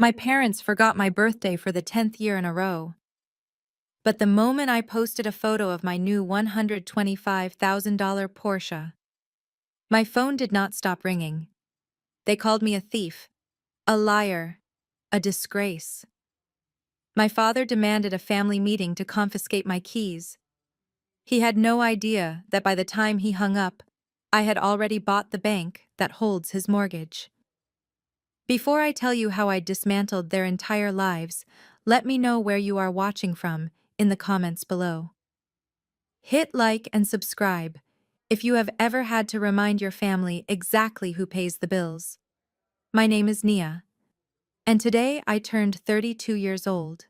My parents forgot my birthday for the 10th year in a row. But the moment I posted a photo of my new $125,000 Porsche, my phone did not stop ringing. They called me a thief, a liar, a disgrace. My father demanded a family meeting to confiscate my keys. He had no idea that by the time he hung up, I had already bought the bank that holds his mortgage. Before I tell you how I dismantled their entire lives, let me know where you are watching from in the comments below. Hit like and subscribe if you have ever had to remind your family exactly who pays the bills. My name is Nia, and today I turned 32 years old.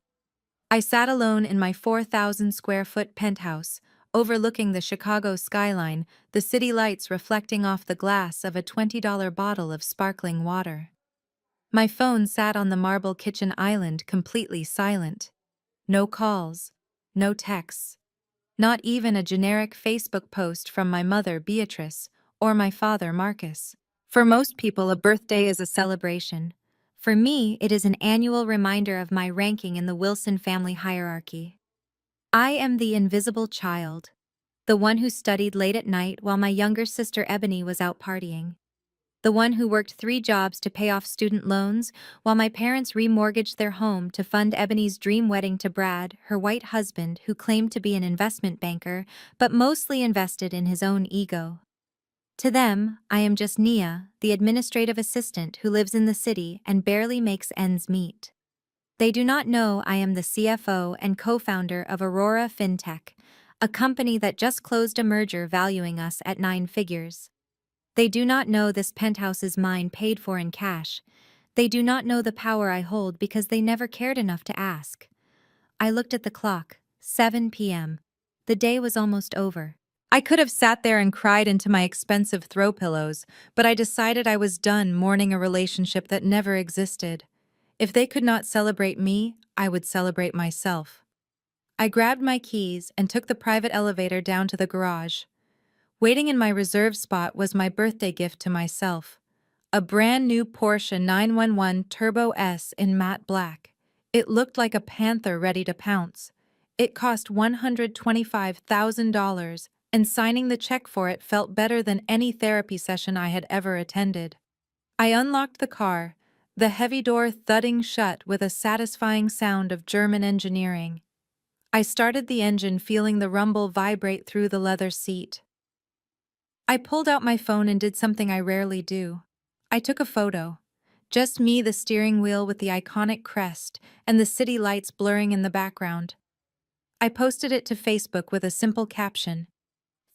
I sat alone in my 4,000 square foot penthouse, overlooking the Chicago skyline, the city lights reflecting off the glass of a $20 bottle of sparkling water. My phone sat on the marble kitchen island completely silent. No calls, no texts, not even a generic Facebook post from my mother Beatrice or my father Marcus. For most people, a birthday is a celebration. For me, it is an annual reminder of my ranking in the Wilson family hierarchy. I am the invisible child, the one who studied late at night while my younger sister Ebony was out partying. The one who worked 3 jobs to pay off student loans while my parents remortgaged their home to fund Ebony's dream wedding to Brad, her white husband who claimed to be an investment banker but mostly invested in his own ego. To them, I am just Nia, the administrative assistant who lives in the city and barely makes ends meet. They do not know I am the CFO and co-founder of Aurora FinTech, a company that just closed a merger valuing us at 9 figures. They do not know this penthouse is mine paid for in cash. They do not know the power I hold because they never cared enough to ask. I looked at the clock, 7 p.m. The day was almost over. I could have sat there and cried into my expensive throw pillows, but I decided I was done mourning a relationship that never existed. If they could not celebrate me, I would celebrate myself. I grabbed my keys and took the private elevator down to the garage. Waiting in my reserve spot was my birthday gift to myself. A brand new Porsche 911 Turbo S in matte black. It looked like a panther ready to pounce. It cost $125,000, and signing the check for it felt better than any therapy session I had ever attended. I unlocked the car, the heavy door thudding shut with a satisfying sound of German engineering. I started the engine, feeling the rumble vibrate through the leather seat. I pulled out my phone and did something I rarely do. I took a photo. Just me, the steering wheel with the iconic crest, and the city lights blurring in the background. I posted it to Facebook with a simple caption.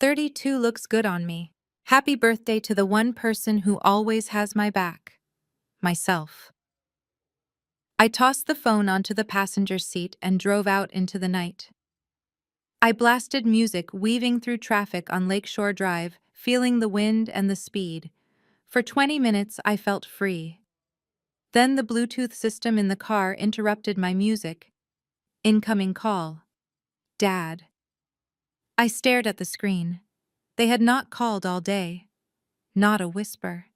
32 looks good on me. Happy birthday to the one person who always has my back. Myself. I tossed the phone onto the passenger seat and drove out into the night. I blasted music, weaving through traffic on Lakeshore Drive, feeling the wind and the speed. For 20 minutes, I felt free. Then the Bluetooth system in the car interrupted my music. Incoming call. Dad. I stared at the screen. They had not called all day. Not a whisper.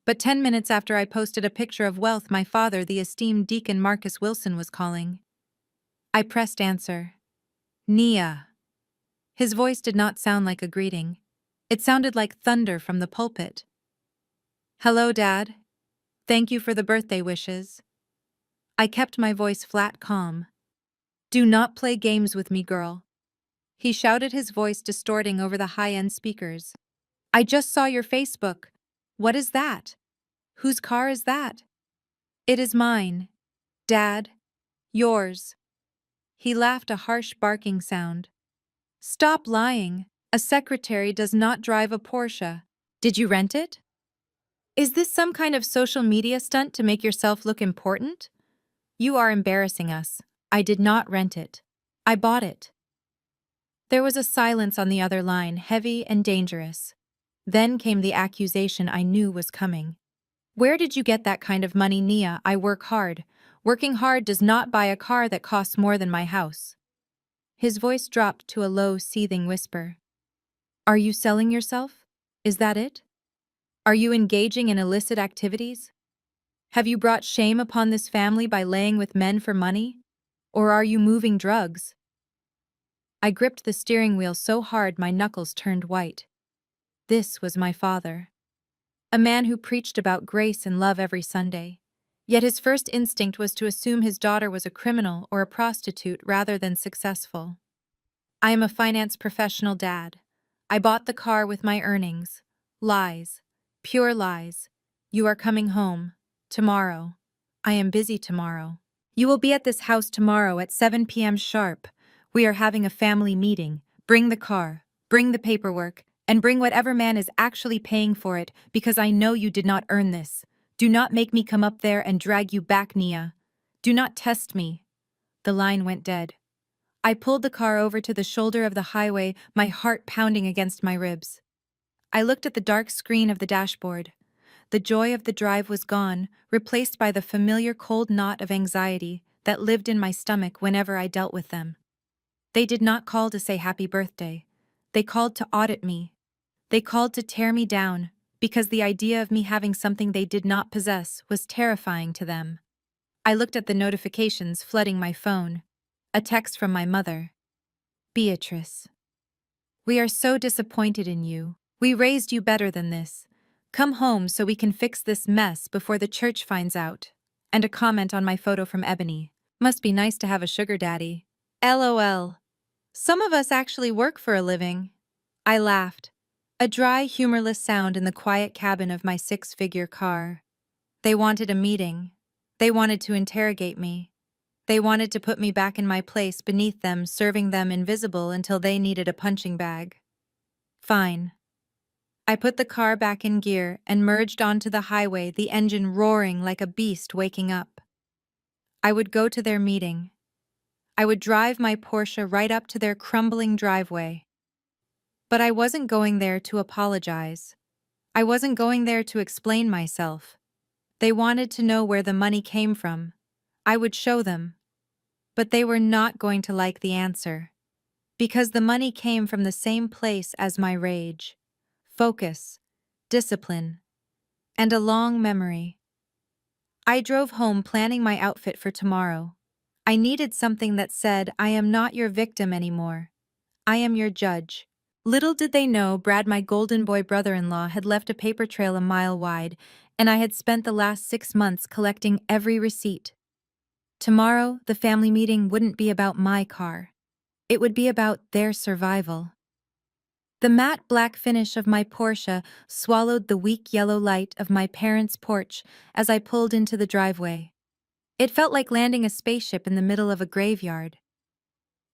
But 10 minutes after I posted a picture of wealth, my father, the esteemed Deacon Marcus Wilson, was calling. I pressed answer. Nia. His voice did not sound like a greeting. It sounded like thunder from the pulpit. Hello, Dad. Thank you for the birthday wishes. I kept my voice flat, calm. Do not play games with me, girl. He shouted, his voice distorting over the high-end speakers. I just saw your Facebook. What is that? Whose car is that? It is mine. Dad. Yours. He laughed, a harsh barking sound. Stop lying. A secretary does not drive a Porsche. Did you rent it? Is this some kind of social media stunt to make yourself look important? You are embarrassing us. I did not rent it. I bought it. There was a silence on the other line, heavy and dangerous. Then came the accusation I knew was coming. Where did you get that kind of money, Nia? I work hard. Working hard does not buy a car that costs more than my house. His voice dropped to a low, seething whisper. Are you selling yourself? Is that it? Are you engaging in illicit activities? Have you brought shame upon this family by laying with men for money? Or are you moving drugs? I gripped the steering wheel so hard my knuckles turned white. This was my father. A man who preached about grace and love every Sunday. Yet his first instinct was to assume his daughter was a criminal or a prostitute rather than successful. I am a finance professional, Dad. I bought the car with my earnings. Lies. Pure lies. You are coming home. Tomorrow. I am busy tomorrow. You will be at this house tomorrow at 7 p.m. sharp. We are having a family meeting. Bring the car. Bring the paperwork. And bring whatever man is actually paying for it, because I know you did not earn this. Do not make me come up there and drag you back, Nia. Do not test me. The line went dead. I pulled the car over to the shoulder of the highway, my heart pounding against my ribs. I looked at the dark screen of the dashboard. The joy of the drive was gone, replaced by the familiar cold knot of anxiety that lived in my stomach whenever I dealt with them. They did not call to say happy birthday. They called to audit me. They called to tear me down, because the idea of me having something they did not possess was terrifying to them. I looked at the notifications flooding my phone. A text from my mother. Beatrice. We are so disappointed in you. We raised you better than this. Come home so we can fix this mess before the church finds out. And a comment on my photo from Ebony. Must be nice to have a sugar daddy. LOL. Some of us actually work for a living. I laughed. A dry, humorless sound in the quiet cabin of my six-figure car. They wanted a meeting. They wanted to interrogate me. They wanted to put me back in my place beneath them, serving them invisible until they needed a punching bag. Fine. I put the car back in gear and merged onto the highway, the engine roaring like a beast waking up. I would go to their meeting. I would drive my Porsche right up to their crumbling driveway. But I wasn't going there to apologize. I wasn't going there to explain myself. They wanted to know where the money came from. I would show them. But they were not going to like the answer. Because the money came from the same place as my rage. Focus, discipline, and a long memory. I drove home planning my outfit for tomorrow. I needed something that said, I am not your victim anymore. I am your judge. Little did they know Brad, my golden boy brother-in-law, had left a paper trail a mile wide, and I had spent the last 6 months collecting every receipt. Tomorrow, the family meeting wouldn't be about my car. It would be about their survival. The matte black finish of my Porsche swallowed the weak yellow light of my parents' porch as I pulled into the driveway. It felt like landing a spaceship in the middle of a graveyard.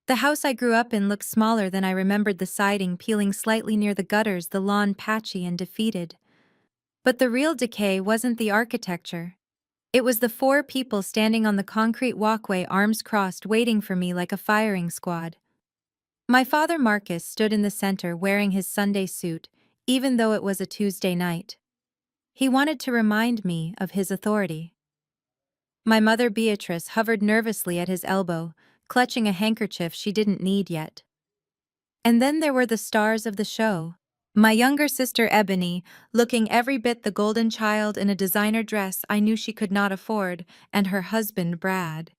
The house I grew up in looked smaller than I remembered, the siding peeling slightly near the gutters, the lawn patchy and defeated. But the real decay wasn't the architecture. It was the 4 people standing on the concrete walkway, arms crossed, waiting for me like a firing squad. My father Marcus stood in the center wearing his Sunday suit, even though it was a Tuesday night. He wanted to remind me of his authority. My mother Beatrice hovered nervously at his elbow, clutching a handkerchief she didn't need yet. And then there were the stars of the show. My younger sister Ebony, looking every bit the golden child in a designer dress I knew she could not afford, and her husband Brad.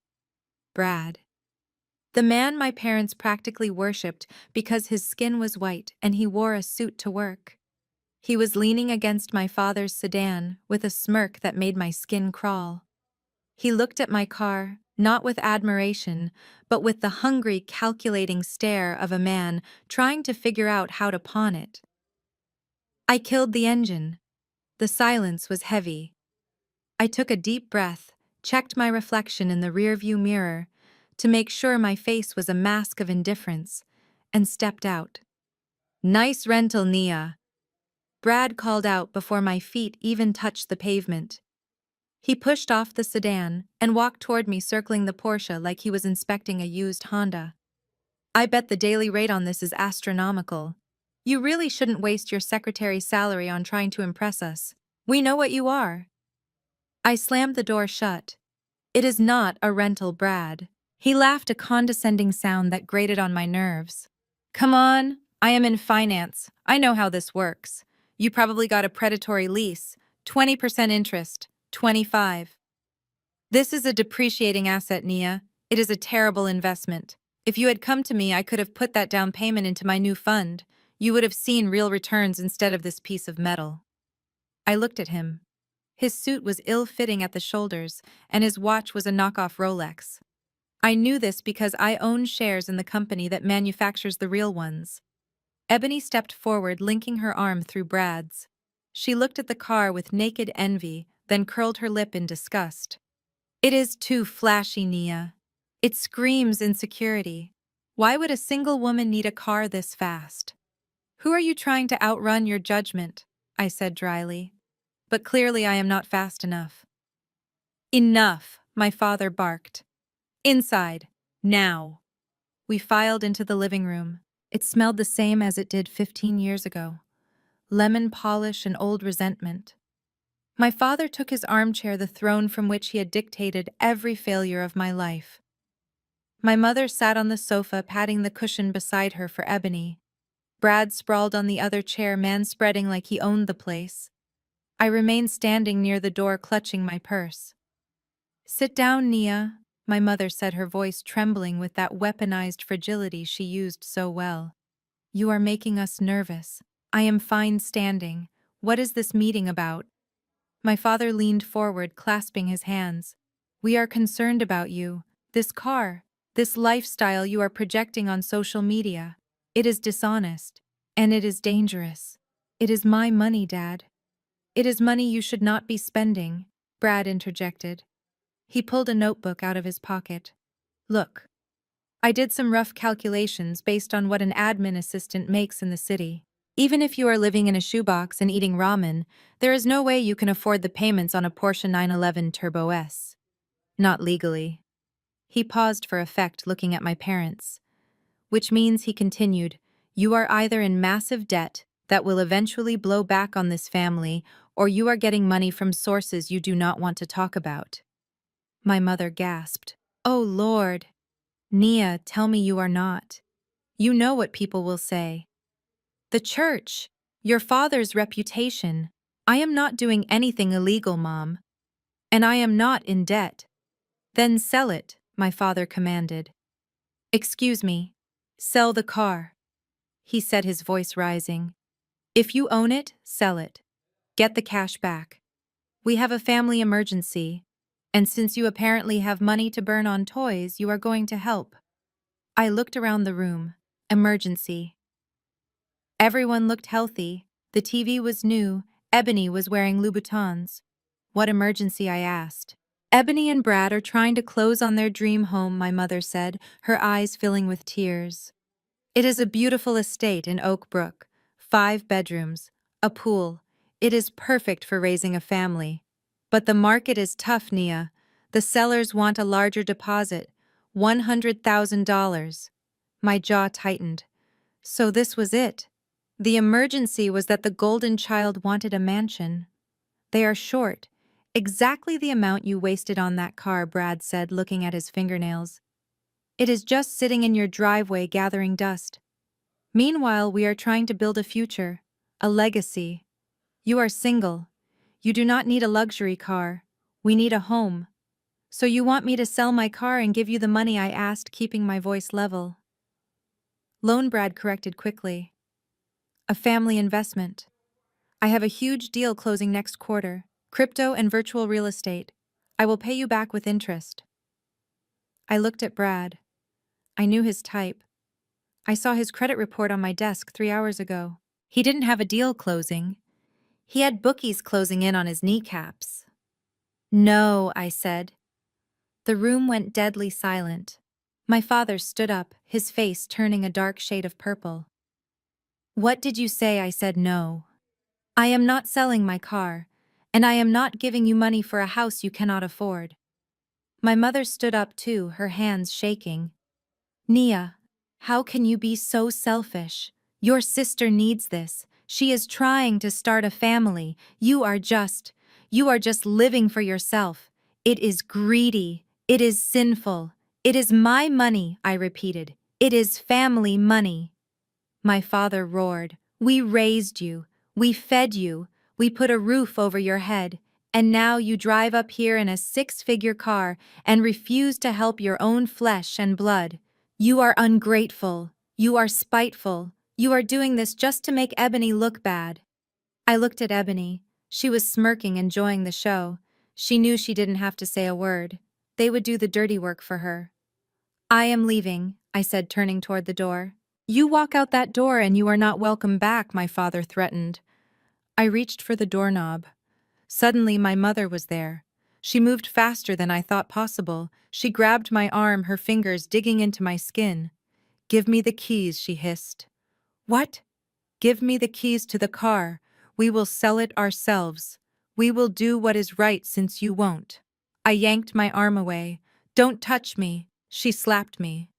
The man my parents practically worshipped because his skin was white and he wore a suit to work. He was leaning against my father's sedan with a smirk that made my skin crawl. He looked at my car, not with admiration, but with the hungry, calculating stare of a man trying to figure out how to pawn it. I killed the engine. The silence was heavy. I took a deep breath, checked my reflection in the rearview mirror to make sure my face was a mask of indifference, and stepped out. Nice rental, Nia. Brad called out before my feet even touched the pavement. He pushed off the sedan and walked toward me, circling the Porsche like he was inspecting a used Honda. I bet the daily rate on this is astronomical. You really shouldn't waste your secretary's salary on trying to impress us. We know what you are. I slammed the door shut. It is not a rental, Brad. He laughed, a condescending sound that grated on my nerves. Come on, I am in finance. I know how this works. You probably got a predatory lease, 20% interest, 25. This is a depreciating asset, Nia. It is a terrible investment. If you had come to me, I could have put that down payment into my new fund. You would have seen real returns instead of this piece of metal. I looked at him. His suit was ill-fitting at the shoulders, and his watch was a knockoff Rolex. I knew this because I own shares in the company that manufactures the real ones. Ebony stepped forward, linking her arm through Brad's. She looked at the car with naked envy, then curled her lip in disgust. It is too flashy, Nia. It screams insecurity. Why would a single woman need a car this fast? Who are you trying to outrun your judgment? I said dryly. But clearly I am not fast enough. Enough, my father barked. Inside, now. We filed into the living room. It smelled the same as it did 15 years ago. Lemon polish and old resentment. My father took his armchair, the throne from which he had dictated every failure of my life. My mother sat on the sofa, patting the cushion beside her for Ebony. Brad sprawled on the other chair, manspreading like he owned the place. I remained standing near the door, clutching my purse. Sit down, Nia, my mother said, her voice trembling with that weaponized fragility she used so well. You are making us nervous. I am fine standing. What is this meeting about? My father leaned forward, clasping his hands. We are concerned about you. This car, this lifestyle you are projecting on social media. It is dishonest. And it is dangerous. It is my money, Dad. It is money you should not be spending, Brad interjected. He pulled a notebook out of his pocket. Look. I did some rough calculations based on what an admin assistant makes in the city. Even if you are living in a shoebox and eating ramen, there is no way you can afford the payments on a Porsche 911 Turbo S. Not legally. He paused for effect, looking at my parents. Which means, he continued, you are either in massive debt that will eventually blow back on this family, or you are getting money from sources you do not want to talk about. My mother gasped. Oh, Lord. Nia, tell me you are not. You know what people will say. The church. Your father's reputation. I am not doing anything illegal, Mom. And I am not in debt. Then sell it, my father commanded. Excuse me. Sell the car. He said, his voice rising. If you own it, sell it. Get the cash back. We have a family emergency. And since you apparently have money to burn on toys, you are going to help. I looked around the room. Emergency. Everyone looked healthy. The TV was new. Ebony was wearing Louboutins. What emergency, I asked. Ebony and Brad are trying to close on their dream home, my mother said, her eyes filling with tears. It is a beautiful estate in Oak Brook. 5 bedrooms, a pool. It is perfect for raising a family. But the market is tough, Nia. The sellers want a larger deposit, $100,000. My jaw tightened. So this was it. The emergency was that the golden child wanted a mansion. They are short. Exactly the amount you wasted on that car, Brad said, looking at his fingernails. It is just sitting in your driveway gathering dust. Meanwhile, we are trying to build a future, a legacy. You are single. You do not need a luxury car. We need a home. So you want me to sell my car and give you the money, I asked, keeping my voice level. Lone, Brad corrected quickly. A family investment. I have a huge deal closing next quarter, crypto and virtual real estate. I will pay you back with interest. I looked at Brad. I knew his type. I saw his credit report on my desk 3 hours ago. He didn't have a deal closing. He had bookies closing in on his kneecaps. No, I said. The room went deadly silent. My father stood up, his face turning a dark shade of purple. What did you say? I said no. I am not selling my car, and I am not giving you money for a house you cannot afford. My mother stood up too, her hands shaking. Nia, how can you be so selfish? Your sister needs this. She is trying to start a family. You are just living for yourself. It is greedy. It is sinful. It is my money, I repeated. It is family money. My father roared. We raised you. We fed you. We put a roof over your head. And now you drive up here in a six-figure car and refuse to help your own flesh and blood. You are ungrateful. You are spiteful. You are doing this just to make Ebony look bad. I looked at Ebony. She was smirking, enjoying the show. She knew she didn't have to say a word. They would do the dirty work for her. I am leaving, I said, turning toward the door. You walk out that door and you are not welcome back, my father threatened. I reached for the doorknob. Suddenly my mother was there. She moved faster than I thought possible. She grabbed my arm, her fingers digging into my skin. Give me the keys, she hissed. What? Give me the keys to the car. We will sell it ourselves. We will do what is right since you won't. I yanked my arm away. Don't touch me. She slapped me.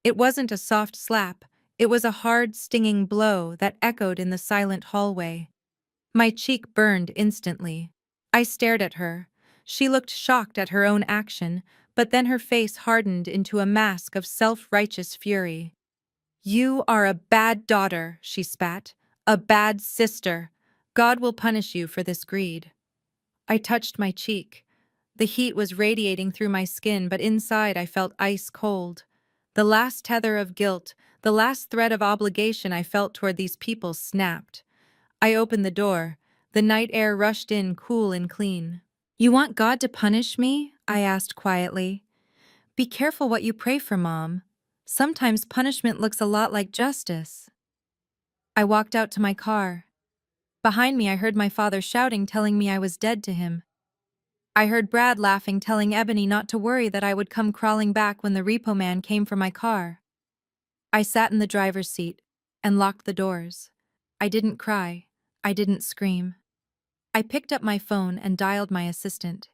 It wasn't a soft slap. It was a hard, stinging blow that echoed in the silent hallway. My cheek burned instantly. I stared at her. She looked shocked at her own action, but then her face hardened into a mask of self-righteous fury. You are a bad daughter, she spat. A bad sister. God will punish you for this greed. I touched my cheek. The heat was radiating through my skin, but inside I felt ice cold. The last tether of guilt, the last thread of obligation I felt toward these people snapped. I opened the door. The night air rushed in, cool and clean. You want God to punish me? I asked quietly. Be careful what you pray for, Mom. Sometimes punishment looks a lot like justice. I walked out to my car. Behind me I heard my father shouting, telling me I was dead to him. I heard Brad laughing, telling Ebony not to worry, that I would come crawling back when the repo man came for my car. I sat in the driver's seat and locked the doors. I didn't cry. I didn't scream. I picked up my phone and dialed my assistant.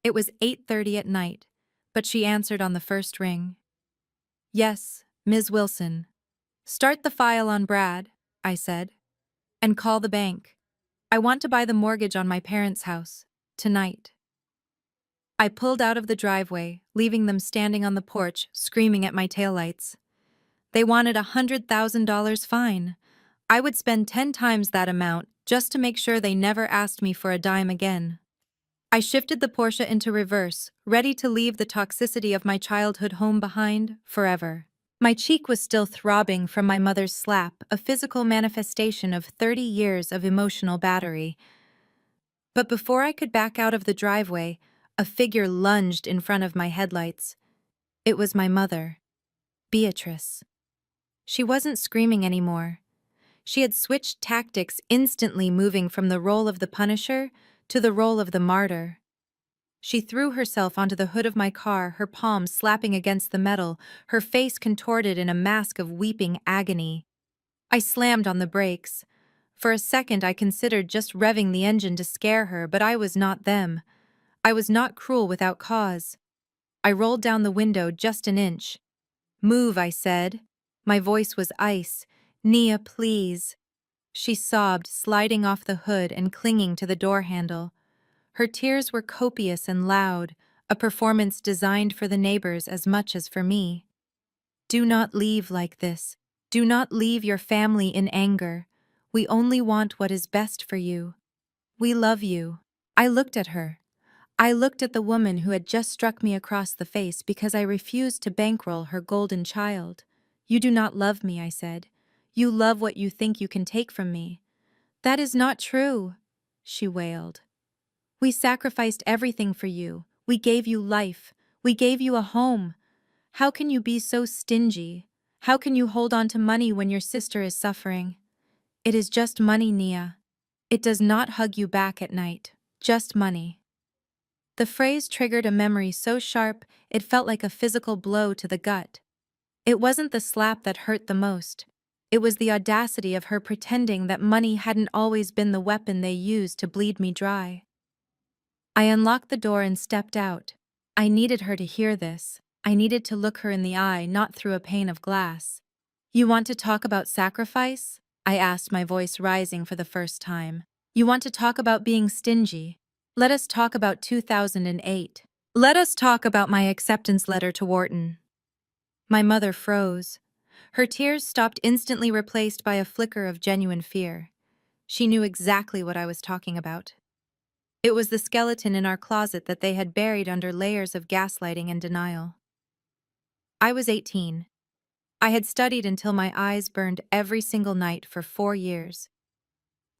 It was 8:30 at night, but she answered on the first ring. Yes, Ms. Wilson. Start the file on Brad, I said, and call the bank. I want to buy the mortgage on my parents' house, tonight. I pulled out of the driveway, leaving them standing on the porch, screaming at my taillights. They wanted $100,000 fine. I would spend 10 times that amount just to make sure they never asked me for a dime again. I shifted the Porsche into reverse, ready to leave the toxicity of my childhood home behind forever. My cheek was still throbbing from my mother's slap, a physical manifestation of 30 years of emotional battery. But before I could back out of the driveway, a figure lunged in front of my headlights. It was my mother, Beatrice. She wasn't screaming anymore. She had switched tactics, instantly moving from the role of the punisher to the role of the martyr. She threw herself onto the hood of my car, her palms slapping against the metal, her face contorted in a mask of weeping agony. I slammed on the brakes. For a second I considered just revving the engine to scare her, but I was not them. I was not cruel without cause. I rolled down the window just an inch. Move, I said. My voice was ice. Nia, please. She sobbed, sliding off the hood and clinging to the door handle. Her tears were copious and loud, a performance designed for the neighbors as much as for me. Do not leave like this. Do not leave your family in anger. We only want what is best for you. We love you. I looked at her. I looked at the woman who had just struck me across the face because I refused to bankroll her golden child. You do not love me, I said. You love what you think you can take from me. That is not true, she wailed. We sacrificed everything for you. We gave you life. We gave you a home. How can you be so stingy? How can you hold on to money when your sister is suffering? It is just money, Nia. It does not hug you back at night. Just money. The phrase triggered a memory so sharp it felt like a physical blow to the gut. It wasn't the slap that hurt the most. It was the audacity of her pretending that money hadn't always been the weapon they used to bleed me dry. I unlocked the door and stepped out. I needed her to hear this. I needed to look her in the eye, not through a pane of glass. You want to talk about sacrifice? I asked, my voice rising for the first time. You want to talk about being stingy? Let us talk about 2008. Let us talk about my acceptance letter to Wharton. My mother froze. Her tears stopped, instantly replaced by a flicker of genuine fear. She knew exactly what I was talking about. It was the skeleton in our closet that they had buried under layers of gaslighting and denial. I was 18. I had studied until my eyes burned every single night for 4 years.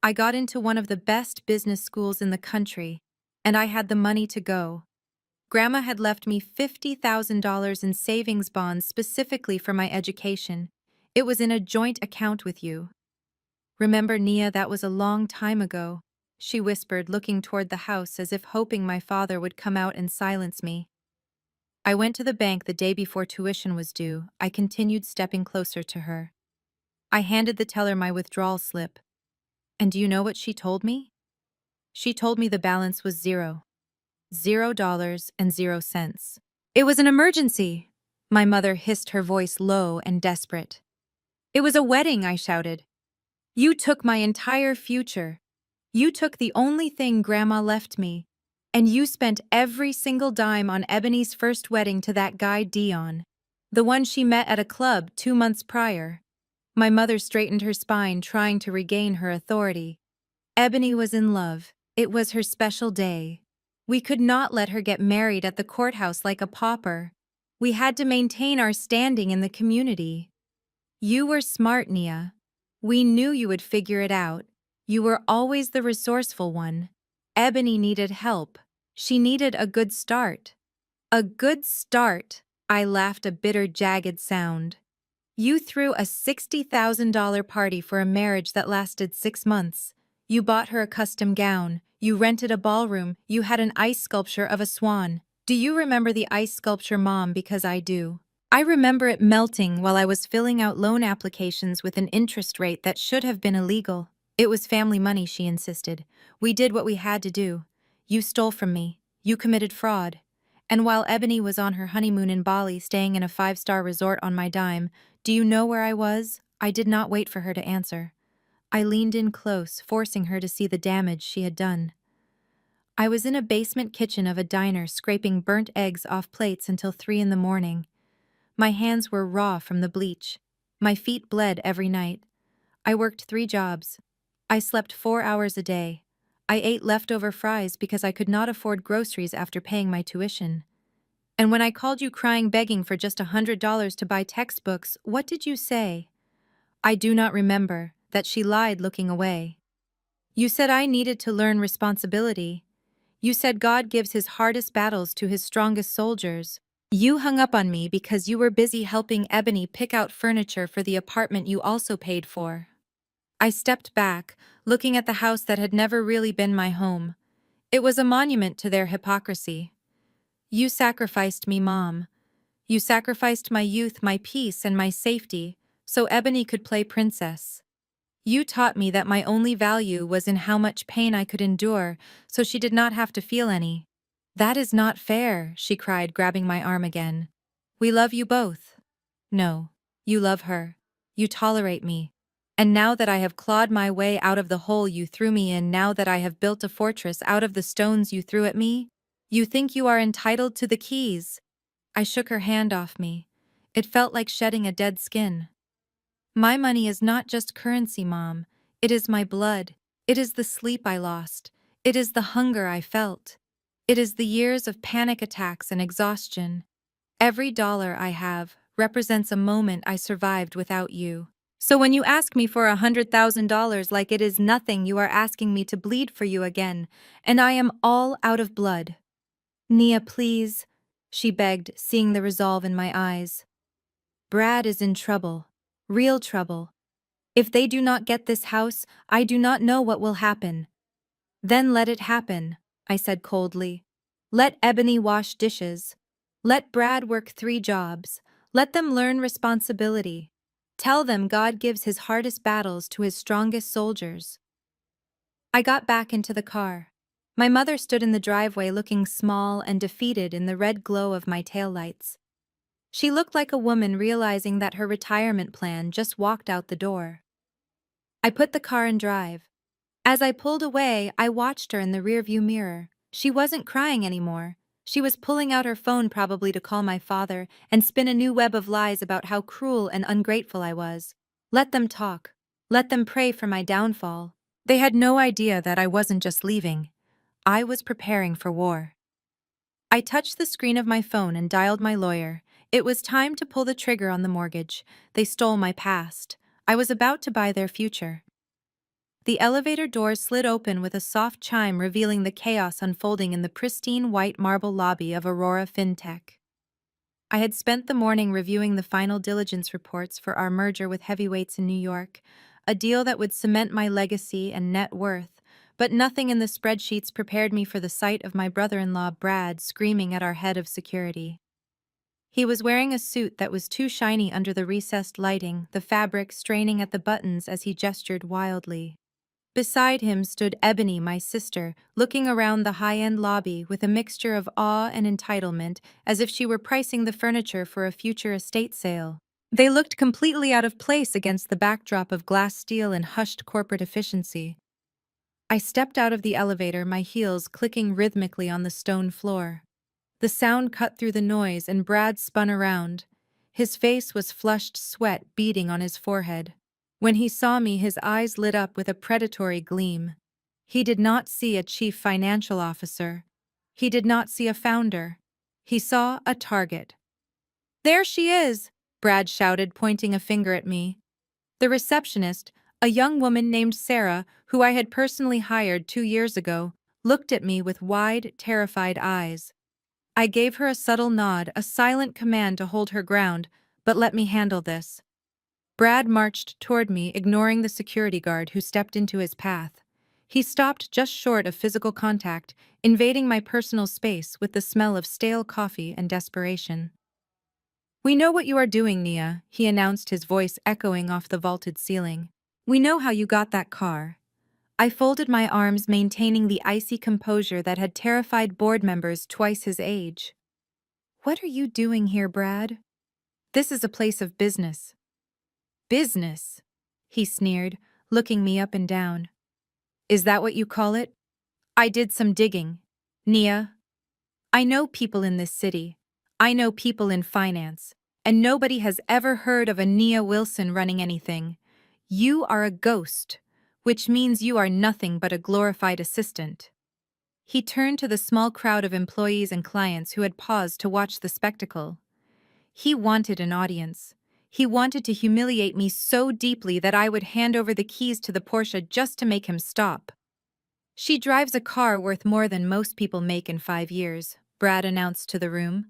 I got into one of the best business schools in the country, and I had the money to go. Grandma had left me $50,000 in savings bonds specifically for my education. It was in a joint account with you. Remember, Nia, that was a long time ago, she whispered, looking toward the house as if hoping my father would come out and silence me. I went to the bank the day before tuition was due. I continued stepping closer to her. I handed the teller my withdrawal slip. And do you know what she told me? She told me the balance was zero. $0.00. It was an emergency. My mother hissed, her voice low and desperate. It was a wedding, I shouted. You took my entire future. You took the only thing Grandma left me. And you spent every single dime on Ebony's first wedding to that guy Dion. The one she met at a club 2 months prior. My mother straightened her spine, trying to regain her authority. Ebony was in love. It was her special day. We could not let her get married at the courthouse like a pauper. We had to maintain our standing in the community. You were smart, Nia. We knew you would figure it out. You were always the resourceful one. Ebony needed help. She needed a good start. A good start, I laughed, a bitter, jagged sound. You threw a $60,000 party for a marriage that lasted 6 months. You bought her a custom gown. You rented a ballroom. You had an ice sculpture of a swan. Do you remember the ice sculpture, Mom? Because I do. I remember it melting while I was filling out loan applications with an interest rate that should have been illegal. It was family money, she insisted. We did what we had to do. You stole from me. You committed fraud. And while Ebony was on her honeymoon in Bali, staying in a 5-star resort on my dime, do you know where I was? I did not wait for her to answer. I leaned in close, forcing her to see the damage she had done. I was in a basement kitchen of a diner, scraping burnt eggs off plates until 3 in the morning. My hands were raw from the bleach. My feet bled every night. I worked 3 jobs. I slept 4 hours a day. I ate leftover fries because I could not afford groceries after paying my tuition. And when I called you crying, begging for just $100 to buy textbooks, what did you say? I do not remember, that she lied, looking away. You said I needed to learn responsibility. You said God gives his hardest battles to his strongest soldiers. You hung up on me because you were busy helping Ebony pick out furniture for the apartment you also paid for. I stepped back, looking at the house that had never really been my home. It was a monument to their hypocrisy. You sacrificed me, Mom. You sacrificed my youth, my peace, and my safety, so Ebony could play princess. You taught me that my only value was in how much pain I could endure, so she did not have to feel any. That is not fair, she cried, grabbing my arm again. We love you both. No, you love her. You tolerate me. And now that I have clawed my way out of the hole you threw me in, now that I have built a fortress out of the stones you threw at me, you think you are entitled to the keys. I shook her hand off me. It felt like shedding a dead skin. My money is not just currency, Mom. It is my blood. It is the sleep I lost. It is the hunger I felt. It is the years of panic attacks and exhaustion. Every dollar I have represents a moment I survived without you. So when you ask me for $100,000 like it is nothing, you are asking me to bleed for you again, and I am all out of blood. Nia, please, she begged, seeing the resolve in my eyes. Brad is in trouble. Real trouble. If they do not get this house, I do not know what will happen. Then let it happen, I said coldly. Let Ebony wash dishes. Let Brad work 3 jobs. Let them learn responsibility. Tell them God gives his hardest battles to his strongest soldiers. I got back into the car. My mother stood in the driveway looking small and defeated in the red glow of my taillights. She looked like a woman realizing that her retirement plan just walked out the door. I put the car in drive. As I pulled away, I watched her in the rearview mirror. She wasn't crying anymore. She was pulling out her phone, probably to call my father and spin a new web of lies about how cruel and ungrateful I was. Let them talk. Let them pray for my downfall. They had no idea that I wasn't just leaving. I was preparing for war. I touched the screen of my phone and dialed my lawyer. It was time to pull the trigger on the mortgage. They stole my past. I was about to buy their future. The elevator doors slid open with a soft chime revealing the chaos unfolding in the pristine white marble lobby of Aurora FinTech. I had spent the morning reviewing the final diligence reports for our merger with heavyweights in New York, a deal that would cement my legacy and net worth, but nothing in the spreadsheets prepared me for the sight of my brother-in-law Brad screaming at our head of security. He was wearing a suit that was too shiny under the recessed lighting, the fabric straining at the buttons as he gestured wildly. Beside him stood Ebony, my sister, looking around the high-end lobby with a mixture of awe and entitlement, as if she were pricing the furniture for a future estate sale. They looked completely out of place against the backdrop of glass steel and hushed corporate efficiency. I stepped out of the elevator, my heels clicking rhythmically on the stone floor. The sound cut through the noise and Brad spun around. His face was flushed sweat beading on his forehead. When he saw me, his eyes lit up with a predatory gleam. He did not see a chief financial officer. He did not see a founder. He saw a target. "There she is!" Brad shouted, pointing a finger at me. The receptionist, a young woman named Sarah, who I had personally hired 2 years ago, looked at me with wide, terrified eyes. I gave her a subtle nod, a silent command to hold her ground, but let me handle this. Brad marched toward me, ignoring the security guard who stepped into his path. He stopped just short of physical contact, invading my personal space with the smell of stale coffee and desperation. "We know what you are doing, Nia," he announced, his voice echoing off the vaulted ceiling. "We know how you got that car." I folded my arms, maintaining the icy composure that had terrified board members twice his age. "What are you doing here, Brad? This is a place of business." "Business?" he sneered, looking me up and down. "Is that what you call it?" I did some digging. "Nia, I know people in this city. I know people in finance. And nobody has ever heard of a Nia Wilson running anything. You are a ghost, which means you are nothing but a glorified assistant." He turned to the small crowd of employees and clients who had paused to watch the spectacle. He wanted an audience. He wanted to humiliate me so deeply that I would hand over the keys to the Porsche just to make him stop. "She drives a car worth more than most people make in 5 years," Brad announced to the room.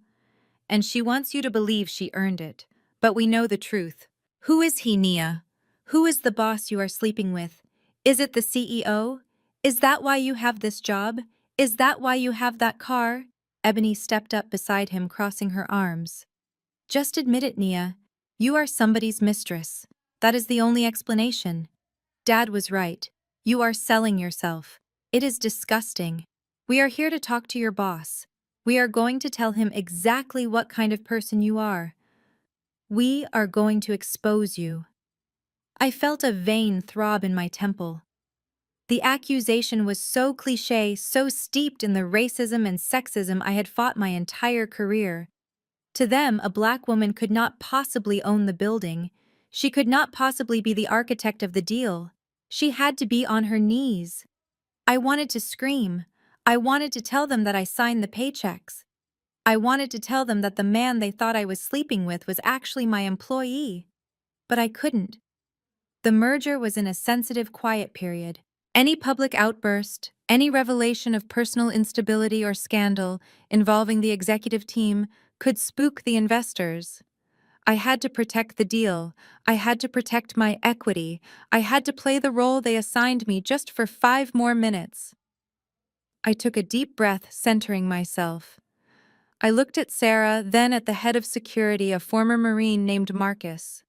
"And she wants you to believe she earned it. But we know the truth. Who is he, Nia? Who is the boss you are sleeping with? Is it the CEO? Is that why you have this job? Is that why you have that car?" Ebony stepped up beside him, crossing her arms. "Just admit it, Nia. You are somebody's mistress. That is the only explanation. Dad was right. You are selling yourself. It is disgusting. We are here to talk to your boss. We are going to tell him exactly what kind of person you are. We are going to expose you." I felt a vein throb in my temple. The accusation was so cliché, so steeped in the racism and sexism I had fought my entire career. To them, a black woman could not possibly own the building. She could not possibly be the architect of the deal. She had to be on her knees. I wanted to scream. I wanted to tell them that I signed the paychecks. I wanted to tell them that the man they thought I was sleeping with was actually my employee. But I couldn't. The merger was in a sensitive quiet period. Any public outburst, any revelation of personal instability or scandal involving the executive team could spook the investors. I had to protect the deal. I had to protect my equity. I had to play the role they assigned me just for 5 more minutes. I took a deep breath, centering myself. I looked at Sarah, then at the head of security, a former Marine named Marcus.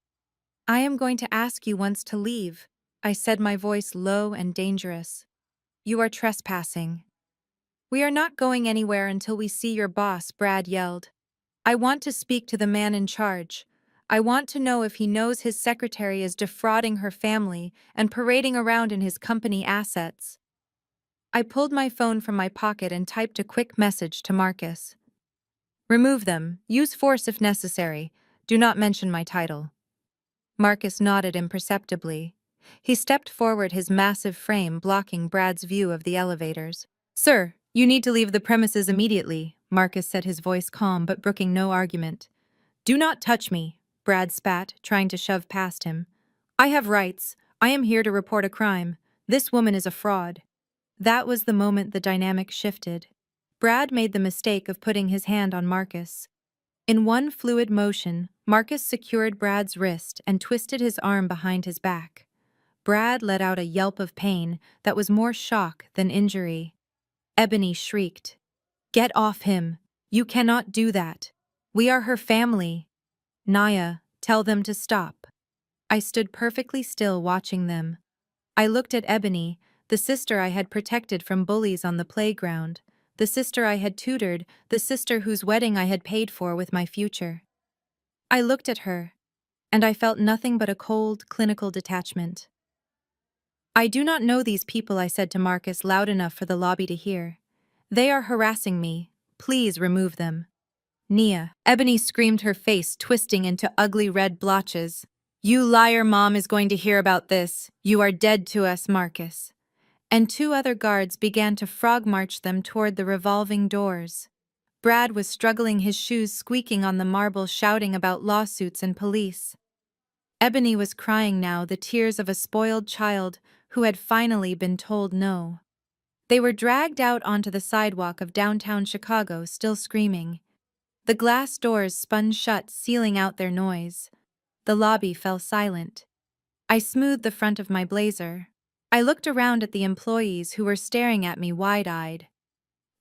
"I am going to ask you once to leave," I said, my voice low and dangerous. "You are trespassing." "We are not going anywhere until we see your boss," Brad yelled. "I want to speak to the man in charge. I want to know if he knows his secretary is defrauding her family and parading around in his company assets." I pulled my phone from my pocket and typed a quick message to Marcus. "Remove them. Use force if necessary. Do not mention my title." Marcus nodded imperceptibly. He stepped forward, his massive frame blocking Brad's view of the elevators. Sir, you need to leave the premises immediately, Marcus said, his voice calm but brooking no argument. Do not touch me, Brad spat, trying to shove past him. I have rights. I am here to report a crime. This woman is a fraud. That was the moment the dynamic shifted. Brad made the mistake of putting his hand on Marcus. In one fluid motion, Marcus secured Brad's wrist and twisted his arm behind his back. Brad let out a yelp of pain that was more shock than injury. Ebony shrieked. Get off him. You cannot do that. We are her family. Naya, tell them to stop. I stood perfectly still watching them. I looked at Ebony, the sister I had protected from bullies on the playground, the sister I had tutored, the sister whose wedding I had paid for with my future. I looked at her, and I felt nothing but a cold, clinical detachment. I do not know these people, I said to Marcus loud enough for the lobby to hear. They are harassing me. Please remove them. Nia, Ebony screamed, her face twisting into ugly red blotches. You liar, Mom is going to hear about this. You are dead to us, Marcus. And two other guards began to frog march them toward the revolving doors. Brad was struggling, his shoes squeaking on the marble, shouting about lawsuits and police. Ebony was crying now, the tears of a spoiled child who had finally been told no. They were dragged out onto the sidewalk of downtown Chicago, still screaming. The glass doors spun shut, sealing out their noise. The lobby fell silent. I smoothed the front of my blazer. I looked around at the employees who were staring at me wide-eyed.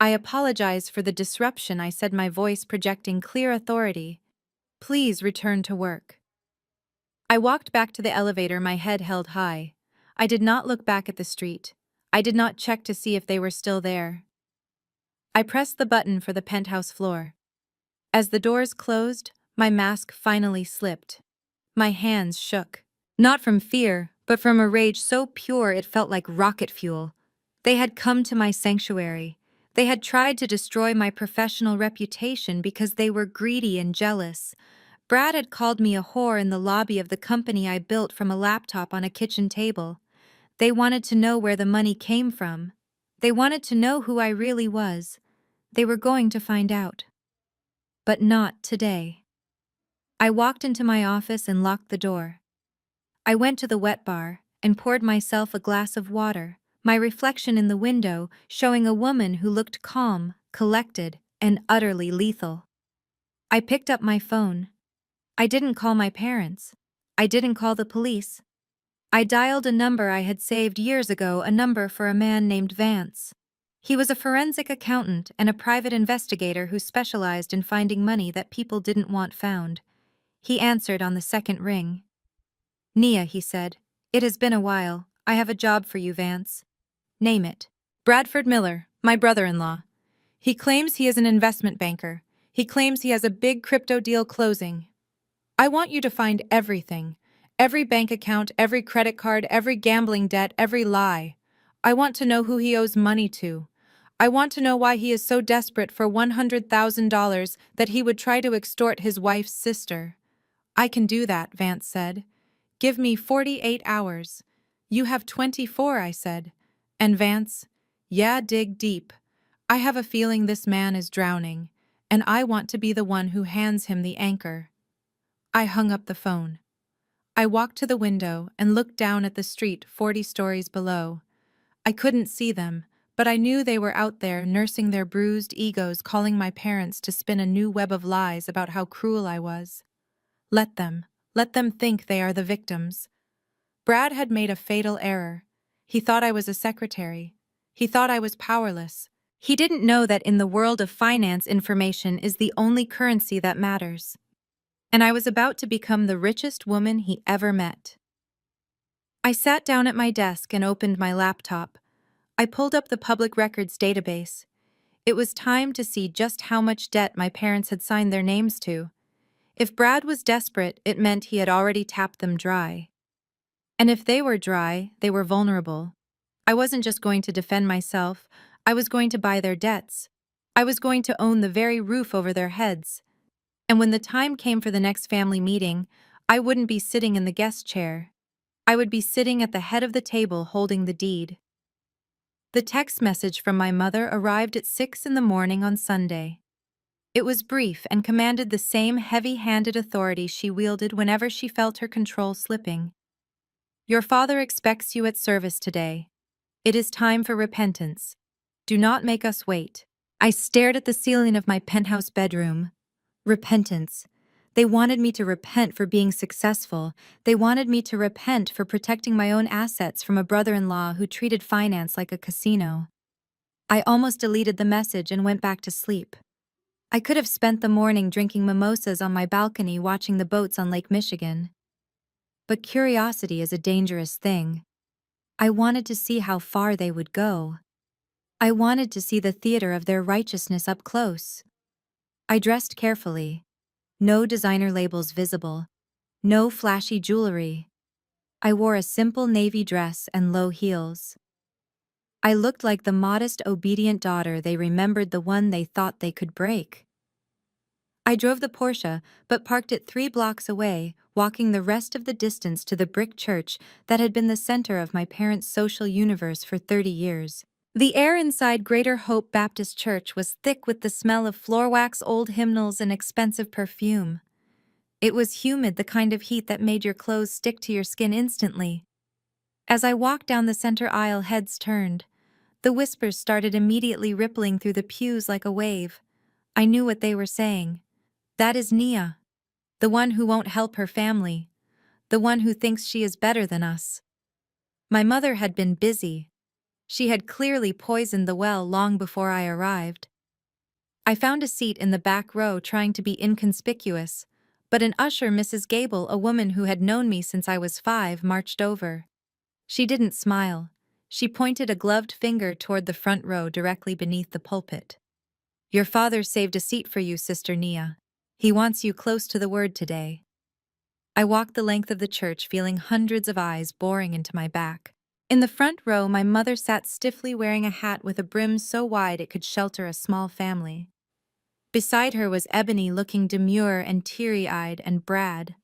I apologized for the disruption, I said, my voice projecting clear authority. Please return to work. I walked back to the elevator, my head held high. I did not look back at the street. I did not check to see if they were still there. I pressed the button for the penthouse floor. As the doors closed, my mask finally slipped. My hands shook. Not from fear, but from a rage so pure it felt like rocket fuel. They had come to my sanctuary. They had tried to destroy my professional reputation because they were greedy and jealous. Brad had called me a whore in the lobby of the company I built from a laptop on a kitchen table. They wanted to know where the money came from. They wanted to know who I really was. They were going to find out. But not today. I walked into my office and locked the door. I went to the wet bar and poured myself a glass of water, my reflection in the window showing a woman who looked calm, collected, and utterly lethal. I picked up my phone. I didn't call my parents. I didn't call the police. I dialed a number I had saved years ago, a number for a man named Vance. He was a forensic accountant and a private investigator who specialized in finding money that people didn't want found. He answered on the second ring. Nia, he said, it has been a while. I have a job for you, Vance. Name it. Bradford Miller, my brother-in-law. He claims he is an investment banker. He claims he has a big crypto deal closing. I want you to find everything. Every bank account, every credit card, every gambling debt, every lie. I want to know who he owes money to. I want to know why he is so desperate for $100,000 that he would try to extort his wife's sister. I can do that, Vance said. Give me 48 hours. You have 24, I said. And Vance, yeah, dig deep. I have a feeling this man is drowning, and I want to be the one who hands him the anchor. I hung up the phone. I walked to the window and looked down at the street 40 stories below. I couldn't see them, but I knew they were out there nursing their bruised egos, calling my parents to spin a new web of lies about how cruel I was. Let them think they are the victims. Brad had made a fatal error. He thought I was a secretary. He thought I was powerless. He didn't know that in the world of finance, information is the only currency that matters. And I was about to become the richest woman he ever met. I sat down at my desk and opened my laptop. I pulled up the public records database. It was time to see just how much debt my parents had signed their names to. If Brad was desperate, it meant he had already tapped them dry. And if they were dry, they were vulnerable. I wasn't just going to defend myself, I was going to buy their debts. I was going to own the very roof over their heads. And when the time came for the next family meeting, I wouldn't be sitting in the guest chair. I would be sitting at the head of the table holding the deed. The text message from my mother arrived at 6 in the morning on Sunday. It was brief and commanded the same heavy-handed authority she wielded whenever she felt her control slipping. Your father expects you at service today. It is time for repentance. Do not make us wait. I stared at the ceiling of my penthouse bedroom. Repentance. They wanted me to repent for being successful. They wanted me to repent for protecting my own assets from a brother-in-law who treated finance like a casino. I almost deleted the message and went back to sleep. I could have spent the morning drinking mimosas on my balcony watching the boats on Lake Michigan. But curiosity is a dangerous thing. I wanted to see how far they would go. I wanted to see the theater of their righteousness up close. I dressed carefully. No designer labels visible. No flashy jewelry. I wore a simple navy dress and low heels. I looked like the modest, obedient daughter they remembered, the one they thought they could break. I drove the Porsche, but parked it 3 blocks away, walking the rest of the distance to the brick church that had been the center of my parents' social universe for 30 years. The air inside Greater Hope Baptist Church was thick with the smell of floor wax, old hymnals, and expensive perfume. It was humid, the kind of heat that made your clothes stick to your skin instantly. As I walked down the center aisle, heads turned. The whispers started immediately rippling through the pews like a wave. I knew what they were saying. That is Nia. The one who won't help her family. The one who thinks she is better than us. My mother had been busy. She had clearly poisoned the well long before I arrived. I found a seat in the back row, trying to be inconspicuous, but an usher, Mrs. Gable, a woman who had known me since I was 5, marched over. She didn't smile. She pointed a gloved finger toward the front row directly beneath the pulpit. Your father saved a seat for you, Sister Nia. He wants you close to the word today. I walked the length of the church, feeling hundreds of eyes boring into my back. In the front row, my mother sat stiffly, wearing a hat with a brim so wide it could shelter a small family. Beside her was Ebony, looking demure and teary-eyed, and Brad.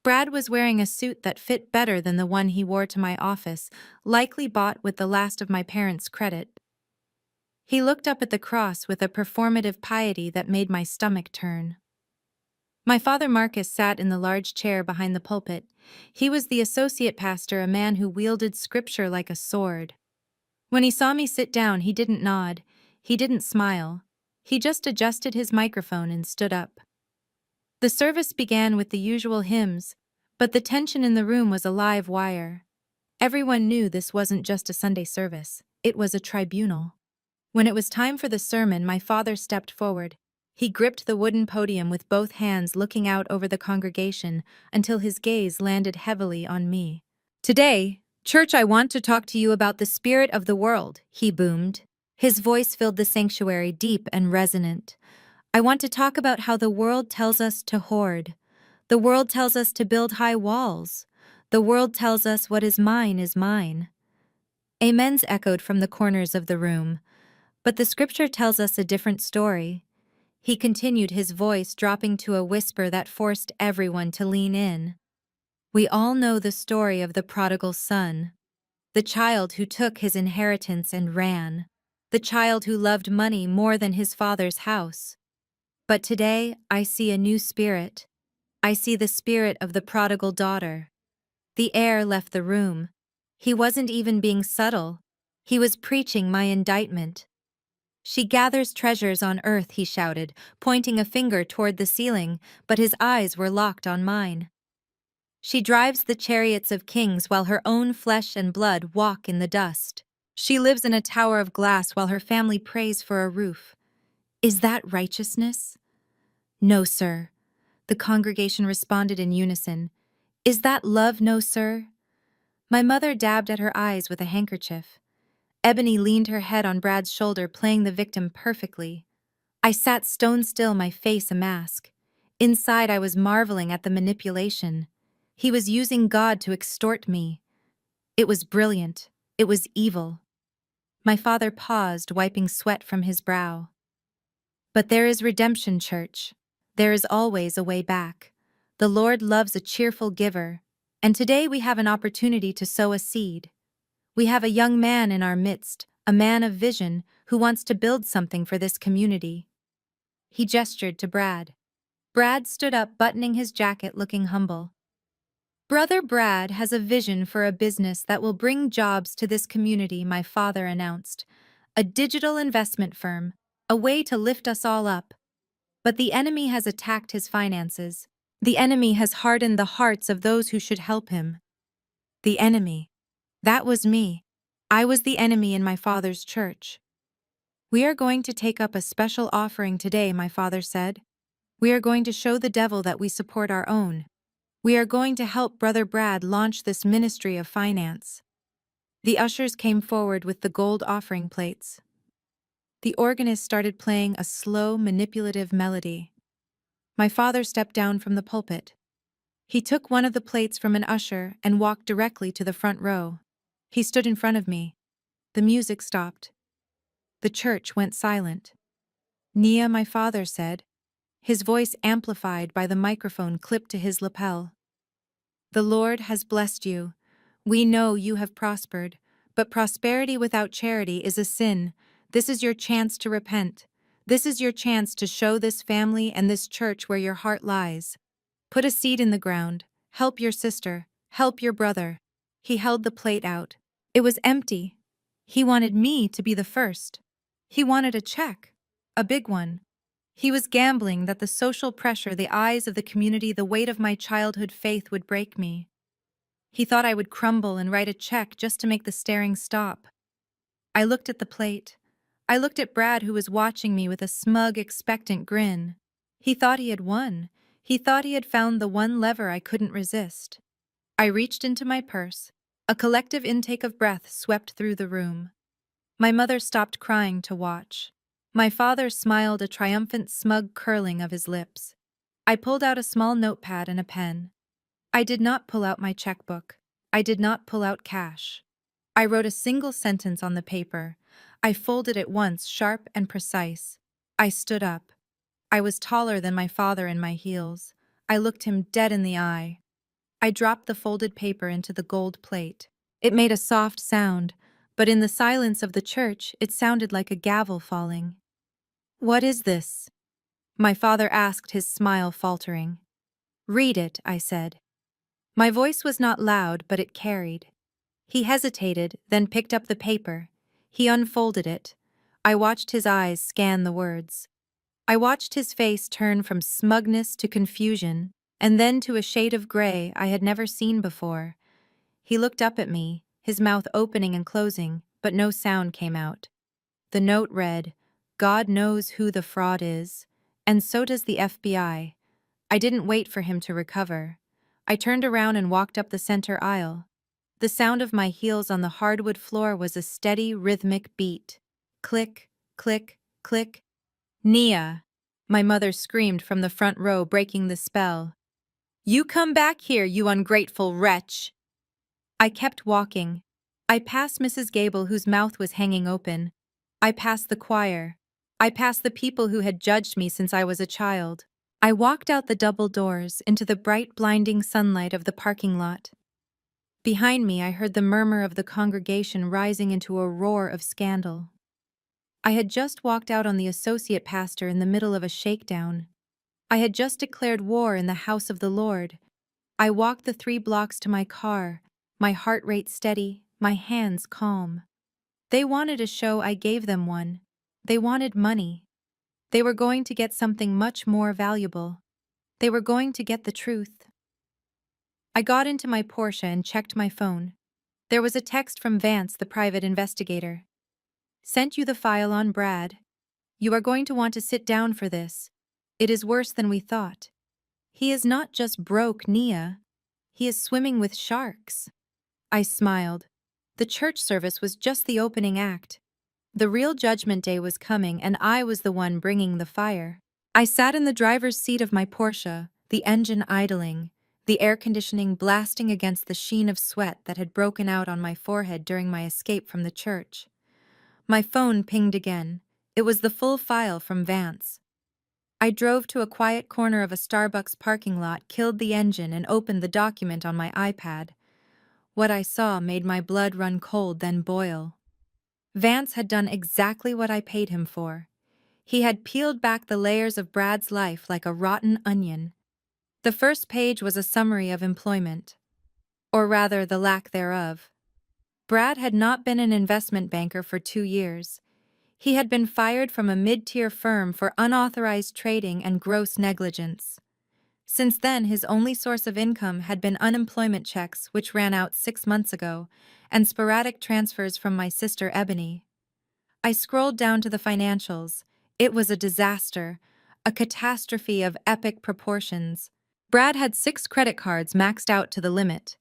Brad was wearing a suit that fit better than the one he wore to my office, likely bought with the last of my parents' credit. He looked up at the cross with a performative piety that made my stomach turn. My father Marcus sat in the large chair behind the pulpit. He was the associate pastor, a man who wielded scripture like a sword. When he saw me sit down, he didn't nod. He didn't smile. He just adjusted his microphone and stood up. The service began with the usual hymns, but the tension in the room was a live wire. Everyone knew this wasn't just a Sunday service. It was a tribunal. When it was time for the sermon, my father stepped forward. He gripped the wooden podium with both hands, looking out over the congregation until his gaze landed heavily on me. Today, church, I want to talk to you about the spirit of the world, he boomed. His voice filled the sanctuary, deep and resonant. I want to talk about how the world tells us to hoard. The world tells us to build high walls. The world tells us what is mine is mine. Amens echoed from the corners of the room. But the scripture tells us a different story. He continued, his voice dropping to a whisper that forced everyone to lean in. We all know the story of the prodigal son. The child who took his inheritance and ran. The child who loved money more than his father's house. But today, I see a new spirit. I see the spirit of the prodigal daughter. The heir left the room. He wasn't even being subtle. He was preaching my indictment. She gathers treasures on earth, he shouted, pointing a finger toward the ceiling, but his eyes were locked on mine. She drives the chariots of kings while her own flesh and blood walk in the dust. She lives in a tower of glass while her family prays for a roof. Is that righteousness? No, sir. The congregation responded in unison. Is that love? No, sir. My mother dabbed at her eyes with a handkerchief. Ebony leaned her head on Brad's shoulder, playing the victim perfectly. I sat stone still, my face a mask. Inside, I was marveling at the manipulation. He was using God to extort me. It was brilliant. It was evil. My father paused, wiping sweat from his brow. But there is redemption, church. There is always a way back. The Lord loves a cheerful giver, and today we have an opportunity to sow a seed. We have a young man in our midst, a man of vision, who wants to build something for this community." He gestured to Brad. Brad stood up, buttoning his jacket, looking humble. "Brother Brad has a vision for a business that will bring jobs to this community," my father announced. "A digital investment firm, a way to lift us all up. But the enemy has attacked his finances. The enemy has hardened the hearts of those who should help him." The enemy. That was me. I was the enemy in my father's church. "We are going to take up a special offering today," my father said. "We are going to show the devil that we support our own. We are going to help Brother Brad launch this ministry of finance." The ushers came forward with the gold offering plates. The organist started playing a slow, manipulative melody. My father stepped down from the pulpit. He took one of the plates from an usher and walked directly to the front row. He stood in front of me. The music stopped. The church went silent. "Nia," my father said, his voice amplified by the microphone clipped to his lapel. "The Lord has blessed you. We know you have prospered, but prosperity without charity is a sin. This is your chance to repent. This is your chance to show this family and this church where your heart lies. Put a seed in the ground. Help your sister. Help your brother." He held the plate out. It was empty. He wanted me to be the first. He wanted a check. A big one. He was gambling that the social pressure, the eyes of the community, the weight of my childhood faith would break me. He thought I would crumble and write a check just to make the staring stop. I looked at the plate. I looked at Brad, who was watching me with a smug, expectant grin. He thought he had won. He thought he had found the one lever I couldn't resist. I reached into my purse. A collective intake of breath swept through the room. My mother stopped crying to watch. My father smiled, a triumphant, smug curling of his lips. I pulled out a small notepad and a pen. I did not pull out my checkbook. I did not pull out cash. I wrote a single sentence on the paper. I folded it once, sharp and precise. I stood up. I was taller than my father in my heels. I looked him dead in the eye. I dropped the folded paper into the gold plate. It made a soft sound, but in the silence of the church, it sounded like a gavel falling. "What is this?" my father asked, his smile faltering. "Read it," I said. My voice was not loud, but it carried. He hesitated, then picked up the paper. He unfolded it. I watched his eyes scan the words. I watched his face turn from smugness to confusion, and then to a shade of gray I had never seen before. He looked up at me, his mouth opening and closing, but no sound came out. The note read, "God knows who the fraud is, and so does the FBI." I didn't wait for him to recover. I turned around and walked up the center aisle. The sound of my heels on the hardwood floor was a steady, rhythmic beat. Click, click, click. "Nia!" my mother screamed from the front row, breaking the spell. "You come back here, you ungrateful wretch!" I kept walking. I passed Mrs. Gable, whose mouth was hanging open. I passed the choir. I passed the people who had judged me since I was a child. I walked out the double doors into the bright, blinding sunlight of the parking lot. Behind me, I heard the murmur of the congregation rising into a roar of scandal. I had just walked out on the associate pastor in the middle of a shakedown. I had just declared war in the house of the Lord. I walked the 3 blocks to my car, my heart rate steady, my hands calm. They wanted a show, I gave them one. They wanted money. They were going to get something much more valuable. They were going to get the truth. I got into my Porsche and checked my phone. There was a text from Vance, the private investigator. "Sent you the file on Brad. You are going to want to sit down for this. It is worse than we thought. He is not just broke, Nia. He is swimming with sharks." I smiled. The church service was just the opening act. The real judgment day was coming, and I was the one bringing the fire. I sat in the driver's seat of my Porsche, the engine idling, the air conditioning blasting against the sheen of sweat that had broken out on my forehead during my escape from the church. My phone pinged again. It was the full file from Vance. I drove to a quiet corner of a Starbucks parking lot, killed the engine, and opened the document on my iPad. What I saw made my blood run cold then boil. Vance had done exactly what I paid him for. He had peeled back the layers of Brad's life like a rotten onion. The first page was a summary of employment, or rather the lack thereof. Brad had not been an investment banker for 2 years. He had been fired from a mid-tier firm for unauthorized trading and gross negligence. Since then, his only source of income had been unemployment checks, which ran out 6 months ago, and sporadic transfers from my sister Ebony. I scrolled down to the financials. It was a disaster, a catastrophe of epic proportions. Brad had 6 credit cards maxed out to the limit.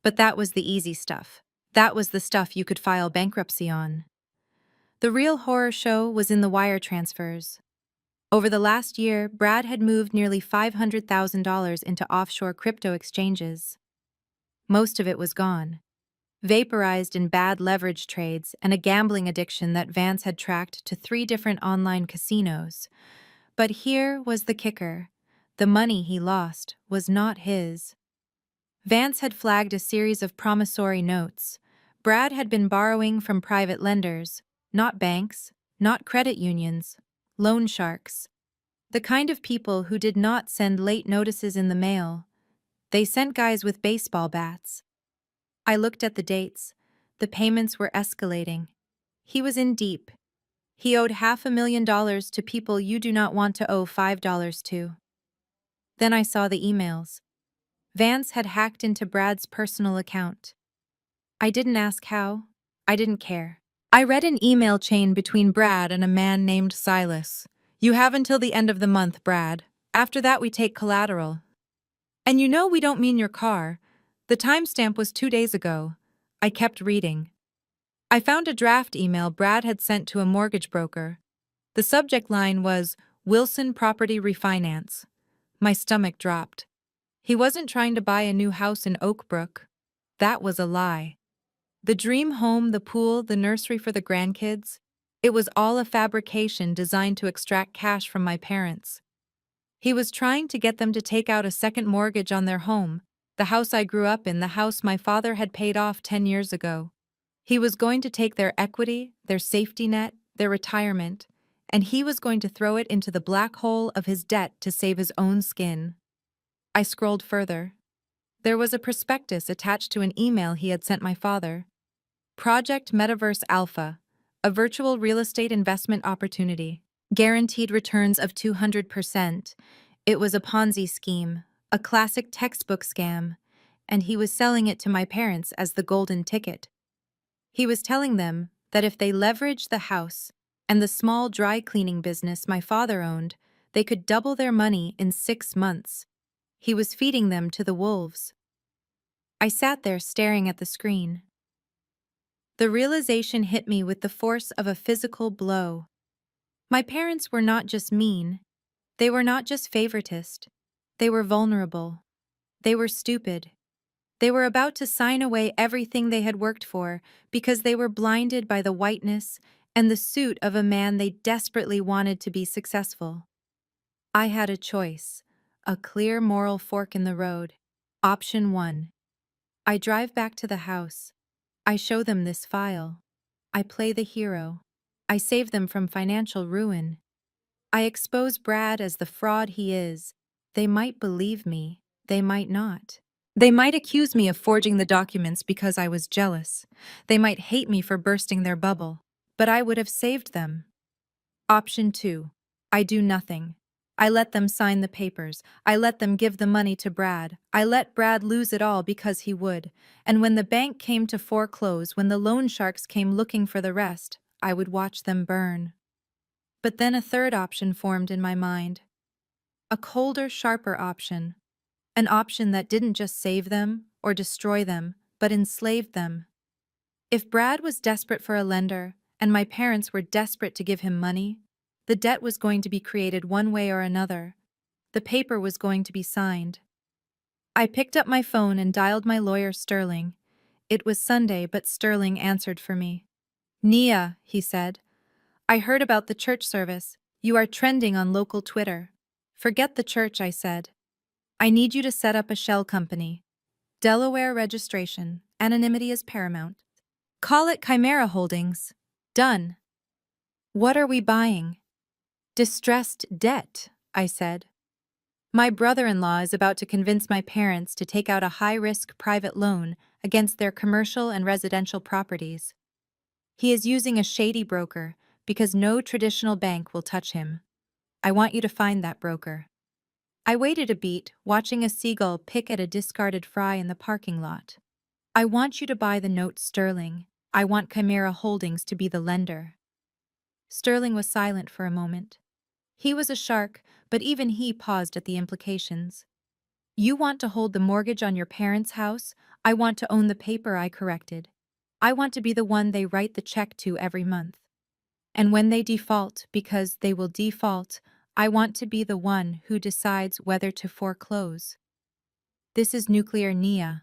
But that was the easy stuff. That was the stuff you could file bankruptcy on. The real horror show was in the wire transfers. Over the last year, Brad had moved nearly $500,000 into offshore crypto exchanges. Most of it was gone, vaporized in bad leverage trades and a gambling addiction that Vance had tracked to 3 different online casinos. But here was the kicker. The money he lost was not his. Vance had flagged a series of promissory notes. Brad had been borrowing from private lenders, not banks, not credit unions, loan sharks. The kind of people who did not send late notices in the mail. They sent guys with baseball bats. I looked at the dates. The payments were escalating. He was in deep. He owed $500,000 to people you do not want to owe $5 to. Then I saw the emails. Vance had hacked into Brad's personal account. I didn't ask how. I didn't care. I read an email chain between Brad and a man named Silas. "You have until the end of the month, Brad. After that we take collateral. And you know we don't mean your car. The timestamp was 2 days ago." I kept reading. I found a draft email Brad had sent to a mortgage broker. The subject line was, "Wilson Property Refinance." My stomach dropped. He wasn't trying to buy a new house in Oak Brook. That was a lie. The dream home, the pool, the nursery for the grandkids, it was all a fabrication designed to extract cash from my parents. He was trying to get them to take out a second mortgage on their home, the house I grew up in, the house my father had paid off 10 years ago. He was going to take their equity, their safety net, their retirement, and he was going to throw it into the black hole of his debt to save his own skin. I scrolled further. There was a prospectus attached to an email he had sent my father. Project Metaverse Alpha, a virtual real estate investment opportunity. Guaranteed returns of 200%. It was a Ponzi scheme, a classic textbook scam, and he was selling it to my parents as the golden ticket. He was telling them that if they leveraged the house and the small dry cleaning business my father owned, they could double their money in 6 months. He was feeding them to the wolves. I sat there staring at the screen. The realization hit me with the force of a physical blow. My parents were not just mean. They were not just favoritist. They were vulnerable. They were stupid. They were about to sign away everything they had worked for because they were blinded by the whiteness and the suit of a man they desperately wanted to be successful. I had a choice, a clear moral fork in the road. Option 1. I drive back to the house. I show them this file. I play the hero. I save them from financial ruin. I expose Brad as the fraud he is. They might believe me. They might not. They might accuse me of forging the documents because I was jealous. They might hate me for bursting their bubble. But I would have saved them. Option 2. I do nothing. I let them sign the papers. I let them give the money to Brad. I let Brad lose it all because he would. And when the bank came to foreclose, when the loan sharks came looking for the rest, I would watch them burn. But then a third option formed in my mind. A colder, sharper option. An option that didn't just save them or destroy them, but enslaved them. If Brad was desperate for a lender, and my parents were desperate to give him money, the debt was going to be created one way or another. The paper was going to be signed. I picked up my phone and dialed my lawyer, Sterling. It was Sunday, but Sterling answered for me. "Nia," he said, "I heard about the church service. You are trending on local Twitter." "Forget the church," I said. "I need you to set up a shell company. Delaware registration, Anonymity is paramount. Call it Chimera Holdings. Done. What are we buying? Distressed debt, I said. My brother-in-law is about to convince my parents to take out a high-risk private loan against their commercial and residential properties. He is using a shady broker because no traditional bank will touch him. I want you to find that broker. I waited a beat, watching a seagull pick at a discarded fry in the parking lot. I want you to buy the note Sterling. I want Chimera Holdings to be the lender. Sterling was silent for a moment. He was a shark, but even he paused at the implications. You want to hold the mortgage on your parents' house? I want to own the paper I corrected. I want to be the one they write the check to every month. And when they default, because they will default, I want to be the one who decides whether to foreclose. This is nuclear Nia.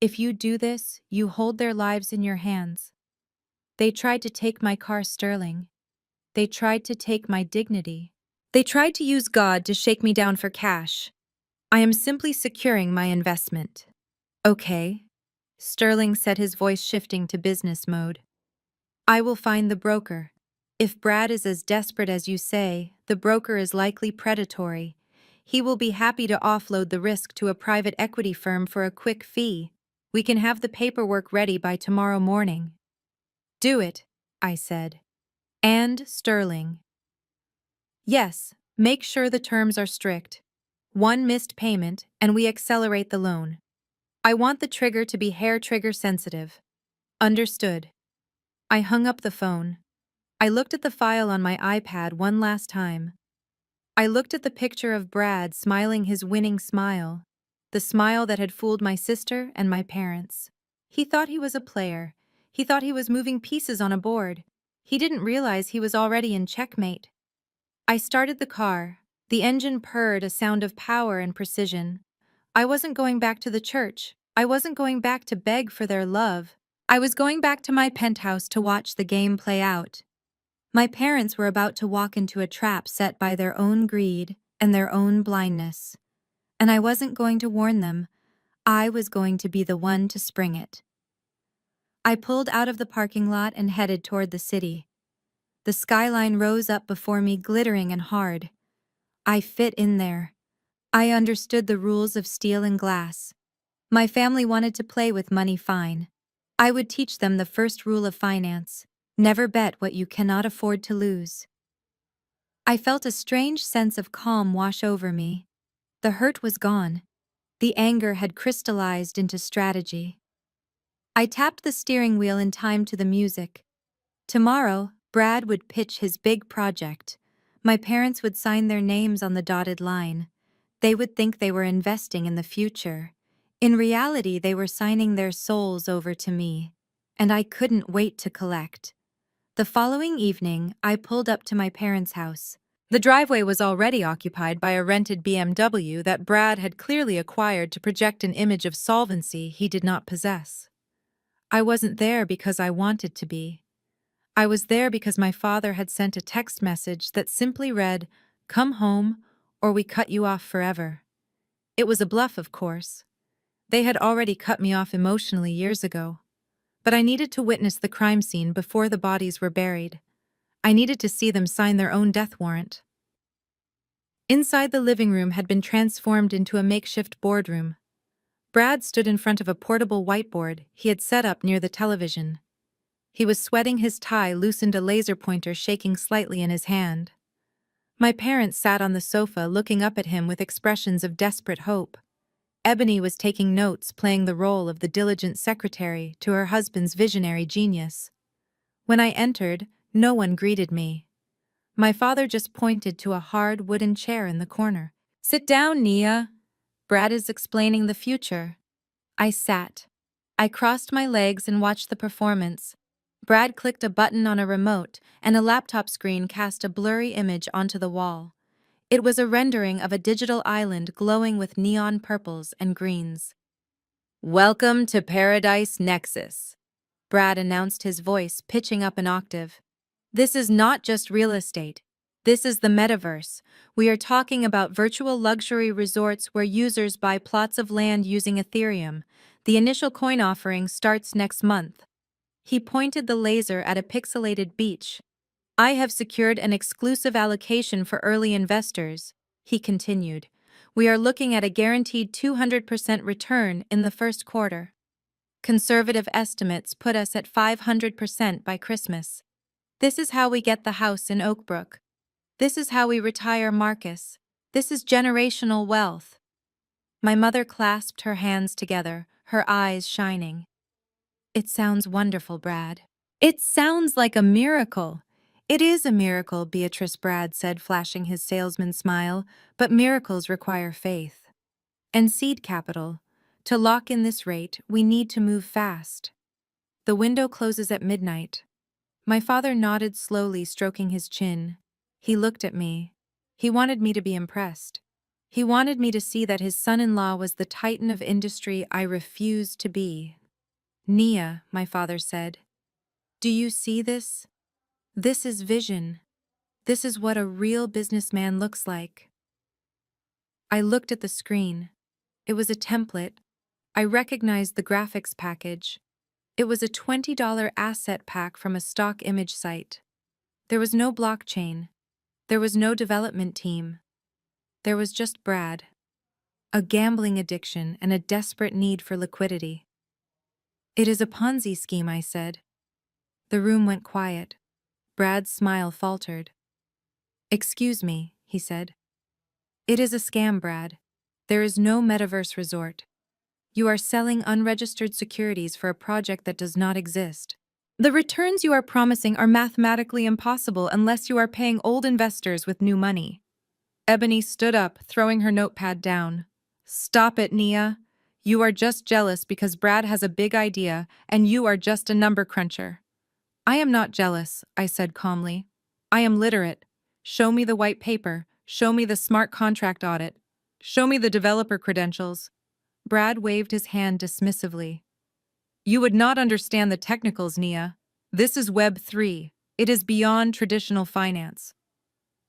If you do this, you hold their lives in your hands. They tried to take my car Sterling. They tried to take my dignity. They tried to use God to shake me down for cash. I am simply securing my investment. Okay. Sterling said, his voice shifting to business mode. I will find the broker. If Brad is as desperate as you say, the broker is likely predatory. He will be happy to offload the risk to a private equity firm for a quick fee. We can have the paperwork ready by tomorrow morning. Do it, I said. And Sterling. Yes, make sure the terms are strict. One missed payment, and we accelerate the loan. I want the trigger to be hair trigger sensitive. Understood. I hung up the phone. I looked at the file on my iPad one last time. I looked at the picture of Brad smiling his winning smile, the smile that had fooled my sister and my parents. He thought he was a player. He thought he was moving pieces on a board. He didn't realize he was already in checkmate. I started the car. The engine purred, a sound of power and precision. I wasn't going back to the church. I wasn't going back to beg for their love. I was going back to my penthouse to watch the game play out. My parents were about to walk into a trap set by their own greed and their own blindness. And I wasn't going to warn them. I was going to be the one to spring it. I pulled out of the parking lot and headed toward the city. The skyline rose up before me, glittering and hard. I fit in there. I understood the rules of steel and glass. My family wanted to play with money fine. I would teach them the first rule of finance: never bet what you cannot afford to lose. I felt a strange sense of calm wash over me. The hurt was gone. The anger had crystallized into strategy. I tapped the steering wheel in time to the music. Tomorrow, Brad would pitch his big project. My parents would sign their names on the dotted line. They would think they were investing in the future. In reality, they were signing their souls over to me, and I couldn't wait to collect. The following evening, I pulled up to my parents' house. The driveway was already occupied by a rented BMW that Brad had clearly acquired to project an image of solvency he did not possess. I wasn't there because I wanted to be. I was there because my father had sent a text message that simply read, "Come home, or we cut you off forever." It was a bluff, of course. They had already cut me off emotionally years ago. But I needed to witness the crime scene before the bodies were buried. I needed to see them sign their own death warrant. Inside, the living room had been transformed into a makeshift boardroom. Brad stood in front of a portable whiteboard he had set up near the television. He was sweating, his tie loosened, a laser pointer shaking slightly in his hand. My parents sat on the sofa looking up at him with expressions of desperate hope. Ebony was taking notes, playing the role of the diligent secretary to her husband's visionary genius. When I entered, no one greeted me. My father just pointed to a hard wooden chair in the corner. "Sit down, Nia. Brad is explaining the future." I sat. I crossed my legs and watched the performance. Brad clicked a button on a remote, and a laptop screen cast a blurry image onto the wall. It was a rendering of a digital island glowing with neon purples and greens. "Welcome to Paradise Nexus," Brad announced, his voice pitching up an octave. "This is not just real estate. This is the metaverse. We are talking about virtual luxury resorts where users buy plots of land using Ethereum. The initial coin offering starts next month. He pointed the laser at a pixelated beach. I have secured an exclusive allocation for early investors, he continued. We are looking at a guaranteed 200% return in the first quarter. Conservative estimates put us at 500% by Christmas. This is how we get the house in Oakbrook. This is how we retire Marcus. This is generational wealth. My mother clasped her hands together, her eyes shining. It sounds wonderful, Brad. It sounds like a miracle. It is a miracle, Beatrice Brad said, flashing his salesman smile, but miracles require faith. And seed capital. To lock in this rate, we need to move fast. The window closes at midnight. My father nodded slowly, stroking his chin. He looked at me. He wanted me to be impressed. He wanted me to see that his son-in-law was the titan of industry I refused to be. Nia, my father said, do you see this? This is vision. This is what a real businessman looks like. I looked at the screen. It was a template. I recognized the graphics package. It was a $20 asset pack from a stock image site. There was no blockchain. There was no development team. There was just Brad. A gambling addiction and a desperate need for liquidity. It is a Ponzi scheme, I said. The room went quiet. Brad's smile faltered. Excuse me, he said. It is a scam, Brad. There is no metaverse resort. You are selling unregistered securities for a project that does not exist. The returns you are promising are mathematically impossible unless you are paying old investors with new money. Ebony stood up, throwing her notepad down. Stop it, Nia. You are just jealous because Brad has a big idea and you are just a number cruncher. I am not jealous, I said calmly. I am literate. Show me the white paper. Show me the smart contract audit. Show me the developer credentials. Brad waved his hand dismissively. You would not understand the technicals, Nia. This is Web 3. It is beyond traditional finance.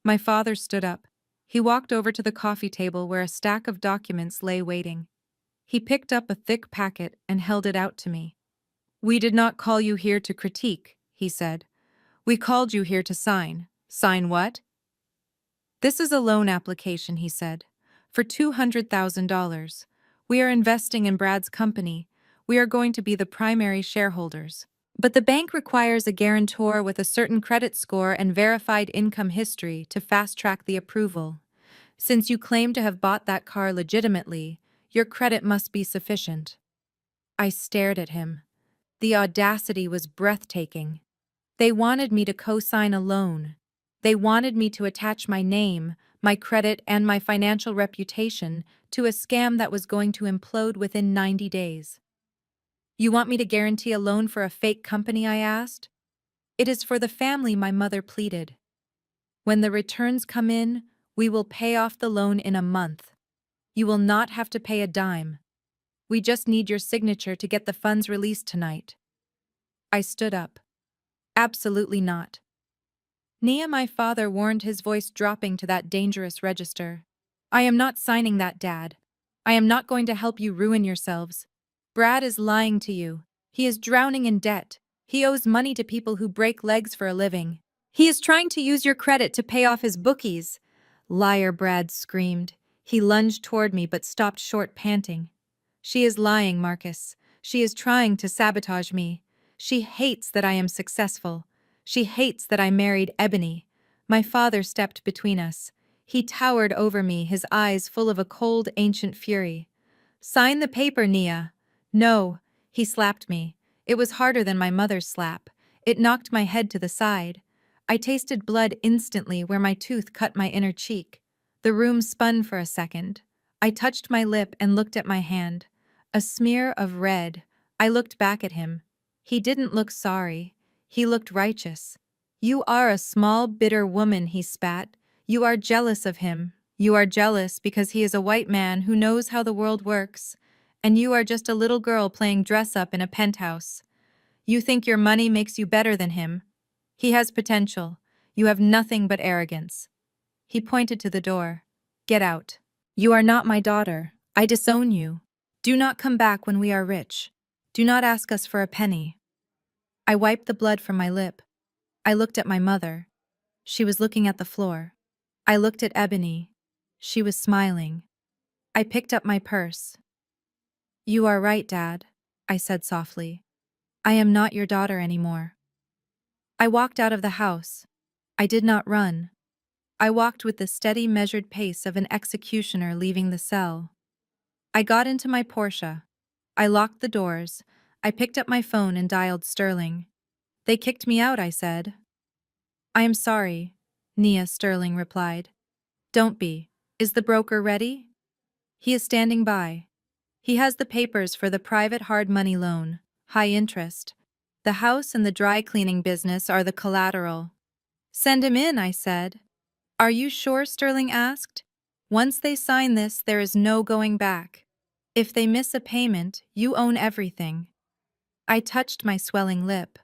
My father stood up. He walked over to the coffee table where a stack of documents lay waiting. He picked up a thick packet and held it out to me. We did not call you here to critique, he said. We called you here to sign. Sign what? This is a loan application, he said, for $200,000. We are investing in Brad's company. We are going to be the primary shareholders. But the bank requires a guarantor with a certain credit score and verified income history to fast-track the approval. Since you claim to have bought that car legitimately, your credit must be sufficient. I stared at him. The audacity was breathtaking. They wanted me to co-sign a loan. They wanted me to attach my name, my credit, and my financial reputation to a scam that was going to implode within 90 days. You want me to guarantee a loan for a fake company, I asked? It is for the family, my mother pleaded. When the returns come in, we will pay off the loan in a month. You will not have to pay a dime. We just need your signature to get the funds released tonight. I stood up. Absolutely not. Nia, my father warned, his voice dropping to that dangerous register. I am not signing that, Dad. I am not going to help you ruin yourselves. Brad is lying to you. He is drowning in debt. He owes money to people who break legs for a living. He is trying to use your credit to pay off his bookies. Liar, Brad screamed. He lunged toward me but stopped short, panting. She is lying, Marcus. She is trying to sabotage me. She hates that I am successful. She hates that I married Ebony. My father stepped between us. He towered over me, his eyes full of a cold, ancient fury. Sign the paper, Nia. No, he slapped me. It was harder than my mother's slap. It knocked my head to the side. I tasted blood instantly where my tooth cut my inner cheek. The room spun for a second. I touched my lip and looked at my hand. A smear of red. I looked back at him. He didn't look sorry. He looked righteous. You are a small, bitter woman, he spat. You are jealous of him. You are jealous because he is a white man who knows how the world works. And you are just a little girl playing dress-up in a penthouse. You think your money makes you better than him. He has potential. You have nothing but arrogance. He pointed to the door. Get out. You are not my daughter. I disown you. Do not come back when we are rich. Do not ask us for a penny. I wiped the blood from my lip. I looked at my mother. She was looking at the floor. I looked at Ebony. She was smiling. I picked up my purse. You are right, Dad, I said softly. I am not your daughter anymore. I walked out of the house. I did not run. I walked with the steady, measured pace of an executioner leaving the cell. I got into my Porsche. I locked the doors. I picked up my phone and dialed Sterling. They kicked me out, I said. I am sorry, Nia Sterling replied. Don't be. Is the broker ready? He is standing by. He has the papers for the private hard money loan, high interest. The house and the dry cleaning business are the collateral. Send him in, I said. Are you sure? Sterling asked. Once they sign this, there is no going back. If they miss a payment, you own everything. I touched my swelling lip.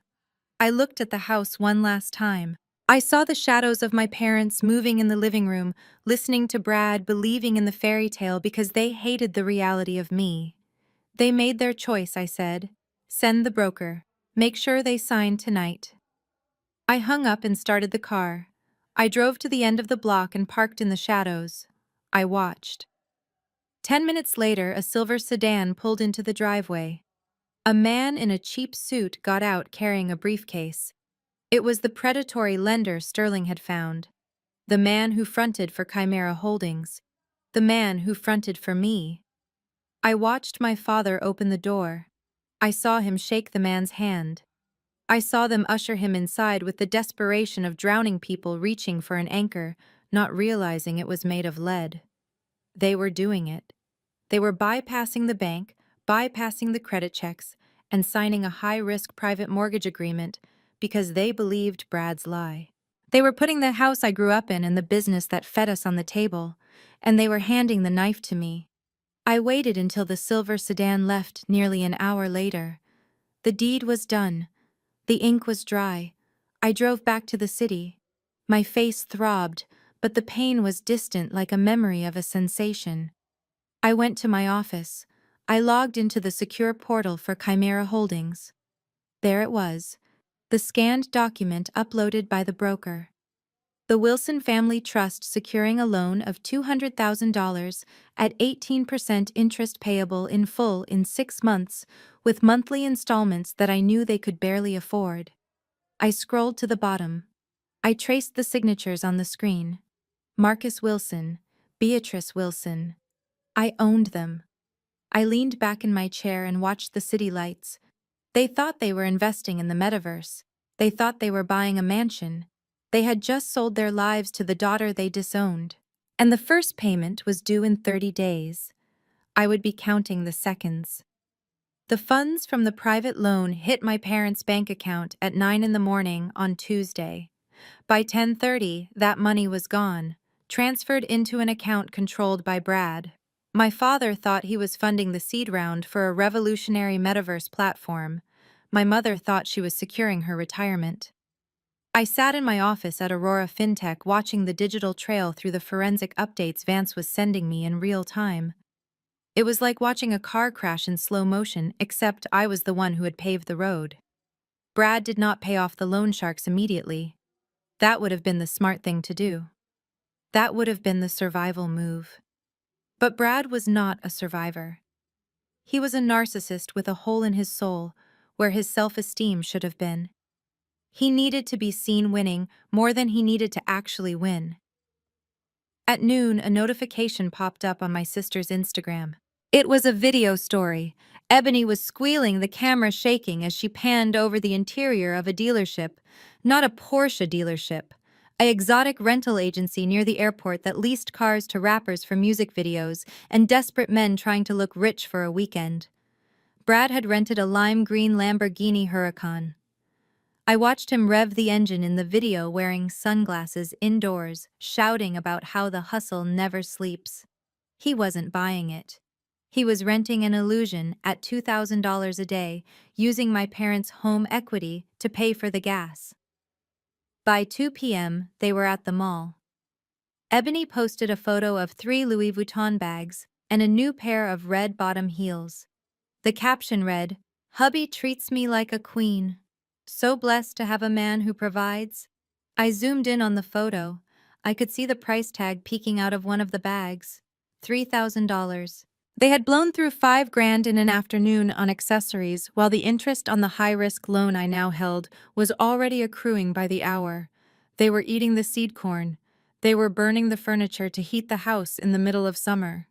I looked at the house one last time. I saw the shadows of my parents moving in the living room, listening to Brad, believing in the fairy tale because they hated the reality of me. They made their choice, I said. Send the broker. Make sure they sign tonight. I hung up and started the car. I drove to the end of the block and parked in the shadows. I watched. 10 minutes later, a silver sedan pulled into the driveway. A man in a cheap suit got out carrying a briefcase. It was the predatory lender Sterling had found. The man who fronted for Chimera Holdings. The man who fronted for me. I watched my father open the door. I saw him shake the man's hand. I saw them usher him inside with the desperation of drowning people reaching for an anchor, not realizing it was made of lead. They were doing it. They were bypassing the bank, bypassing the credit checks, and signing a high-risk private mortgage agreement because they believed Brad's lie. They were putting the house I grew up in and the business that fed us on the table, and they were handing the knife to me. I waited until the silver sedan left nearly an hour later. The deed was done. The ink was dry. I drove back to the city. My face throbbed, but the pain was distant like a memory of a sensation. I went to my office. I logged into the secure portal for Chimera Holdings. There it was, the scanned document uploaded by the broker. The Wilson Family Trust securing a loan of $200,000 at 18% interest payable in full in 6 months, with monthly installments that I knew they could barely afford. I scrolled to the bottom. I traced the signatures on the screen. Marcus Wilson, Beatrice Wilson. I owned them. I leaned back in my chair and watched the city lights. They thought they were investing in the metaverse. They thought they were buying a mansion. They had just sold their lives to the daughter they disowned. And the first payment was due in 30 days. I would be counting the seconds. The funds from the private loan hit my parents' bank account at 9 in the morning on Tuesday. By 10:30, that money was gone, transferred into an account controlled by Brad. My father thought he was funding the seed round for a revolutionary metaverse platform. My mother thought she was securing her retirement. I sat in my office at Aurora FinTech watching the digital trail through the forensic updates Vance was sending me in real time. It was like watching a car crash in slow motion, except I was the one who had paved the road. Brad did not pay off the loan sharks immediately. That would have been the smart thing to do. That would have been the survival move. But Brad was not a survivor. He was a narcissist with a hole in his soul, where his self-esteem should have been. He needed to be seen winning more than he needed to actually win. At noon, a notification popped up on my sister's Instagram. It was a video story. Ebony was squealing, the camera shaking as she panned over the interior of a dealership. Not a Porsche dealership. An exotic rental agency near the airport that leased cars to rappers for music videos and desperate men trying to look rich for a weekend. Brad had rented a lime green Lamborghini Huracan. I watched him rev the engine in the video wearing sunglasses indoors, shouting about how the hustle never sleeps. He wasn't buying it. He was renting an illusion at $2,000 a day, using my parents' home equity to pay for the gas. By 2 p.m., they were at the mall. Ebony posted a photo of 3 Louis Vuitton bags, and a new pair of red bottom heels. The caption read, "Hubby treats me like a queen. So blessed to have a man who provides." I zoomed in on the photo. I could see the price tag peeking out of one of the bags. $3,000. They had blown through $5,000 in an afternoon on accessories, while the interest on the high-risk loan I now held was already accruing by the hour. They were eating the seed corn. They were burning the furniture to heat the house in the middle of summer.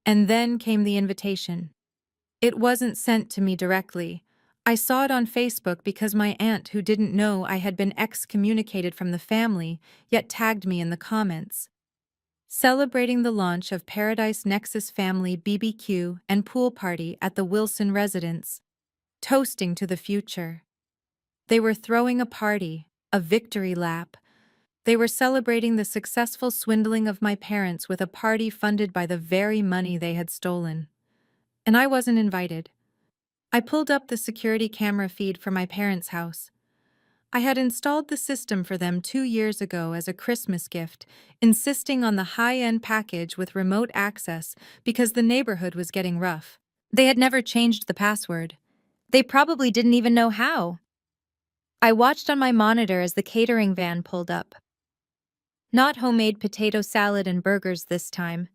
And then came the invitation. It wasn't sent to me directly. I saw it on Facebook because my aunt, who didn't know I had been excommunicated from the family, yet tagged me in the comments. Celebrating the launch of Paradise Nexus Family BBQ and pool party at the Wilson residence. Toasting to the future. They were throwing a party, a victory lap. They were celebrating the successful swindling of my parents with a party funded by the very money they had stolen. And I wasn't invited. I pulled up the security camera feed for my parents' house. I had installed the system for them 2 years ago as a Christmas gift, insisting on the high-end package with remote access because the neighborhood was getting rough. They had never changed the password. They probably didn't even know how. I watched on my monitor as the catering van pulled up. Not homemade potato salad and burgers this time.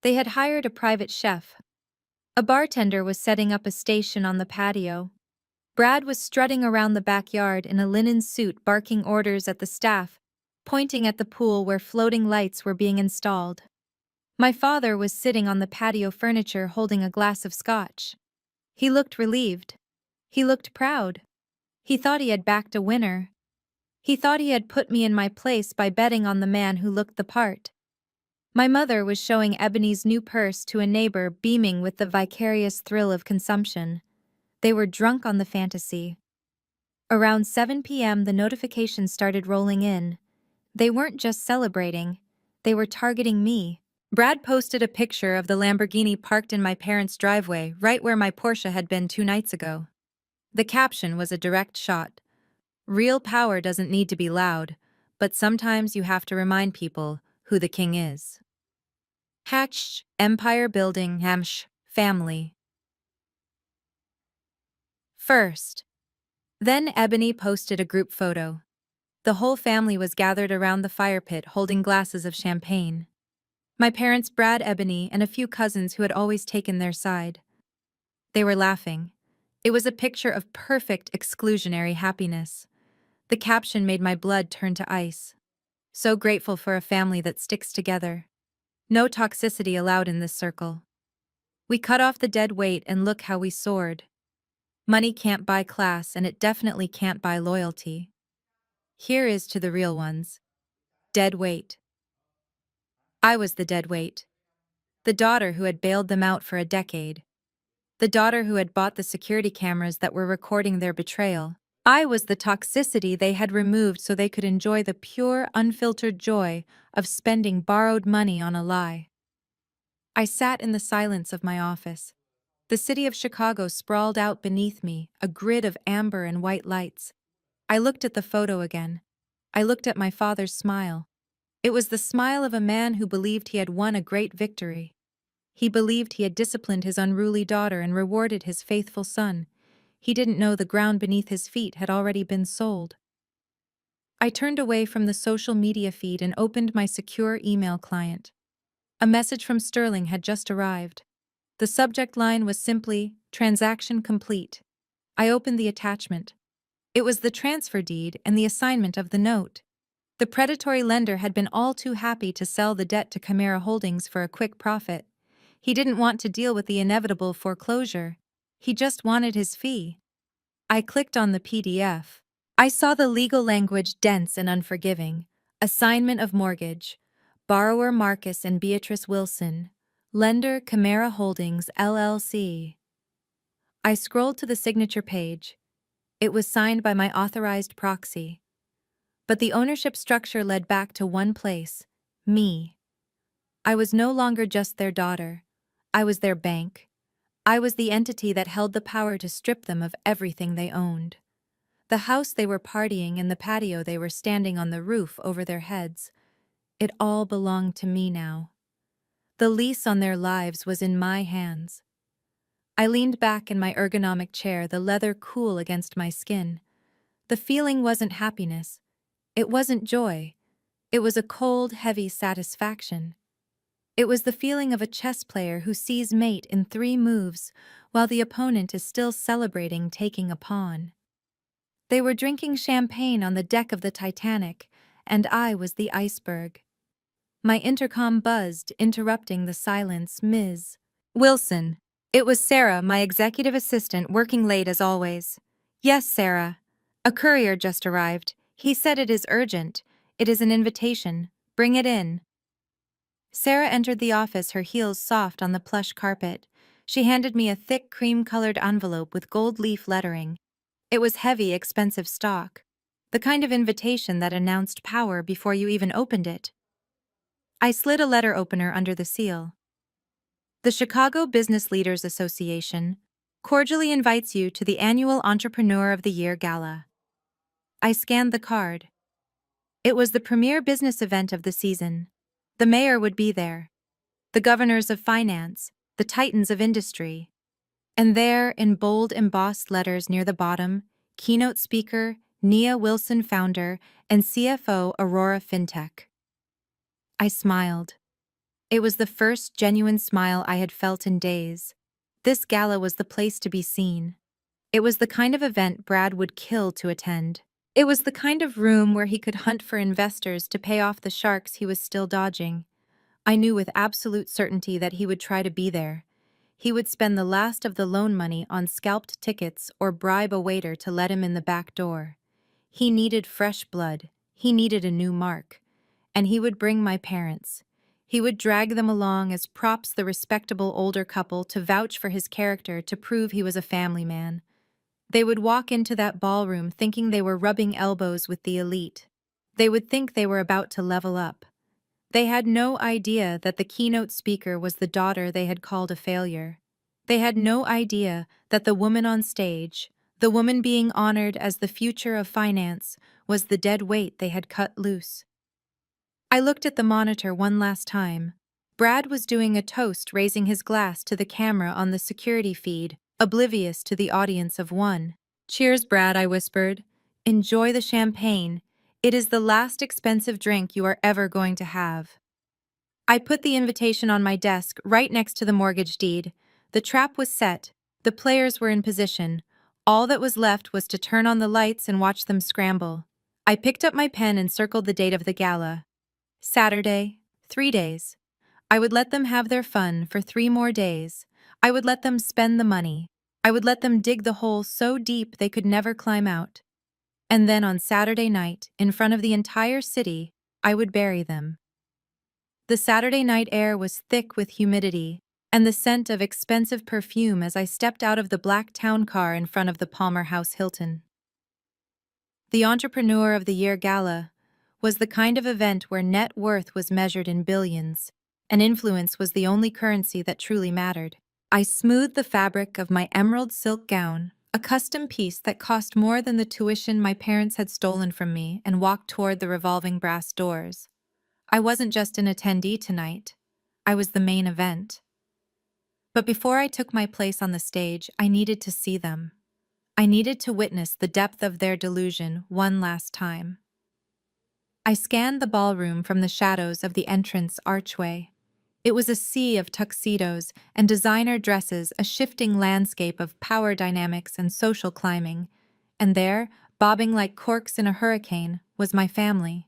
They had hired a private chef. A bartender was setting up a station on the patio. Brad was strutting around the backyard in a linen suit, barking orders at the staff, pointing at the pool where floating lights were being installed. My father was sitting on the patio furniture holding a glass of scotch. He looked relieved. He looked proud. He thought he had backed a winner. He thought he had put me in my place by betting on the man who looked the part. My mother was showing Ebony's new purse to a neighbor, beaming with the vicarious thrill of consumption. They were drunk on the fantasy. Around 7 p.m. the notifications started rolling in. They weren't just celebrating, they were targeting me. Brad posted a picture of the Lamborghini parked in my parents' driveway, right where my Porsche had been 2 nights ago. The caption was a direct shot. "Real power doesn't need to be loud, but sometimes you have to remind people who the king is." Hatch, empire building, Hamsh, family. First. Then Ebony posted a group photo. The whole family was gathered around the fire pit holding glasses of champagne. My parents, Brad, Ebony, and a few cousins who had always taken their side. They were laughing. It was a picture of perfect exclusionary happiness. The caption made my blood turn to ice. "So grateful for a family that sticks together. No toxicity allowed in this circle. We cut off the dead weight and look how we soared. Money can't buy class, and it definitely can't buy loyalty. Here is to the real ones. Dead weight." I was the dead weight. The daughter who had bailed them out for a decade. The daughter who had bought the security cameras that were recording their betrayal. I was the toxicity they had removed so they could enjoy the pure, unfiltered joy of spending borrowed money on a lie. I sat in the silence of my office. The city of Chicago sprawled out beneath me, a grid of amber and white lights. I looked at the photo again. I looked at my father's smile. It was the smile of a man who believed he had won a great victory. He believed he had disciplined his unruly daughter and rewarded his faithful son. He didn't know the ground beneath his feet had already been sold. I turned away from the social media feed and opened my secure email client. A message from Sterling had just arrived. The subject line was simply, "Transaction complete." I opened the attachment. It was the transfer deed and the assignment of the note. The predatory lender had been all too happy to sell the debt to Chimera Holdings for a quick profit. He didn't want to deal with the inevitable foreclosure. He just wanted his fee. I clicked on the PDF. I saw the legal language dense and unforgiving. Assignment of mortgage. Borrower Marcus and Beatrice Wilson. Lender Chimera Holdings, LLC. I scrolled to the signature page. It was signed by my authorized proxy. But the ownership structure led back to one place: me. I was no longer just their daughter. I was their bank. I was the entity that held the power to strip them of everything they owned. The house they were partying and the patio they were standing on the roof over their heads. It all belonged to me now. The lease on their lives was in my hands. I leaned back in my ergonomic chair, the leather cool against my skin. The feeling wasn't happiness. It wasn't joy. It was a cold, heavy satisfaction. It was the feeling of a chess player who sees mate in 3 moves while the opponent is still celebrating taking a pawn. They were drinking champagne on the deck of the Titanic, and I was the iceberg. My intercom buzzed, interrupting the silence. Ms. Wilson. It was Sarah, my executive assistant, working late as always. Yes, Sarah. A courier just arrived. He said it is urgent. It is an invitation. Bring it in. Sarah entered the office, her heels soft on the plush carpet. She handed me a thick cream-colored envelope with gold leaf lettering. It was heavy, expensive stock. The kind of invitation that announced power before you even opened it. I slid a letter opener under the seal. The Chicago Business Leaders Association cordially invites you to the annual Entrepreneur of the Year Gala. I scanned the card. It was the premier business event of the season. The mayor would be there, the governors of finance, the titans of industry. And there, in bold embossed letters near the bottom, keynote speaker, Nia Wilson, founder, and CFO, Aurora FinTech. I smiled. It was the first genuine smile I had felt in days. This gala was the place to be seen. It was the kind of event Brad would kill to attend. It was the kind of room where he could hunt for investors to pay off the sharks he was still dodging. I knew with absolute certainty that he would try to be there. He would spend the last of the loan money on scalped tickets or bribe a waiter to let him in the back door. He needed fresh blood. He needed a new mark. And he would bring my parents. He would drag them along as props, the respectable older couple, to vouch for his character, to prove he was a family man. They would walk into that ballroom thinking they were rubbing elbows with the elite. They would think they were about to level up. They had no idea that the keynote speaker was the daughter they had called a failure. They had no idea that the woman on stage, the woman being honored as the future of finance, was the dead weight they had cut loose. I looked at the monitor one last time. Brad was doing a toast, raising his glass to the camera on the security feed, oblivious to the audience of one. "Cheers, Brad," I whispered. "Enjoy the champagne. It is the last expensive drink you are ever going to have." I put the invitation on my desk, right next to the mortgage deed. The trap was set. The players were in position. All that was left was to turn on the lights and watch them scramble. I picked up my pen and circled the date of the gala. Saturday, 3 days. I would let them have their fun for 3 more days. I would let them spend the money. I would let them dig the hole so deep they could never climb out. And then on Saturday night, in front of the entire city, I would bury them. The Saturday night air was thick with humidity and the scent of expensive perfume as I stepped out of the black town car in front of the Palmer House Hilton. The Entrepreneur of the Year Gala was the kind of event where net worth was measured in billions, and influence was the only currency that truly mattered. I smoothed the fabric of my emerald silk gown, a custom piece that cost more than the tuition my parents had stolen from me, and walked toward the revolving brass doors. I wasn't just an attendee tonight. I was the main event. But before I took my place on the stage, I needed to see them. I needed to witness the depth of their delusion one last time. I scanned the ballroom from the shadows of the entrance archway. It was a sea of tuxedos and designer dresses, a shifting landscape of power dynamics and social climbing. And there, bobbing like corks in a hurricane, was my family.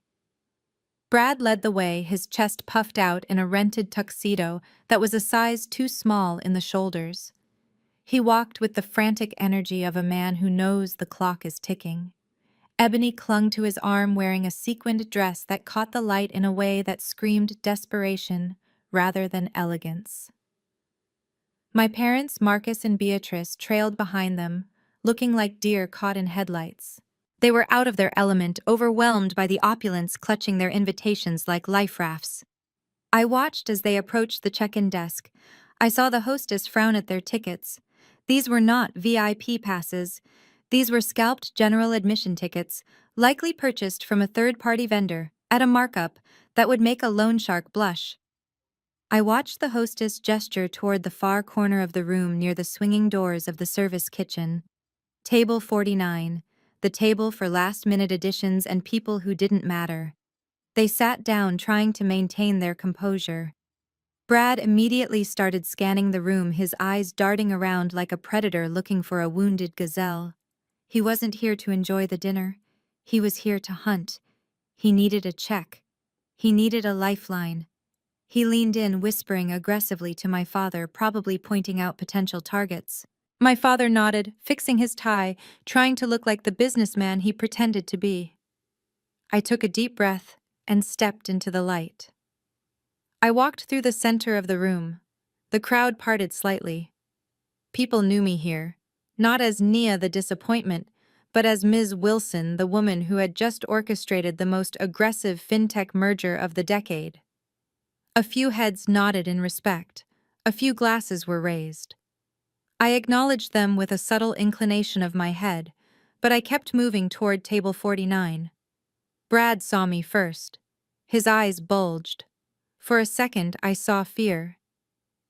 Brad led the way, his chest puffed out in a rented tuxedo that was a size too small in the shoulders. He walked with the frantic energy of a man who knows the clock is ticking. Ebony clung to his arm, wearing a sequined dress that caught the light in a way that screamed desperation rather than elegance. My parents, Marcus and Beatrice, trailed behind them, looking like deer caught in headlights. They were out of their element, overwhelmed by the opulence clutching their invitations like life rafts. I watched as they approached the check-in desk. I saw the hostess frown at their tickets. These were not VIP passes. These were scalped general admission tickets, likely purchased from a third-party vendor, at a markup that would make a loan shark blush. I watched the hostess gesture toward the far corner of the room near the swinging doors of the service kitchen. Table 49, the table for last-minute additions and people who didn't matter. They sat down trying to maintain their composure. Brad immediately started scanning the room, his eyes darting around like a predator looking for a wounded gazelle. He wasn't here to enjoy the dinner. He was here to hunt. He needed a check. He needed a lifeline. He leaned in, whispering aggressively to my father, probably pointing out potential targets. My father nodded, fixing his tie, trying to look like the businessman he pretended to be. I took a deep breath and stepped into the light. I walked through the center of the room. The crowd parted slightly. People knew me here, not as Nia the disappointment, but as Ms. Wilson, the woman who had just orchestrated the most aggressive fintech merger of the decade. A few heads nodded in respect. A few glasses were raised. I acknowledged them with a subtle inclination of my head, but I kept moving toward table 49. Brad saw me first. His eyes bulged. For a second, I saw fear.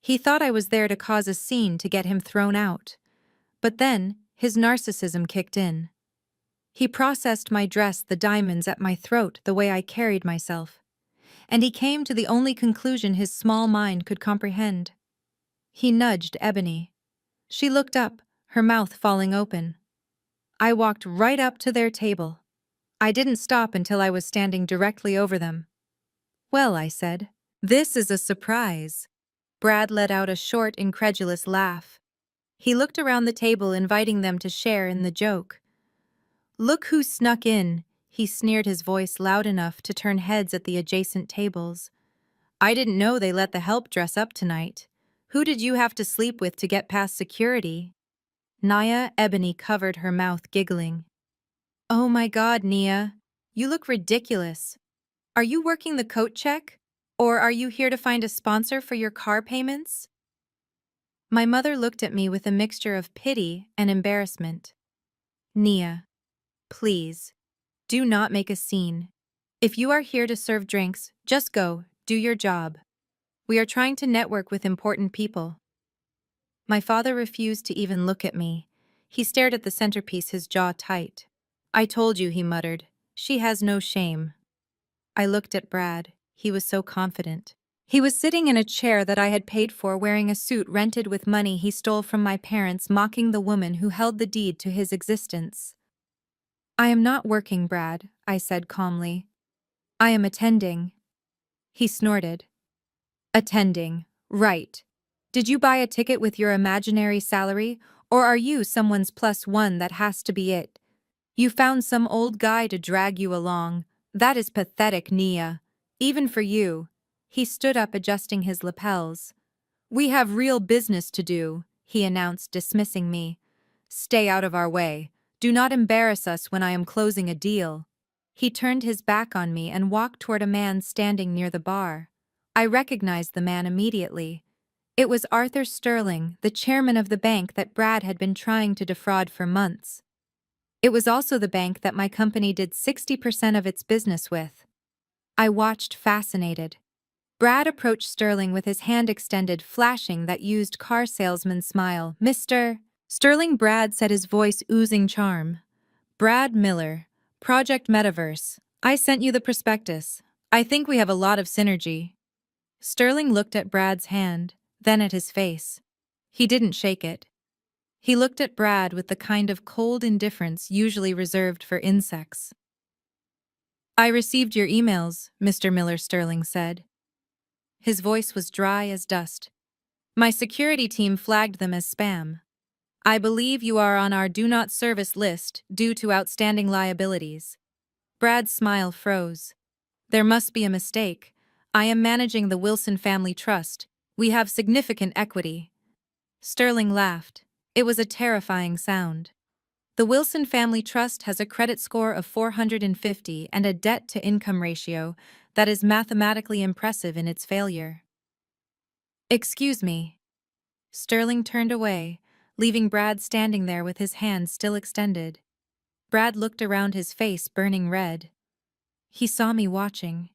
He thought I was there to cause a scene to get him thrown out. But then, his narcissism kicked in. He processed my dress, the diamonds at my throat, the way I carried myself. And he came to the only conclusion his small mind could comprehend. He nudged Ebony. She looked up, her mouth falling open. I walked right up to their table. I didn't stop until I was standing directly over them. "Well," I said, "this is a surprise." Brad let out a short, incredulous laugh. He looked around the table, inviting them to share in the joke. "Look who snuck in," he sneered, his voice loud enough to turn heads at the adjacent tables. "I didn't know they let the help dress up tonight. Who did you have to sleep with to get past security?" Nia Ebony covered her mouth, giggling. "Oh my God, Nia, you look ridiculous. Are you working the coat check? Or are you here to find a sponsor for your car payments?" My mother looked at me with a mixture of pity and embarrassment. "Nia, please, do not make a scene. If you are here to serve drinks, just go, do your job. We are trying to network with important people." My father refused to even look at me. He stared at the centerpiece, his jaw tight. "I told you," he muttered. "She has no shame." I looked at Brad. He was so confident. He was sitting in a chair that I had paid for, wearing a suit rented with money he stole from my parents, mocking the woman who held the deed to his existence. "I am not working, Brad," I said calmly. "I am attending." He snorted. "Attending, right. Did you buy a ticket with your imaginary salary, or are you someone's +1 that has to be it? You found some old guy to drag you along. That is pathetic, Nia. Even for you." He stood up, adjusting his lapels. "We have real business to do," he announced, dismissing me. "Stay out of our way. Do not embarrass us when I am closing a deal." He turned his back on me and walked toward a man standing near the bar. I recognized the man immediately. It was Arthur Sterling, the chairman of the bank that Brad had been trying to defraud for months. It was also the bank that my company did 60% of its business with. I watched, fascinated. Brad approached Sterling with his hand extended, flashing that used car salesman smile. "Mr. Sterling," Brad said, his voice oozing charm. "Brad Miller, Project Metaverse. I sent you the prospectus. I think we have a lot of synergy." Sterling looked at Brad's hand, then at his face. He didn't shake it. He looked at Brad with the kind of cold indifference usually reserved for insects. "I received your emails," Mr. Miller, Sterling said. His voice was dry as dust. "My security team flagged them as spam. I believe you are on our do not service list due to outstanding liabilities." Brad's smile froze. "There must be a mistake. I am managing the Wilson Family Trust. We have significant equity." Sterling laughed. It was a terrifying sound. "The Wilson Family Trust has a credit score of 450 and a debt-to-income ratio that is mathematically impressive in its failure." "Excuse me." Sterling turned away, leaving Brad standing there with his hand still extended. Brad looked around, his face burning red. He saw me watching.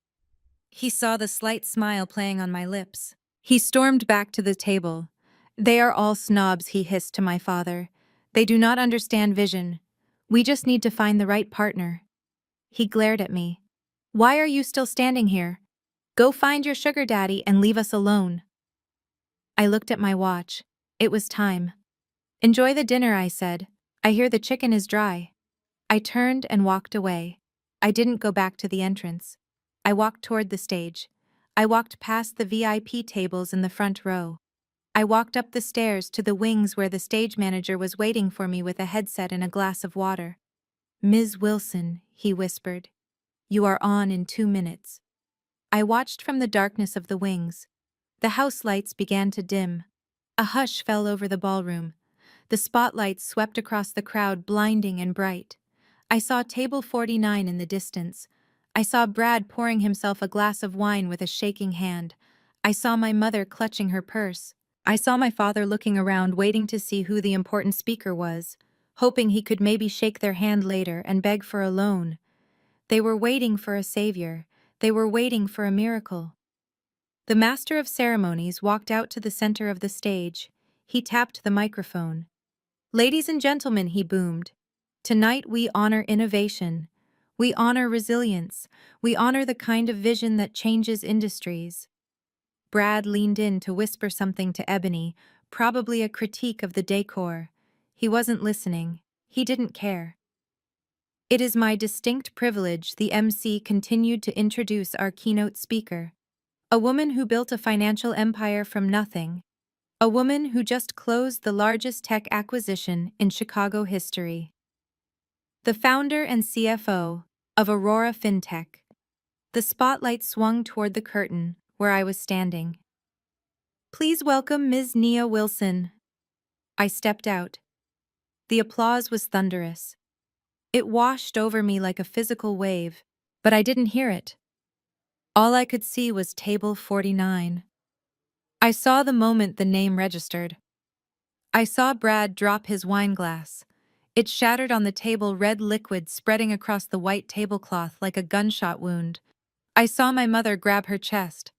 He saw the slight smile playing on my lips. He stormed back to the table. "They are all snobs," he hissed to my father. "They do not understand vision. We just need to find the right partner." He glared at me. "Why are you still standing here? Go find your sugar daddy and leave us alone." I looked at my watch. It was time. "Enjoy the dinner," I said. "I hear the chicken is dry." I turned and walked away. I didn't go back to the entrance. I walked toward the stage. I walked past the VIP tables in the front row. I walked up the stairs to the wings where the stage manager was waiting for me with a headset and a glass of water. "Ms. Wilson," he whispered. "You are on in 2 minutes." I watched from the darkness of the wings. The house lights began to dim. A hush fell over the ballroom. The spotlights swept across the crowd, blinding and bright. I saw table 49 in the distance. I saw Brad pouring himself a glass of wine with a shaking hand. I saw my mother clutching her purse. I saw my father looking around, waiting to see who the important speaker was, hoping he could maybe shake their hand later and beg for a loan. They were waiting for a savior. They were waiting for a miracle. The master of ceremonies walked out to the center of the stage. He tapped the microphone. "Ladies and gentlemen," he boomed, "tonight we honor innovation. We honor resilience. We honor the kind of vision that changes industries." Brad leaned in to whisper something to Ebony, probably a critique of the decor. He wasn't listening. He didn't care. "It is my distinct privilege," the MC continued to introduce our keynote speaker. "A woman who built a financial empire from nothing. A woman who just closed the largest tech acquisition in Chicago history. The founder and CFO of Aurora FinTech." The spotlight swung toward the curtain where I was standing. "Please welcome Ms. Nia Wilson." I stepped out. The applause was thunderous. It washed over me like a physical wave, but I didn't hear it. All I could see was table 49. I saw the moment the name registered. I saw Brad drop his wine glass. It shattered on the table, red liquid spreading across the white tablecloth like a gunshot wound. I saw my mother grab her chest.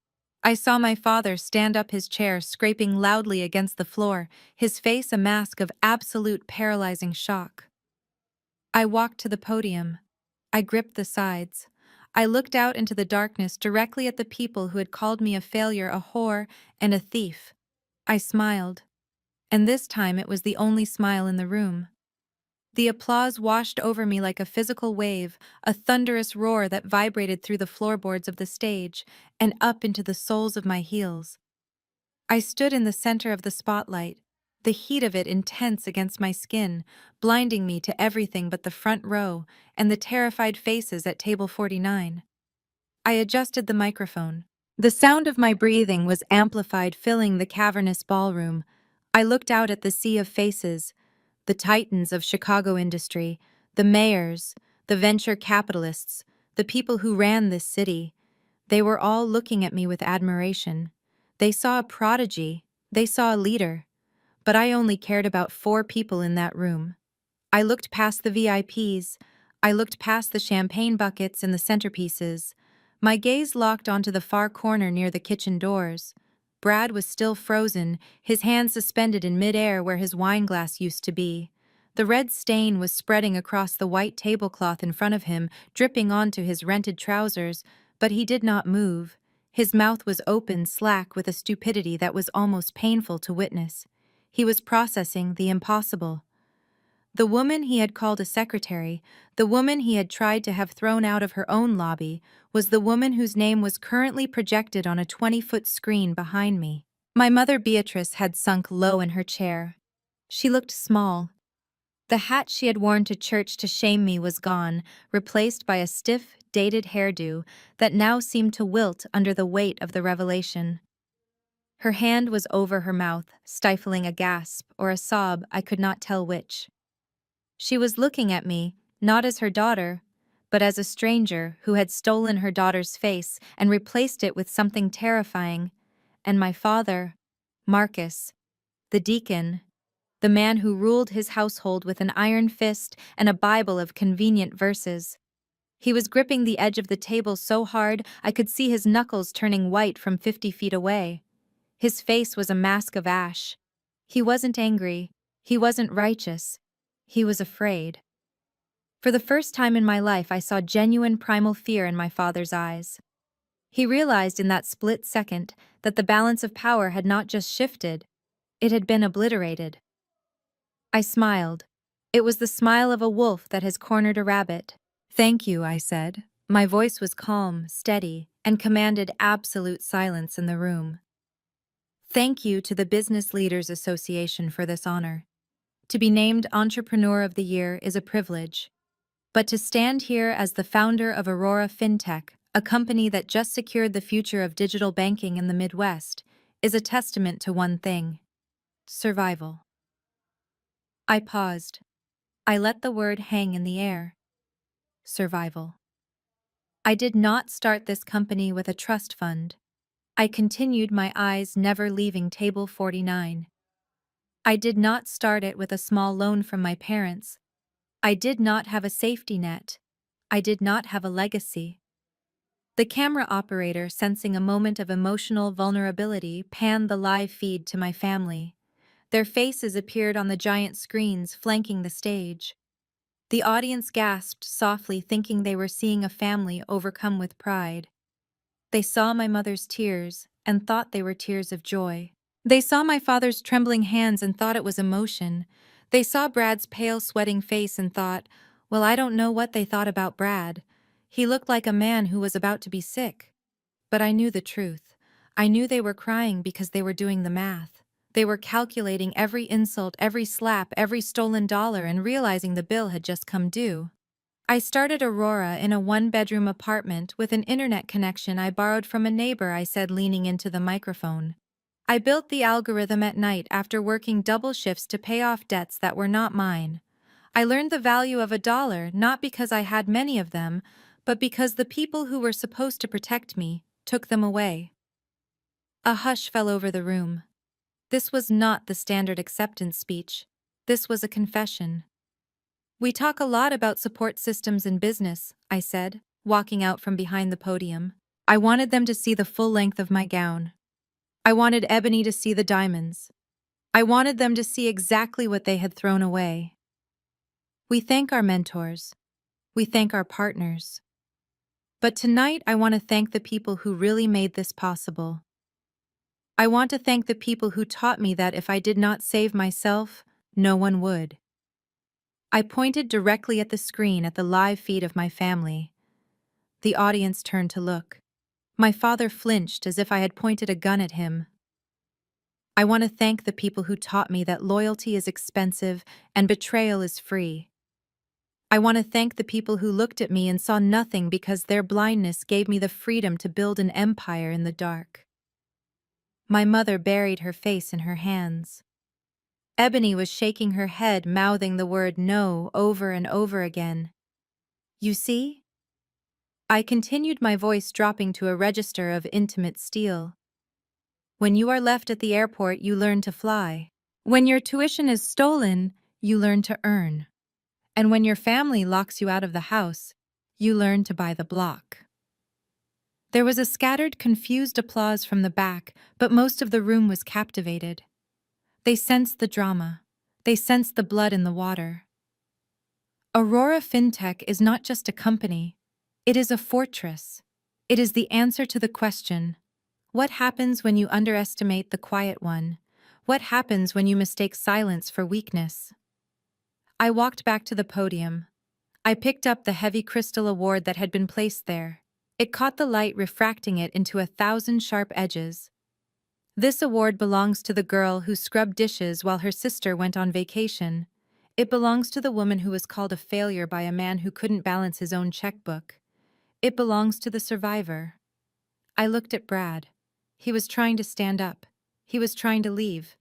I saw my father stand up, his chair scraping loudly against the floor, his face a mask of absolute paralyzing shock. I walked to the podium. I gripped the sides. I looked out into the darkness directly at the people who had called me a failure, a whore, and a thief. I smiled. And this time it was the only smile in the room. The applause washed over me like a physical wave, a thunderous roar that vibrated through the floorboards of the stage and up into the soles of my heels. I stood in the center of the spotlight, the heat of it intense against my skin, blinding me to everything but the front row and the terrified faces at table 49. I adjusted the microphone. The sound of my breathing was amplified, filling the cavernous ballroom. I looked out at the sea of faces, the titans of Chicago industry, the mayors, the venture capitalists, the people who ran this city. They were all looking at me with admiration. They saw a prodigy, they saw a leader. But I only cared about 4 people in that room. I looked past the VIPs. I looked past the champagne buckets and the centerpieces. My gaze locked onto the far corner near the kitchen doors. Brad was still frozen, his hands suspended in midair where his wine glass used to be. The red stain was spreading across the white tablecloth in front of him, dripping onto his rented trousers, but he did not move. His mouth was open, slack with a stupidity that was almost painful to witness. He was processing the impossible. The woman he had called a secretary, the woman he had tried to have thrown out of her own lobby, was the woman whose name was currently projected on a 20-foot screen behind me. My mother Beatrice had sunk low in her chair. She looked small. The hat she had worn to church to shame me was gone, replaced by a stiff, dated hairdo that now seemed to wilt under the weight of the revelation. Her hand was over her mouth, stifling a gasp or a sob, I could not tell which. She was looking at me, not as her daughter, but as a stranger who had stolen her daughter's face and replaced it with something terrifying. And my father, Marcus, the deacon, the man who ruled his household with an iron fist and a Bible of convenient verses. He was gripping the edge of the table so hard I could see his knuckles turning white from 50 feet away. His face was a mask of ash. He wasn't angry. He wasn't righteous. He was afraid. For the first time in my life, I saw genuine primal fear in my father's eyes. He realized in that split second that the balance of power had not just shifted, it had been obliterated. I smiled. It was the smile of a wolf that has cornered a rabbit. "Thank you," I said. My voice was calm, steady, and commanded absolute silence in the room. "Thank you to the Business Leaders Association for this honor. To be named Entrepreneur of the Year is a privilege. But to stand here as the founder of Aurora FinTech, a company that just secured the future of digital banking in the Midwest, is a testament to one thing: survival." I paused. I let the word hang in the air. Survival. I did not start this company with a trust fund. I continued, my eyes never leaving table 49. I did not start it with a small loan from my parents. I did not have a safety net. I did not have a legacy. The camera operator, sensing a moment of emotional vulnerability, panned the live feed to my family. Their faces appeared on the giant screens flanking the stage. The audience gasped softly, thinking they were seeing a family overcome with pride. They saw my mother's tears and thought they were tears of joy. They saw my father's trembling hands and thought it was emotion. They saw Brad's pale, sweating face and thought, well, I don't know what they thought about Brad. He looked like a man who was about to be sick. But I knew the truth. I knew they were crying because they were doing the math. They were calculating every insult, every slap, every stolen dollar, and realizing the bill had just come due. I started Aurora in a one-bedroom apartment with an internet connection I borrowed from a neighbor, I said, leaning into the microphone. I built the algorithm at night after working double shifts to pay off debts that were not mine. I learned the value of $1 not because I had many of them, but because the people who were supposed to protect me took them away. A hush fell over the room. This was not the standard acceptance speech. This was a confession. "We talk a lot about support systems in business," I said, walking out from behind the podium. I wanted them to see the full length of my gown. I wanted Ebony to see the diamonds. I wanted them to see exactly what they had thrown away. We thank our mentors. We thank our partners. But tonight I want to thank the people who really made this possible. I want to thank the people who taught me that if I did not save myself, no one would. I pointed directly at the screen at the live feed of my family. The audience turned to look. My father flinched as if I had pointed a gun at him. I want to thank the people who taught me that loyalty is expensive and betrayal is free. I want to thank the people who looked at me and saw nothing because their blindness gave me the freedom to build an empire in the dark. My mother buried her face in her hands. Ebony was shaking her head, mouthing the word no over and over again. "You see?" I continued, my voice dropping to a register of intimate steel. "When you are left at the airport, you learn to fly. When your tuition is stolen, you learn to earn. And when your family locks you out of the house, you learn to buy the block." There was a scattered, confused applause from the back, but most of the room was captivated. They sensed the drama. They sensed the blood in the water. Aurora FinTech is not just a company. It is a fortress. It is the answer to the question, what happens when you underestimate the quiet one? What happens when you mistake silence for weakness? I walked back to the podium. I picked up the heavy crystal award that had been placed there. It caught the light, refracting it into 1,000 sharp edges. This award belongs to the girl who scrubbed dishes while her sister went on vacation. It belongs to the woman who was called a failure by a man who couldn't balance his own checkbook. It belongs to the survivor. I looked at Brad. He was trying to stand up. He was trying to leave.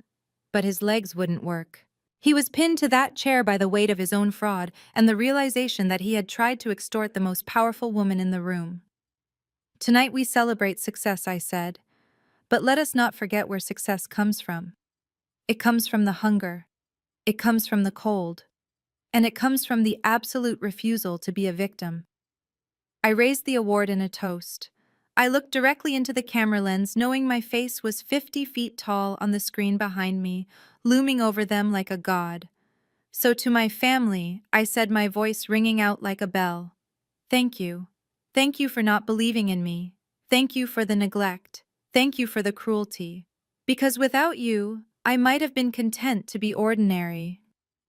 But his legs wouldn't work. He was pinned to that chair by the weight of his own fraud and the realization that he had tried to extort the most powerful woman in the room. "Tonight we celebrate success," I said. "But let us not forget where success comes from. It comes from the hunger. It comes from the cold. And it comes from the absolute refusal to be a victim." I raised the award in a toast, I looked directly into the camera lens, knowing my face was 50 feet tall on the screen behind me, looming over them like a god. So to my family, I said, my voice ringing out like a bell. Thank you. Thank you for not believing in me. Thank you for the neglect. Thank you for the cruelty. Because without you, I might have been content to be ordinary.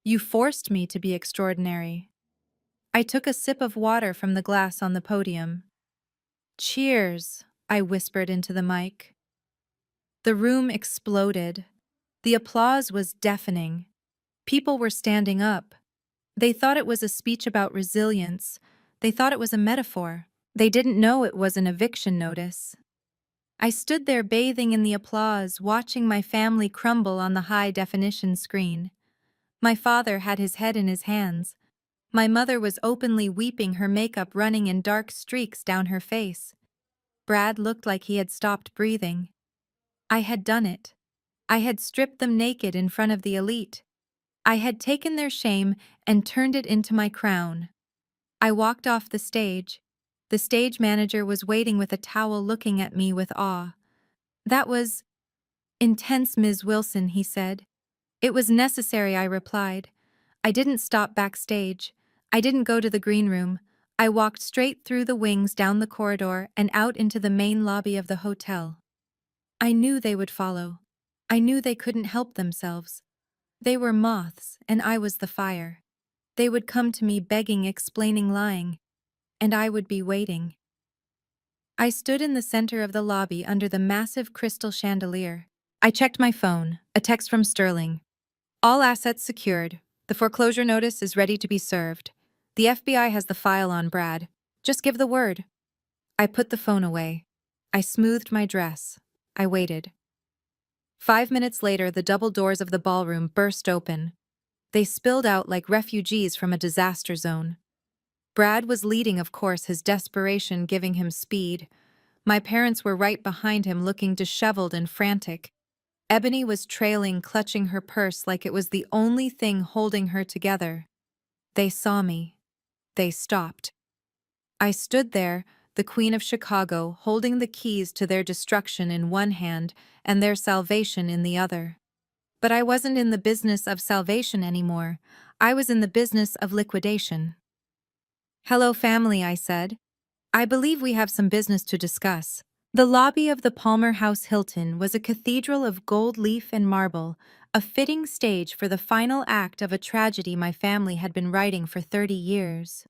You forced me to be extraordinary. I took a sip of water from the glass on the podium. Cheers, I whispered into the mic. The room exploded. The applause was deafening. People were standing up. They thought it was a speech about resilience. They thought it was a metaphor. They didn't know it was an eviction notice. I stood there bathing in the applause, watching my family crumble on the high-definition screen. My father had his head in his hands. My mother was openly weeping, her makeup running in dark streaks down her face. Brad looked like he had stopped breathing. I had done it. I had stripped them naked in front of the elite. I had taken their shame and turned it into my crown. I walked off the stage. The stage manager was waiting with a towel, looking at me with awe. That was intense, Ms. Wilson, he said. It was necessary, I replied. I didn't stop backstage. I didn't go to the green room. I walked straight through the wings, down the corridor, and out into the main lobby of the hotel. I knew they would follow. I knew they couldn't help themselves. They were moths, and I was the fire. They would come to me begging, explaining, lying, and I would be waiting. I stood in the center of the lobby under the massive crystal chandelier. I checked my phone, a text from Sterling. All assets secured. The foreclosure notice is ready to be served. The FBI has the file on Brad. Just give the word. I put the phone away. I smoothed my dress. I waited. 5 minutes later, the double doors of the ballroom burst open. They spilled out like refugees from a disaster zone. Brad was leading, of course, his desperation giving him speed. My parents were right behind him, looking disheveled and frantic. Ebony was trailing, clutching her purse like it was the only thing holding her together. They saw me. They stopped. I stood there, the Queen of Chicago, holding the keys to their destruction in one hand and their salvation in the other. But I wasn't in the business of salvation anymore. I was in the business of liquidation. Hello, family, I said. I believe we have some business to discuss. The lobby of the Palmer House Hilton was a cathedral of gold leaf and marble, a fitting stage for the final act of a tragedy my family had been writing for 30 years.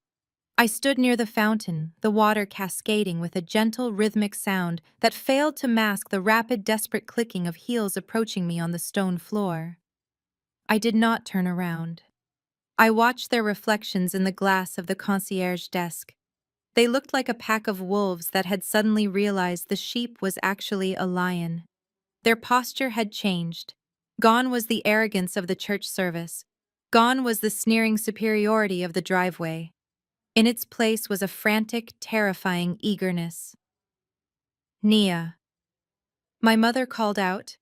I stood near the fountain, the water cascading with a gentle rhythmic sound that failed to mask the rapid, desperate clicking of heels approaching me on the stone floor. I did not turn around. I watched their reflections in the glass of the concierge desk. They looked like a pack of wolves that had suddenly realized the sheep was actually a lion. Their posture had changed. Gone was the arrogance of the church service. Gone was the sneering superiority of the driveway. In its place was a frantic, terrifying eagerness. Nia. My mother called out.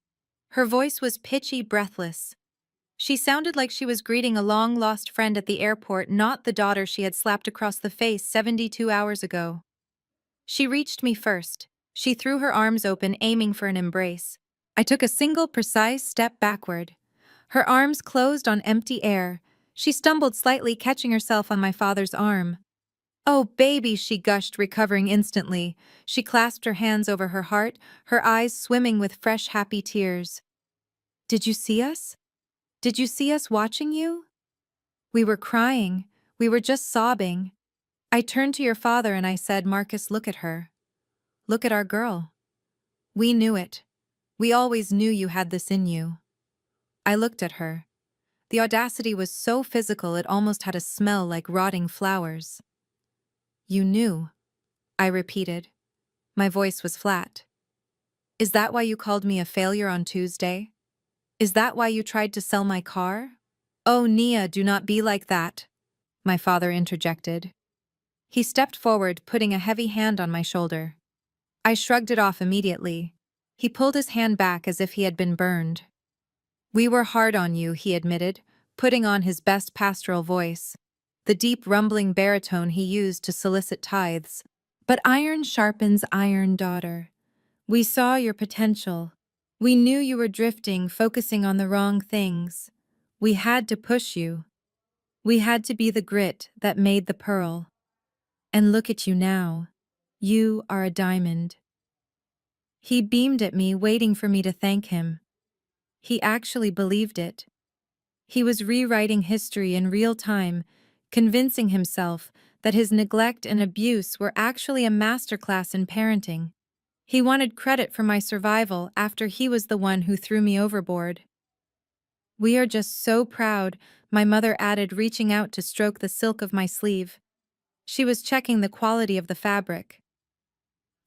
Her voice was pitchy, breathless. She sounded like she was greeting a long-lost friend at the airport, not the daughter she had slapped across the face 72 hours ago. She reached me first. She threw her arms open, aiming for an embrace. I took a single, precise step backward. Her arms closed on empty air. She stumbled slightly, catching herself on my father's arm. "Oh, baby," she gushed, recovering instantly. She clasped her hands over her heart, her eyes swimming with fresh, happy tears. "Did you see us? Did you see us watching you?" We were crying. We were just sobbing. I turned to your father and I said, "Marcus, look at her. Look at our girl. We knew it. We always knew you had this in you." I looked at her. The audacity was so physical it almost had a smell like rotting flowers. "You knew," I repeated. My voice was flat. "Is that why you called me a failure on Tuesday? Is that why you tried to sell my car?" "Oh, Nia, do not be like that," my father interjected. He stepped forward, putting a heavy hand on my shoulder. I shrugged it off immediately. He pulled his hand back as if he had been burned. "We were hard on you," he admitted, putting on his best pastoral voice, the deep rumbling baritone he used to solicit tithes. But iron sharpens iron, daughter. We saw your potential. We knew you were drifting, focusing on the wrong things. We had to push you. We had to be the grit that made the pearl. And look at you now. You are a diamond. He beamed at me, waiting for me to thank him. He actually believed it. He was rewriting history in real time, convincing himself that his neglect and abuse were actually a masterclass in parenting. He wanted credit for my survival after he was the one who threw me overboard. We are just so proud, my mother added, reaching out to stroke the silk of my sleeve. She was checking the quality of the fabric.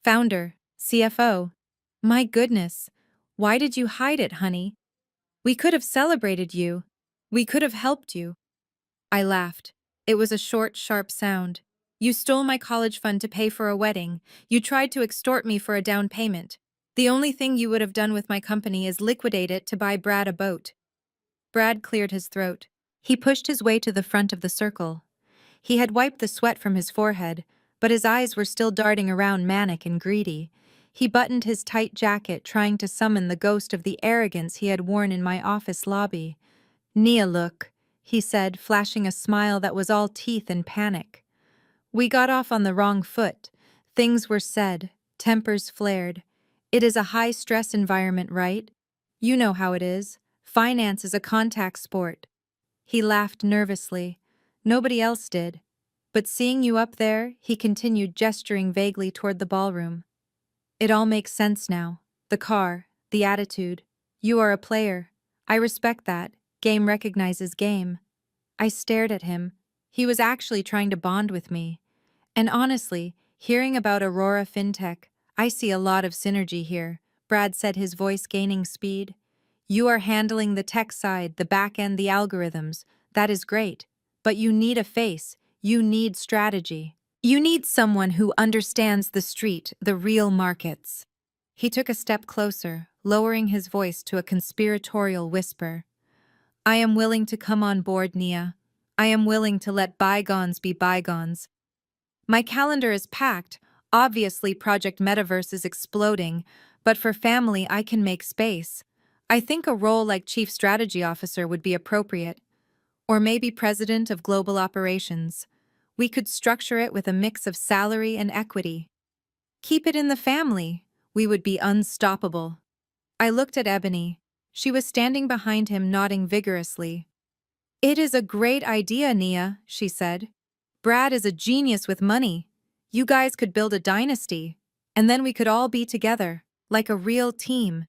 Founder, CFO. My goodness, why did you hide it, honey? We could have celebrated you. We could have helped you. I laughed. It was a short, sharp sound. You stole my college fund to pay for a wedding. You tried to extort me for a down payment. The only thing you would have done with my company is liquidate it to buy Brad a boat. Brad cleared his throat. He pushed his way to the front of the circle. He had wiped the sweat from his forehead, but his eyes were still darting around, manic and greedy. He buttoned his tight jacket, trying to summon the ghost of the arrogance he had worn in my office lobby. Nia, look, he said, flashing a smile that was all teeth and panic. We got off on the wrong foot. Things were said, tempers flared. It is a high-stress environment, right? You know how it is. Finance is a contact sport. He laughed nervously. Nobody else did. But seeing you up there, he continued, gesturing vaguely toward the ballroom. It all makes sense now. The car, the attitude. You are a player. I respect that. Game recognizes game. I stared at him. He was actually trying to bond with me. And honestly, hearing about Aurora FinTech, I see a lot of synergy here, Brad said, his voice gaining speed. You are handling the tech side, the back end, the algorithms. That is great. But you need a face. You need strategy. You need someone who understands the street, the real markets. He took a step closer, lowering his voice to a conspiratorial whisper. I am willing to come on board, Nia. I am willing to let bygones be bygones. My calendar is packed. Obviously, Project Metaverse is exploding, but for family, I can make space. I think a role like Chief Strategy Officer would be appropriate. Or maybe President of Global Operations. We could structure it with a mix of salary and equity. Keep it in the family. We would be unstoppable. I looked at Ebony. She was standing behind him, nodding vigorously. It is a great idea, Nia, she said. Brad is a genius with money. You guys could build a dynasty. And then we could all be together, like a real team.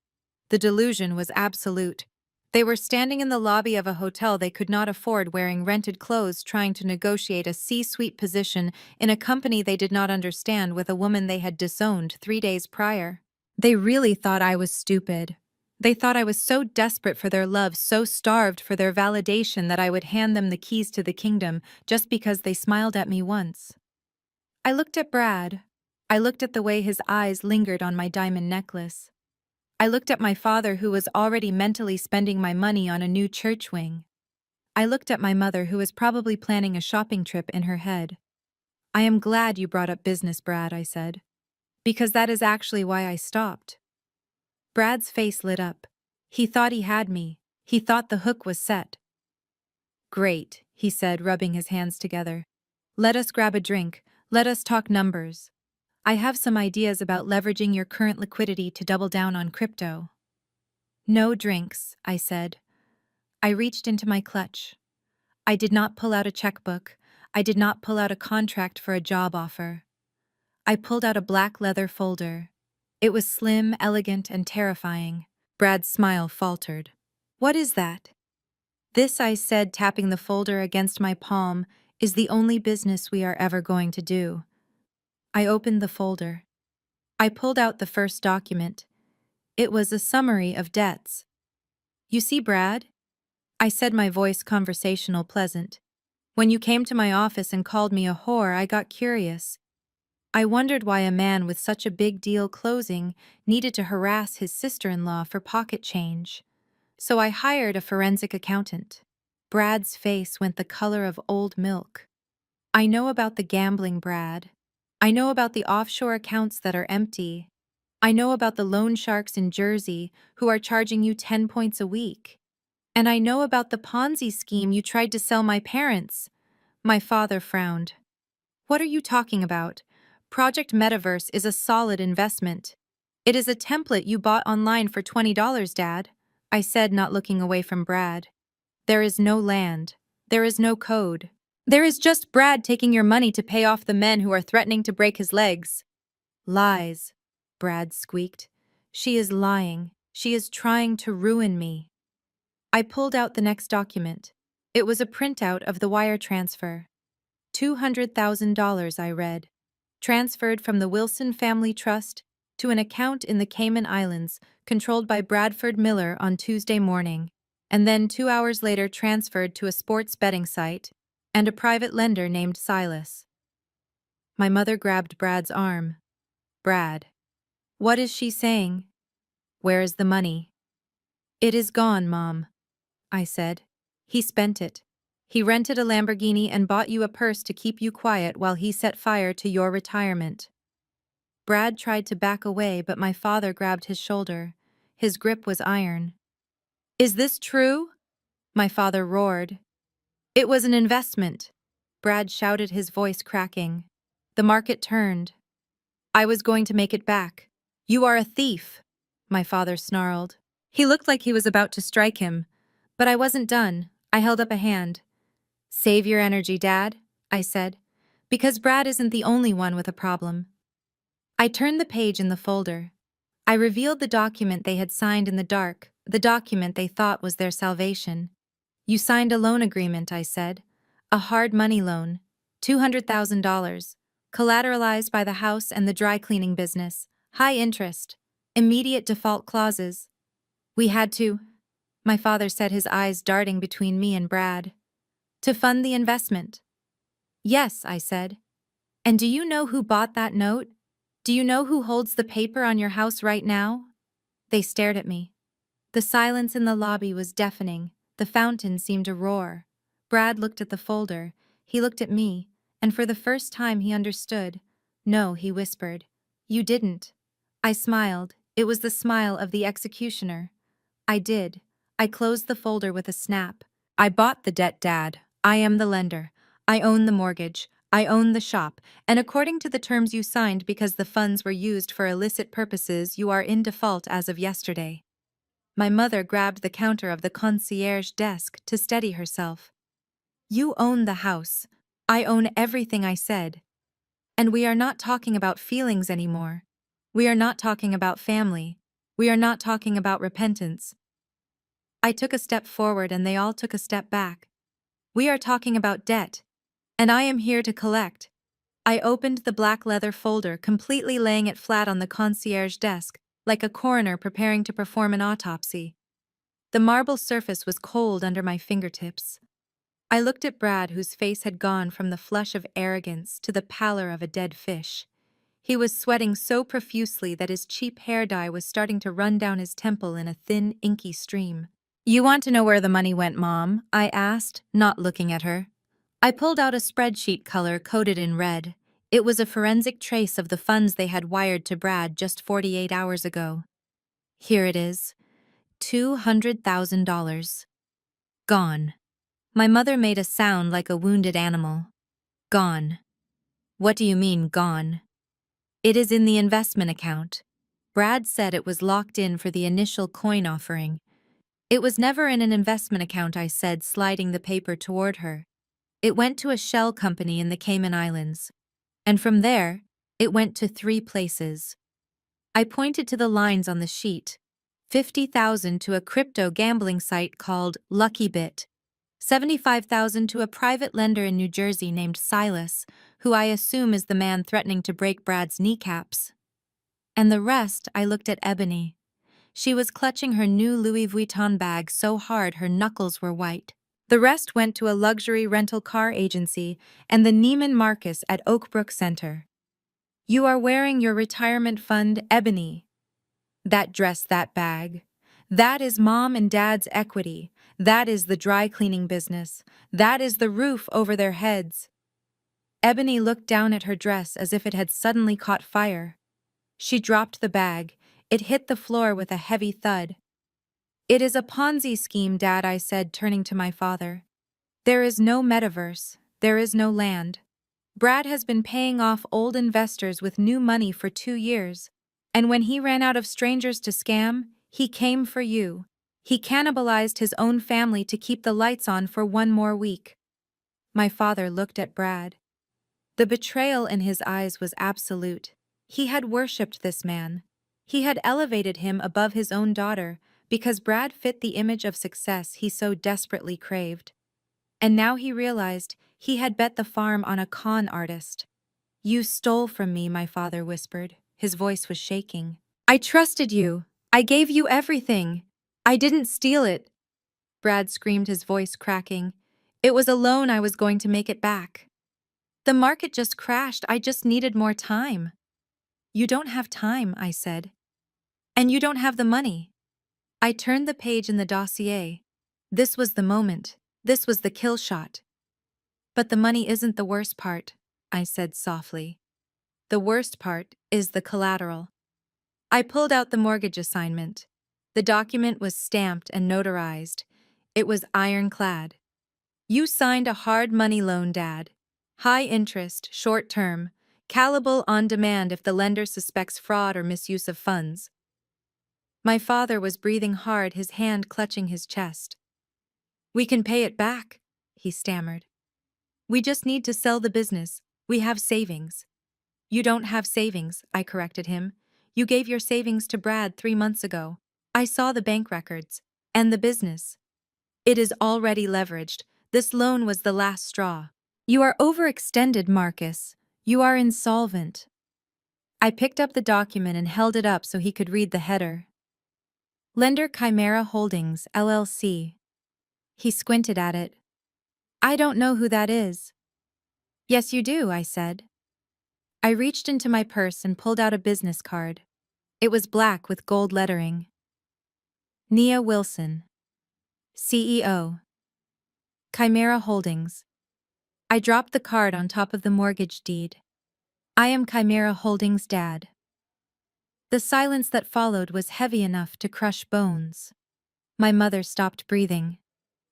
The delusion was absolute. They were standing in the lobby of a hotel they could not afford, wearing rented clothes, trying to negotiate a C-suite position in a company they did not understand, with a woman they had disowned 3 days prior. They really thought I was stupid. They thought I was so desperate for their love, so starved for their validation, that I would hand them the keys to the kingdom just because they smiled at me once. I looked at Brad. I looked at the way his eyes lingered on my diamond necklace. I looked at my father, who was already mentally spending my money on a new church wing. I looked at my mother, who was probably planning a shopping trip in her head. I am glad you brought up business, Brad, I said. Because that is actually why I stopped. Brad's face lit up. He thought he had me. He thought the hook was set. Great, he said, rubbing his hands together. Let us grab a drink. Let us talk numbers. I have some ideas about leveraging your current liquidity to double down on crypto. No drinks, I said. I reached into my clutch. I did not pull out a checkbook. I did not pull out a contract for a job offer. I pulled out a black leather folder. It was slim, elegant, and terrifying. Brad's smile faltered. What is that? This, I said, tapping the folder against my palm, is the only business we are ever going to do. I opened the folder. I pulled out the first document. It was a summary of debts. You see, Brad? I said, my voice conversational, pleasant. When you came to my office and called me a whore, I got curious. I wondered why a man with such a big deal closing needed to harass his sister-in-law for pocket change. So I hired a forensic accountant. Brad's face went the color of old milk. I know about the gambling, Brad. I know about the offshore accounts that are empty. I know about the loan sharks in Jersey who are charging you 10 points a week. And I know about the Ponzi scheme you tried to sell my parents. My father frowned. What are you talking about? Project Metaverse is a solid investment. It is a template you bought online for $20, Dad, I said, not looking away from Brad. There is no land. There is no code. There is just Brad taking your money to pay off the men who are threatening to break his legs. Lies, Brad squeaked. She is lying. She is trying to ruin me. I pulled out the next document. It was a printout of the wire transfer. $200,000, I read. Transferred from the Wilson Family Trust to an account in the Cayman Islands controlled by Bradford Miller on Tuesday morning, and then 2 hours later transferred to a sports betting site and a private lender named Silas. My mother grabbed Brad's arm. Brad. What is she saying? Where is the money? It is gone, Mom, I said. He spent it. He rented a Lamborghini and bought you a purse to keep you quiet while he set fire to your retirement. Brad tried to back away, but my father grabbed his shoulder. His grip was iron. Is this true? My father roared. It was an investment. Brad shouted, his voice cracking. The market turned. I was going to make it back. You are a thief, my father snarled. He looked like he was about to strike him, but I wasn't done. I held up a hand. Save your energy, Dad, I said, because Brad isn't the only one with a problem. I turned the page in the folder. I revealed the document they had signed in the dark, the document they thought was their salvation. You signed a loan agreement, I said. A hard money loan. $200,000. Collateralized by the house and the dry cleaning business. High interest. Immediate default clauses. We had to, my father said, his eyes darting between me and Brad. To fund the investment. Yes, I said. And do you know who bought that note? Do you know who holds the paper on your house right now? They stared at me. The silence in the lobby was deafening. The fountain seemed to roar. Brad looked at the folder. He looked at me, and for the first time he understood. No, he whispered. You didn't. I smiled. It was the smile of the executioner. I did. I closed the folder with a snap. I bought the debt, Dad. I am the lender. I own the mortgage. I own the shop, and according to the terms you signed, because the funds were used for illicit purposes, you are in default as of yesterday. My mother grabbed the counter of the concierge desk to steady herself. You own the house. I own everything, I said. And we are not talking about feelings anymore. We are not talking about family. We are not talking about repentance. I took a step forward and they all took a step back. We are talking about debt. And I am here to collect. I opened the black leather folder, completely laying it flat on the concierge desk, like a coroner preparing to perform an autopsy. The marble surface was cold under my fingertips. I looked at Brad, whose face had gone from the flush of arrogance to the pallor of a dead fish. He was sweating so profusely that his cheap hair dye was starting to run down his temple in a thin, inky stream. You want to know where the money went, Mom? I asked, not looking at her. I pulled out a spreadsheet color-coded in red. It was a forensic trace of the funds they had wired to Brad just 48 hours ago. Here it is. $200,000. Gone. My mother made a sound like a wounded animal. Gone. What do you mean, gone? It is in the investment account. Brad said it was locked in for the initial coin offering. It was never in an investment account, I said, sliding the paper toward her. It went to a shell company in the Cayman Islands. And from there, it went to 3 places. I pointed to the lines on the sheet. 50,000 to a crypto gambling site called LuckyBit. 75,000 to a private lender in New Jersey named Silas, who I assume is the man threatening to break Brad's kneecaps. And the rest, I looked at Ebony. She was clutching her new Louis Vuitton bag so hard her knuckles were white. The rest went to a luxury rental car agency and the Neiman Marcus at Oakbrook Center. You are wearing your retirement fund, Ebony. That dress, that bag. That is Mom and Dad's equity. That is the dry cleaning business. That is the roof over their heads. Ebony looked down at her dress as if it had suddenly caught fire. She dropped the bag. It hit the floor with a heavy thud. "It is a Ponzi scheme, Dad," I said, turning to my father. "There is no metaverse. There is no land. Brad has been paying off old investors with new money for 2 years. And when he ran out of strangers to scam, he came for you. He cannibalized his own family to keep the lights on for 1 more week." My father looked at Brad. The betrayal in his eyes was absolute. He had worshipped this man. He had elevated him above his own daughter because Brad fit the image of success he so desperately craved. And now he realized he had bet the farm on a con artist. "You stole from me," my father whispered. His voice was shaking. "I trusted you. I gave you everything. I didn't steal it." Brad screamed, his voice cracking. "It was a loan. I was going to make it back. The market just crashed. I just needed more time." "You don't have time," I said. "And you don't have the money." I turned the page in the dossier. This was the moment. This was the kill shot. "But the money isn't the worst part," I said softly. "The worst part is the collateral." I pulled out the mortgage assignment. The document was stamped and notarized. It was ironclad. "You signed a hard money loan, Dad. High interest, short term, callable on demand if the lender suspects fraud or misuse of funds." My father was breathing hard, his hand clutching his chest. "We can pay it back," he stammered. "We just need to sell the business. We have savings." "You don't have savings," I corrected him. "You gave your savings to Brad 3 months ago. I saw the bank records. And the business. It is already leveraged. This loan was the last straw. You are overextended, Marcus. You are insolvent." I picked up the document and held it up so he could read the header. "Lender Chimera Holdings, LLC." He squinted at it. "I don't know who that is." "Yes, you do," I said. I reached into my purse and pulled out a business card. It was black with gold lettering. Nia Wilson, CEO. Chimera Holdings. I dropped the card on top of the mortgage deed. "I am Chimera Holdings' dad." The silence that followed was heavy enough to crush bones. My mother stopped breathing.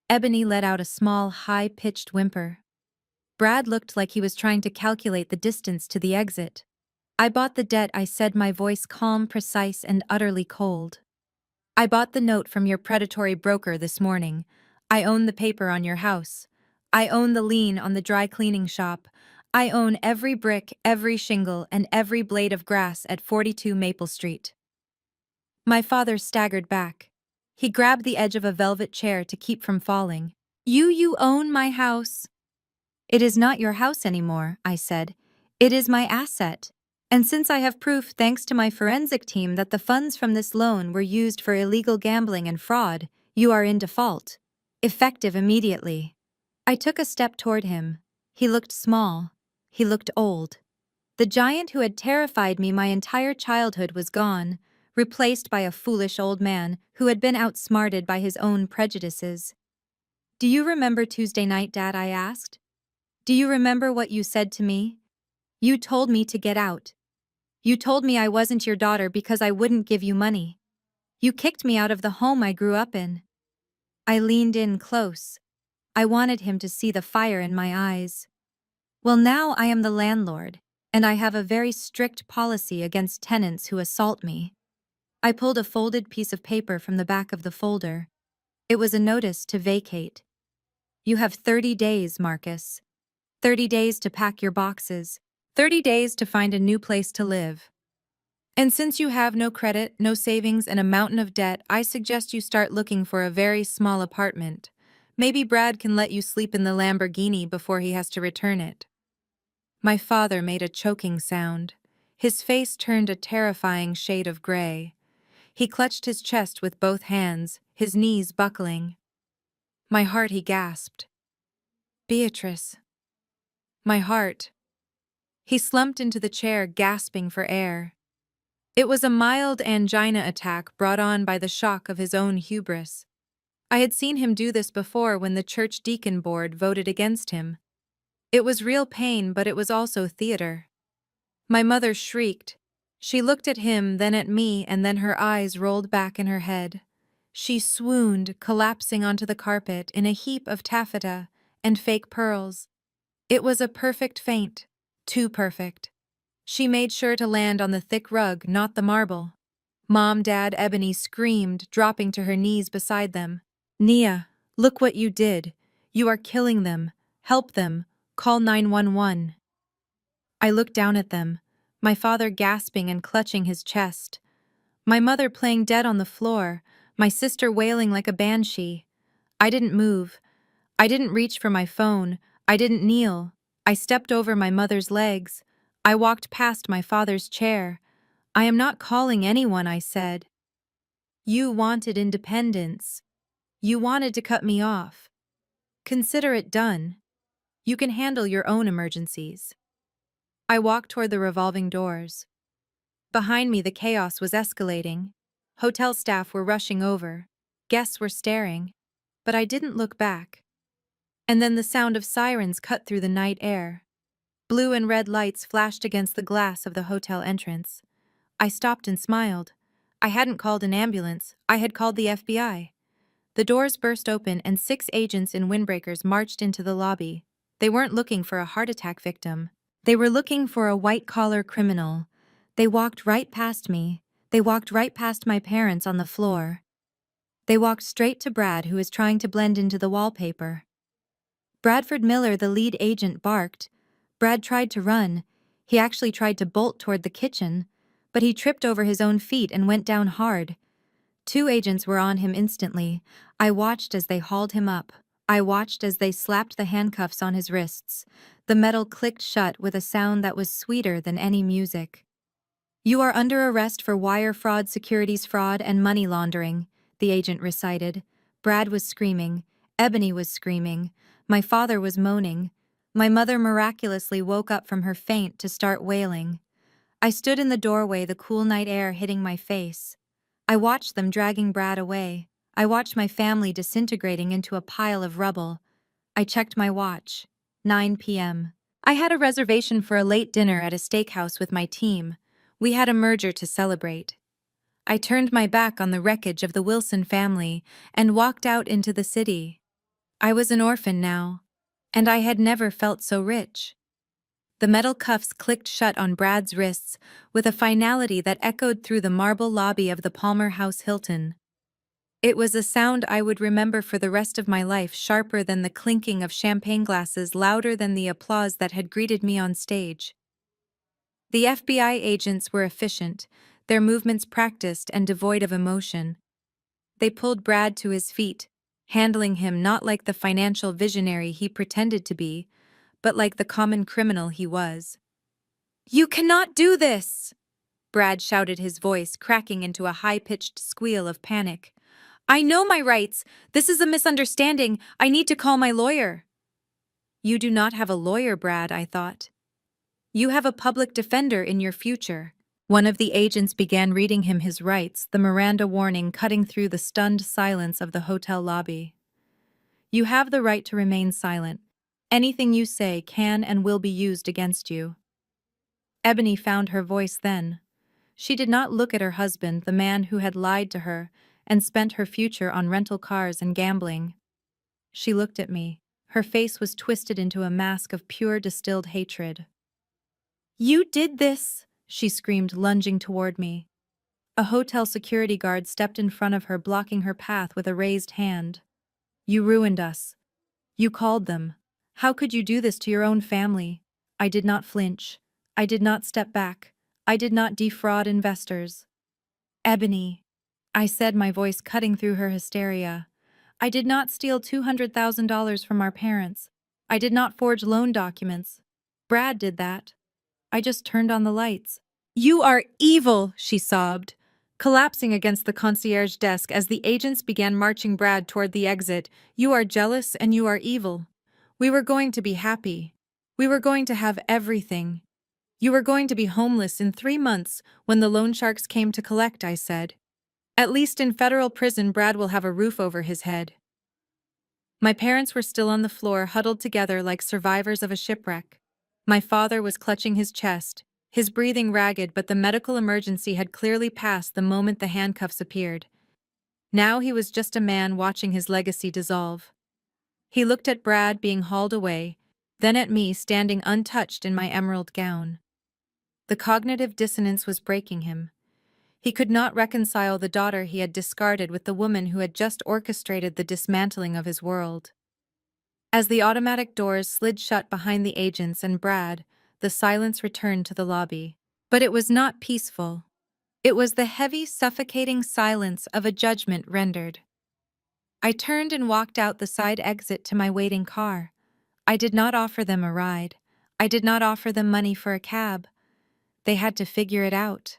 Ebony let out a small, high-pitched whimper. Brad looked like he was trying to calculate the distance to the exit. "I bought the debt," I said, my voice calm, precise, and utterly cold. "I bought the note from your predatory broker this morning. I own the paper on your house. I own the lien on the dry cleaning shop. I own every brick, every shingle, and every blade of grass at 42 Maple Street." My father staggered back. He grabbed the edge of a velvet chair to keep from falling. You own my house." "It is not your house anymore," I said. "It is my asset. And since I have proof, thanks to my forensic team, that the funds from this loan were used for illegal gambling and fraud, you are in default. Effective immediately." I took a step toward him. He looked small. He looked old. The giant who had terrified me my entire childhood was gone, replaced by a foolish old man who had been outsmarted by his own prejudices. "Do you remember Tuesday night, Dad?" I asked. "Do you remember what you said to me? You told me to get out. You told me I wasn't your daughter because I wouldn't give you money. You kicked me out of the home I grew up in." I leaned in close. I wanted him to see the fire in my eyes. "Well, now I am the landlord, and I have a very strict policy against tenants who assault me." I pulled a folded piece of paper from the back of the folder. It was a notice to vacate. "You have 30 days, Marcus. 30 days to pack your boxes. 30 days to find a new place to live. And since you have no credit, no savings, and a mountain of debt, I suggest you start looking for a very small apartment. Maybe Brad can let you sleep in the Lamborghini before he has to return it." My father made a choking sound. His face turned a terrifying shade of gray. He clutched his chest with both hands, his knees buckling. "My heart," he gasped. "Beatrice. My heart." He slumped into the chair, gasping for air. It was a mild angina attack brought on by the shock of his own hubris. I had seen him do this before when the church deacon board voted against him. It was real pain, but it was also theater. My mother shrieked. She looked at him, then at me, and then her eyes rolled back in her head. She swooned, collapsing onto the carpet in a heap of taffeta and fake pearls. It was a perfect faint. Too perfect. She made sure to land on the thick rug, not the marble. Mom, Dad, Ebony screamed, dropping to her knees beside them. Nia, look what you did. You are killing them. Help them. Call 911. I looked down at them, my father gasping and clutching his chest. My mother playing dead on the floor, my sister wailing like a banshee. I didn't move. I didn't reach for my phone. I didn't kneel. I stepped over my mother's legs. I walked past my father's chair. I am not calling anyone, I said. You wanted independence. You wanted to cut me off. Consider it done. You can handle your own emergencies. I walked toward the revolving doors. Behind me, the chaos was escalating. Hotel staff were rushing over. Guests were staring. But I didn't look back. And then the sound of sirens cut through the night air. Blue and red lights flashed against the glass of the hotel entrance. I stopped and smiled. I hadn't called an ambulance. I had called the FBI. The doors burst open and 6 agents in windbreakers marched into the lobby. They weren't looking for a heart attack victim. They were looking for a white-collar criminal. They walked right past me. They walked right past my parents on the floor. They walked straight to Brad, who was trying to blend into the wallpaper. Bradford Miller, the lead agent, barked. Brad tried to run. He actually tried to bolt toward the kitchen, but he tripped over his own feet and went down hard. 2 agents were on him instantly. I watched as they hauled him up. I watched as they slapped the handcuffs on his wrists. The metal clicked shut with a sound that was sweeter than any music. You are under arrest for wire fraud, securities fraud, and money laundering, the agent recited. Brad was screaming. Ebony was screaming. My father was moaning. My mother miraculously woke up from her faint to start wailing. I stood in the doorway, the cool night air hitting my face. I watched them dragging Brad away. I watched my family disintegrating into a pile of rubble. I checked my watch. 9 p.m. I had a reservation for a late dinner at a steakhouse with my team. We had a merger to celebrate. I turned my back on the wreckage of the Wilson family and walked out into the city. I was an orphan now, and I had never felt so rich. The metal cuffs clicked shut on Brad's wrists with a finality that echoed through the marble lobby of the Palmer House Hilton. It was a sound I would remember for the rest of my life, sharper than the clinking of champagne glasses, louder than the applause that had greeted me on stage. The FBI agents were efficient, their movements practiced and devoid of emotion. They pulled Brad to his feet, handling him not like the financial visionary he pretended to be, but like the common criminal he was. "You cannot do this!" Brad shouted, his voice cracking into a high-pitched squeal of panic. "I know my rights. This is a misunderstanding. I need to call my lawyer." You do not have a lawyer, Brad, I thought. You have a public defender in your future. One of the agents began reading him his rights, the Miranda warning cutting through the stunned silence of the hotel lobby. You have the right to remain silent. Anything you say can and will be used against you. Ebony found her voice then. She did not look at her husband, the man who had lied to her and spent her future on rental cars and gambling. She looked at me. Her face was twisted into a mask of pure distilled hatred. "You did this!" she screamed, lunging toward me. A hotel security guard stepped in front of her, blocking her path with a raised hand. "You ruined us. You called them. How could you do this to your own family?" I did not flinch. I did not step back. I did not defraud investors. "Ebony," I said, my voice cutting through her hysteria. "I did not steal $200,000 from our parents. I did not forge loan documents. Brad did that. I just turned on the lights." "You are evil," she sobbed, collapsing against the concierge desk as the agents began marching Brad toward the exit. "You are jealous and you are evil. We were going to be happy. We were going to have everything. You were going to be homeless in 3 months when the loan sharks came to collect," I said. "At least in federal prison, Brad will have a roof over his head." My parents were still on the floor, huddled together like survivors of a shipwreck. My father was clutching his chest, his breathing ragged, but the medical emergency had clearly passed the moment the handcuffs appeared. Now he was just a man watching his legacy dissolve. He looked at Brad being hauled away, then at me standing untouched in my emerald gown. The cognitive dissonance was breaking him. He could not reconcile the daughter he had discarded with the woman who had just orchestrated the dismantling of his world. As the automatic doors slid shut behind the agents and Brad, the silence returned to the lobby. But it was not peaceful. It was the heavy, suffocating silence of a judgment rendered. I turned and walked out the side exit to my waiting car. I did not offer them a ride. I did not offer them money for a cab. They had to figure it out.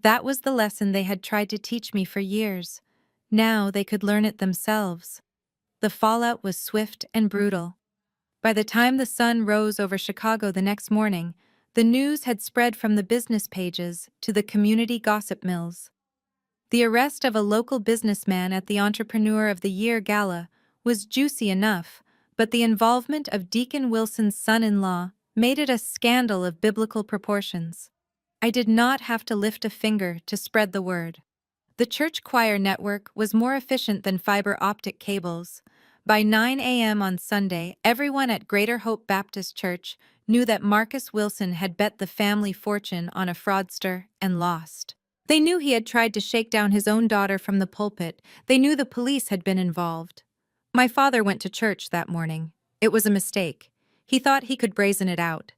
That was the lesson they had tried to teach me for years. Now they could learn it themselves. The fallout was swift and brutal. By the time the sun rose over Chicago the next morning, the news had spread from the business pages to the community gossip mills. The arrest of a local businessman at the Entrepreneur of the Year gala was juicy enough, but the involvement of Deacon Wilson's son-in-law made it a scandal of biblical proportions. I did not have to lift a finger to spread the word. The church choir network was more efficient than fiber optic cables. By 9 a.m. on Sunday, everyone at Greater Hope Baptist Church knew that Marcus Wilson had bet the family fortune on a fraudster and lost. They knew he had tried to shake down his own daughter from the pulpit. They knew the police had been involved. My father went to church that morning. It was a mistake. He thought he could brazen it out.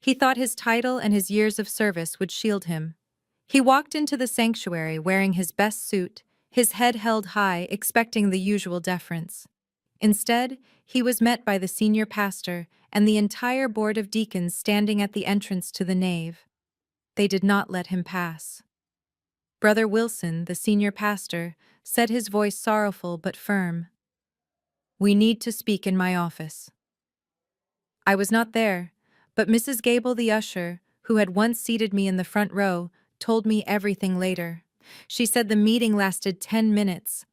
He thought his title and his years of service would shield him. He walked into the sanctuary wearing his best suit, his head held high, expecting the usual deference. Instead, he was met by the senior pastor and the entire board of deacons standing at the entrance to the nave. They did not let him pass. Brother Wilson, the senior pastor, said, his voice sorrowful but firm, "We need to speak in my office." I was not there, but Mrs. Gable, the usher, who had once seated me in the front row, told me everything later. She said the meeting lasted 10 minutes.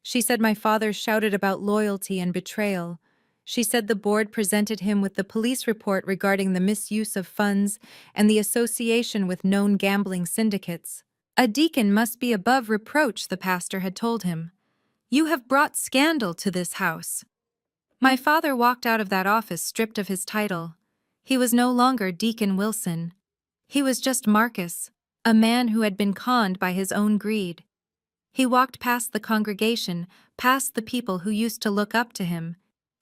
She said my father shouted about loyalty and betrayal. She said the board presented him with the police report regarding the misuse of funds and the association with known gambling syndicates. A deacon must be above reproach, the pastor had told him. You have brought scandal to this house. My father walked out of that office stripped of his title. He was no longer Deacon Wilson. He was just Marcus, a man who had been conned by his own greed. He walked past the congregation, past the people who used to look up to him,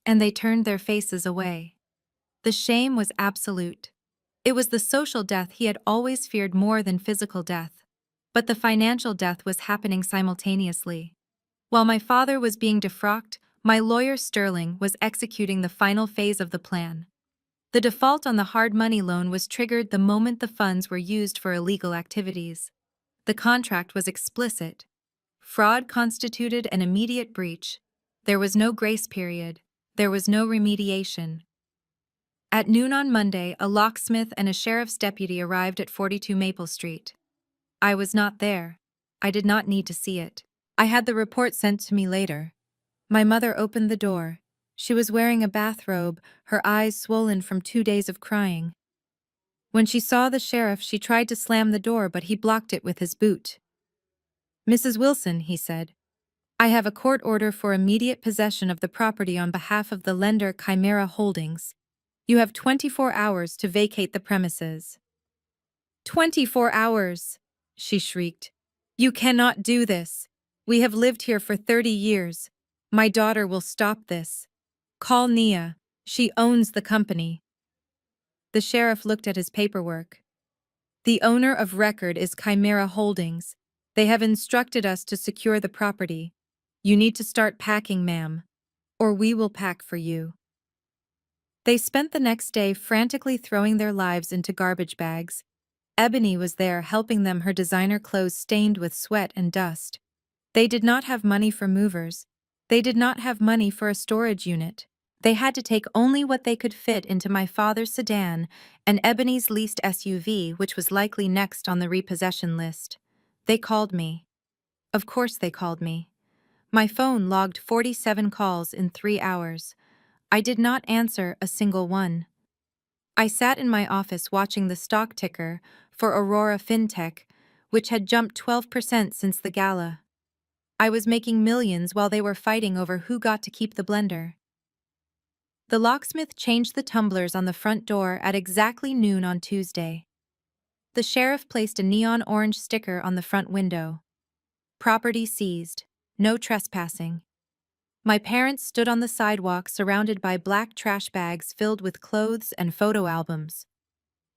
and they turned their faces away. The shame was absolute. It was the social death he had always feared more than physical death. But the financial death was happening simultaneously. While my father was being defrocked, my lawyer Sterling was executing the final phase of the plan. The default on the hard money loan was triggered the moment the funds were used for illegal activities. The contract was explicit. Fraud constituted an immediate breach. There was no grace period. There was no remediation. At noon on Monday, a locksmith and a sheriff's deputy arrived at 42 Maple Street. I was not there. I did not need to see it. I had the report sent to me later. My mother opened the door. She was wearing a bathrobe, her eyes swollen from 2 days of crying. When she saw the sheriff, she tried to slam the door, but he blocked it with his boot. "Mrs. Wilson," he said, "I have a court order for immediate possession of the property on behalf of the lender Chimera Holdings. You have 24 hours to vacate the premises." 24 hours, she shrieked. "You cannot do this. We have lived here for 30 years. My daughter will stop this. Call Nia. She owns the company." The sheriff looked at his paperwork. "The owner of record is Chimera Holdings. They have instructed us to secure the property. You need to start packing, ma'am, or we will pack for you." They spent the next day frantically throwing their lives into garbage bags. Ebony was there helping them, her designer clothes stained with sweat and dust. They did not have money for movers. They did not have money for a storage unit. They had to take only what they could fit into my father's sedan and Ebony's leased SUV, which was likely next on the repossession list. They called me. Of course they called me. My phone logged 47 calls in 3 hours. I did not answer a single one. I sat in my office watching the stock ticker for Aurora FinTech, which had jumped 12% since the gala. I was making millions while they were fighting over who got to keep the blender. The locksmith changed the tumblers on the front door at exactly noon on Tuesday. The sheriff placed a neon orange sticker on the front window. Property seized. No trespassing. My parents stood on the sidewalk surrounded by black trash bags filled with clothes and photo albums.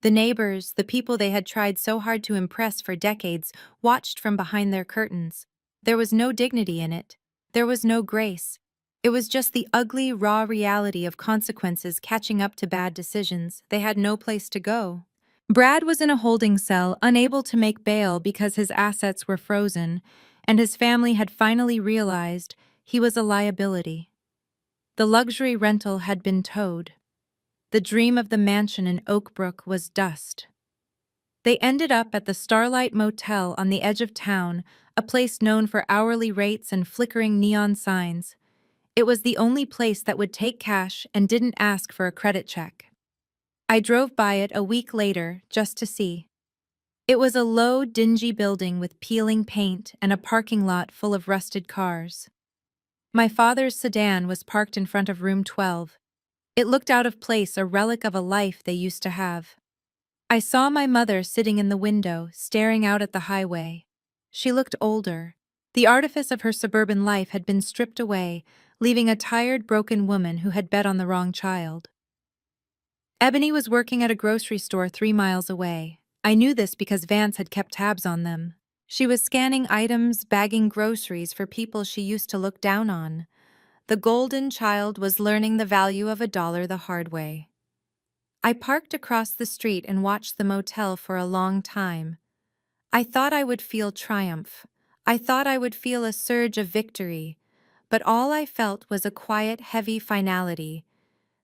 The neighbors, the people they had tried so hard to impress for decades, watched from behind their curtains. There was no dignity in it. There was no grace. It was just the ugly, raw reality of consequences catching up to bad decisions. They had no place to go. Brad was in a holding cell, unable to make bail because his assets were frozen, and his family had finally realized he was a liability. The luxury rental had been towed. The dream of the mansion in Oak Brook was dust. They ended up at the Starlight Motel on the edge of town, a place known for hourly rates and flickering neon signs. It was the only place that would take cash and didn't ask for a credit check. I drove by it a week later just to see. It was a low, dingy building with peeling paint and a parking lot full of rusted cars. My father's sedan was parked in front of room 12. It looked out of place, a relic of a life they used to have. I saw my mother sitting in the window, staring out at the highway. She looked older. The artifice of her suburban life had been stripped away, leaving a tired, broken woman who had bet on the wrong child. Ebony was working at a grocery store 3 miles away. I knew this because Vance had kept tabs on them. She was scanning items, bagging groceries for people she used to look down on. The golden child was learning the value of $1 the hard way. I parked across the street and watched the motel for a long time. I thought I would feel triumph. I thought I would feel a surge of victory. But all I felt was a quiet, heavy finality.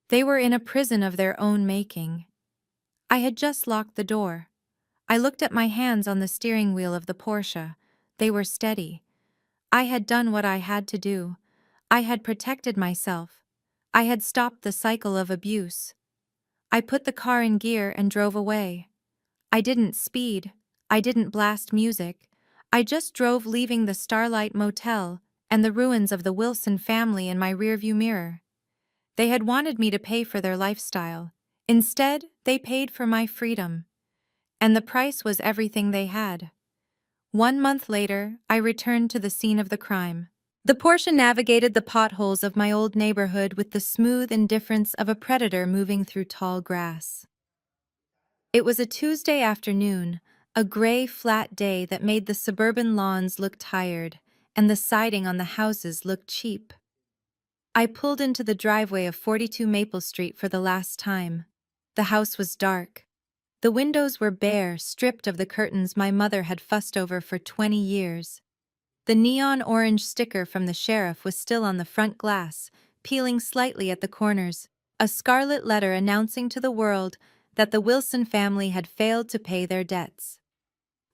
They were in a prison of their own making. I had just locked the door. I looked at my hands on the steering wheel of the Porsche. They were steady. I had done what I had to do. I had protected myself. I had stopped the cycle of abuse. I put the car in gear and drove away. I didn't speed. I didn't blast music. I just drove, leaving the Starlight Motel and the ruins of the Wilson family in my rearview mirror. They had wanted me to pay for their lifestyle. Instead, they paid for my freedom. And the price was everything they had. 1 month later, I returned to the scene of the crime. The Porsche navigated the potholes of my old neighborhood with the smooth indifference of a predator moving through tall grass. It was a Tuesday afternoon, a gray, flat day that made the suburban lawns look tired and the siding on the houses look cheap. I pulled into the driveway of 42 Maple Street for the last time. The house was dark. The windows were bare, stripped of the curtains my mother had fussed over for 20 years. The neon orange sticker from the sheriff was still on the front glass, peeling slightly at the corners, a scarlet letter announcing to the world that the Wilson family had failed to pay their debts.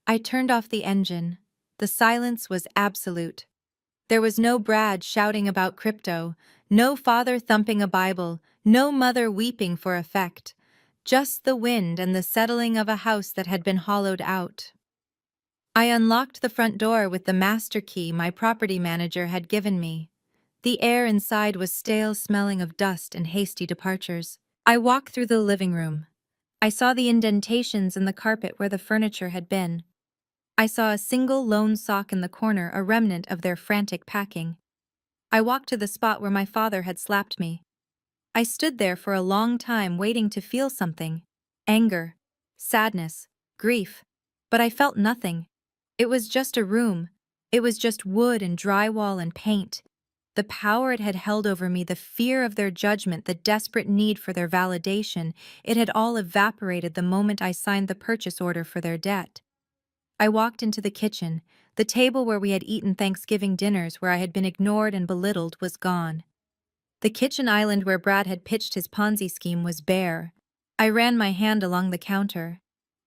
I turned off the engine. The silence was absolute. There was no Brad shouting about crypto, no father thumping a Bible, no mother weeping for effect. Just the wind and the settling of a house that had been hollowed out. I unlocked the front door with the master key my property manager had given me. The air inside was stale, smelling of dust and hasty departures. I walked through the living room. I saw the indentations in the carpet where the furniture had been. I saw a single lone sock in the corner, a remnant of their frantic packing. I walked to the spot where my father had slapped me. I stood there for a long time waiting to feel something. Anger, sadness, grief. But I felt nothing. It was just a room. It was just wood and drywall and paint. The power it had held over me, the fear of their judgment, the desperate need for their validation, it had all evaporated the moment I signed the purchase order for their debt. I walked into the kitchen. The table where we had eaten Thanksgiving dinners, where I had been ignored and belittled, was gone. The kitchen island where Brad had pitched his Ponzi scheme was bare. I ran my hand along the counter.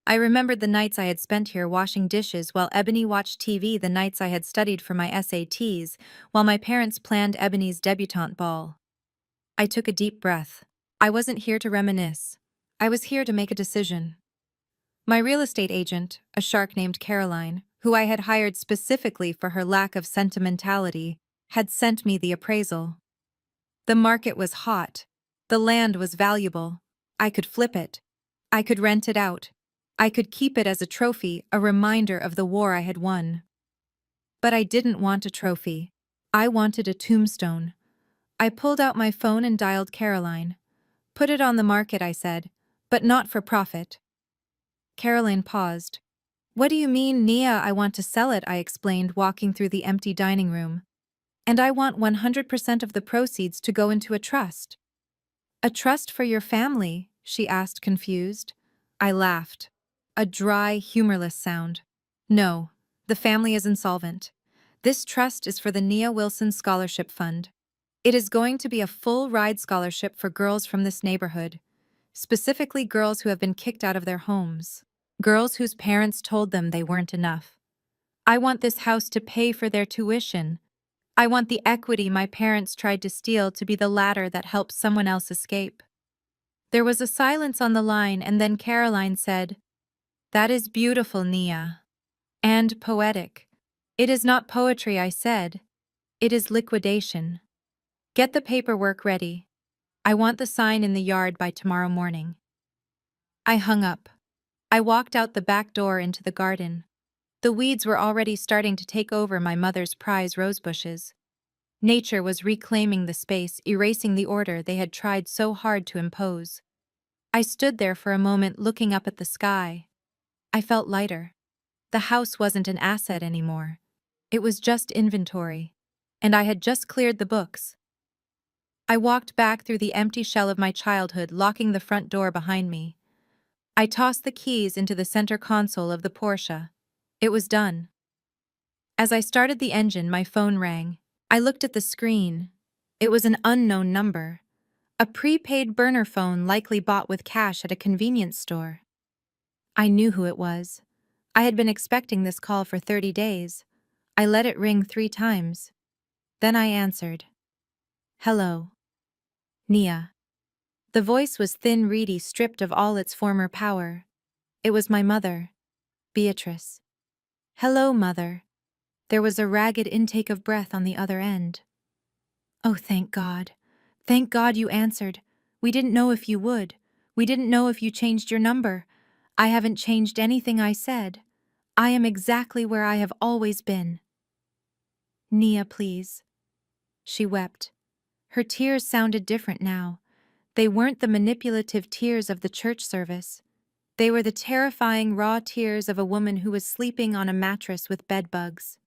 I remembered the nights I had spent here washing dishes while Ebony watched TV, the nights I had studied for my SATs, while my parents planned Ebony's debutante ball. I took a deep breath. I wasn't here to reminisce. I was here to make a decision. My real estate agent, a shark named Caroline, who I had hired specifically for her lack of sentimentality, had sent me the appraisal. The market was hot. The land was valuable. I could flip it. I could rent it out. I could keep it as a trophy, a reminder of the war I had won. But I didn't want a trophy. I wanted a tombstone. I pulled out my phone and dialed Caroline. Put it on the market, I said, but not for profit. Caroline paused. What do you mean, Nia? I want to sell it, I explained, walking through the empty dining room. And I want 100% of the proceeds to go into a trust. A trust for your family? She asked, confused. I laughed. A dry, humorless sound. No, the family is insolvent. This trust is for the Nia Wilson Scholarship Fund. It is going to be a full-ride scholarship for girls from this neighborhood, specifically girls who have been kicked out of their homes, girls whose parents told them they weren't enough. I want this house to pay for their tuition. I want the equity my parents tried to steal to be the ladder that helps someone else escape. There was a silence on the line, and then Caroline said, That is beautiful, Nia. And poetic. It is not poetry, I said. It is liquidation. Get the paperwork ready. I want the sign in the yard by tomorrow morning. I hung up. I walked out the back door into the garden. The weeds were already starting to take over my mother's prize rosebushes. Nature was reclaiming the space, erasing the order they had tried so hard to impose. I stood there for a moment looking up at the sky. I felt lighter. The house wasn't an asset anymore. It was just inventory. And I had just cleared the books. I walked back through the empty shell of my childhood, locking the front door behind me. I tossed the keys into the center console of the Porsche. It was done. As I started the engine, my phone rang. I looked at the screen. It was an unknown number. A prepaid burner phone likely bought with cash at a convenience store. I knew who it was. I had been expecting this call for 30 days. I let it ring 3 times. Then I answered. Hello. Nia. The voice was thin, reedy, stripped of all its former power. It was my mother, Beatrice. Hello, Mother. There was a ragged intake of breath on the other end. Oh, thank God. Thank God you answered. We didn't know if you would. We didn't know if you changed your number. I haven't changed anything I said. I am exactly where I have always been. Nia, please. She wept. Her tears sounded different now. They weren't the manipulative tears of the church service. They were the terrifying, raw tears of a woman who was sleeping on a mattress with bedbugs.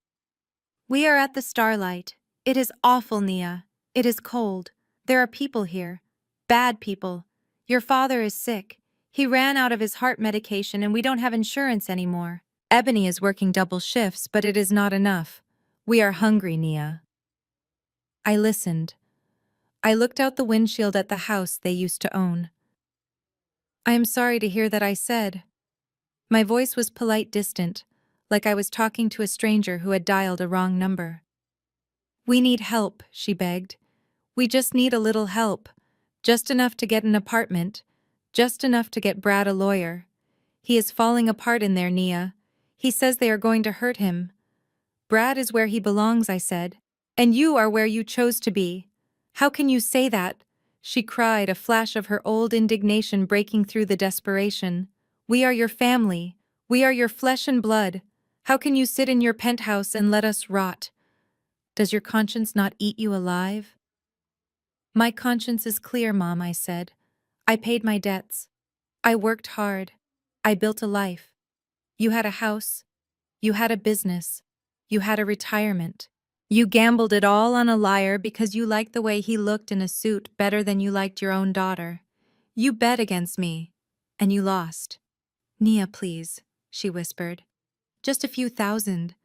We are at the Starlight. It is awful, Nia. It is cold. There are people here. Bad people. Your father is sick. He ran out of his heart medication and we don't have insurance anymore. Ebony is working double shifts, but it is not enough. We are hungry, Nia. I listened. I looked out the windshield at the house they used to own. I am sorry to hear that, I said. My voice was polite, distant, like I was talking to a stranger who had dialed a wrong number. We need help, she begged. We just need a little help. Just enough to get an apartment. Just enough to get Brad a lawyer. He is falling apart in there, Nia. He says they are going to hurt him. Brad is where he belongs, I said. And you are where you chose to be. How can you say that? She cried, a flash of her old indignation breaking through the desperation. We are your family. We are your flesh and blood. How can you sit in your penthouse and let us rot? Does your conscience not eat you alive? My conscience is clear, Mom, I said. I paid my debts. I worked hard. I built a life. You had a house. You had a business. You had a retirement. You gambled it all on a liar because you liked the way he looked in a suit better than you liked your own daughter. You bet against me, and you lost. Nia, please, she whispered. Just a few thousand,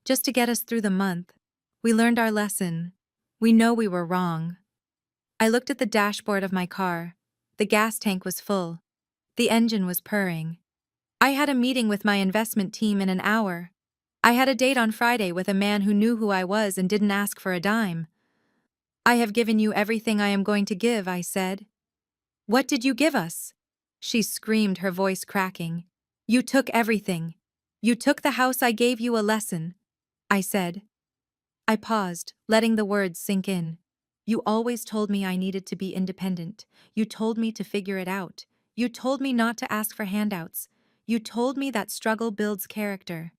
just to get us through the month. We learned our lesson. We know we were wrong. I looked at the dashboard of my car. The gas tank was full. The engine was purring. I had a meeting with my investment team in an hour. I had a date on Friday with a man who knew who I was and didn't ask for a dime. I have given you everything I am going to give, I said. What did you give us? She screamed, her voice cracking. You took everything. You took the house. I gave you a lesson, I said. I paused, letting the words sink in. You always told me I needed to be independent. You told me to figure it out. You told me not to ask for handouts. You told me that struggle builds character.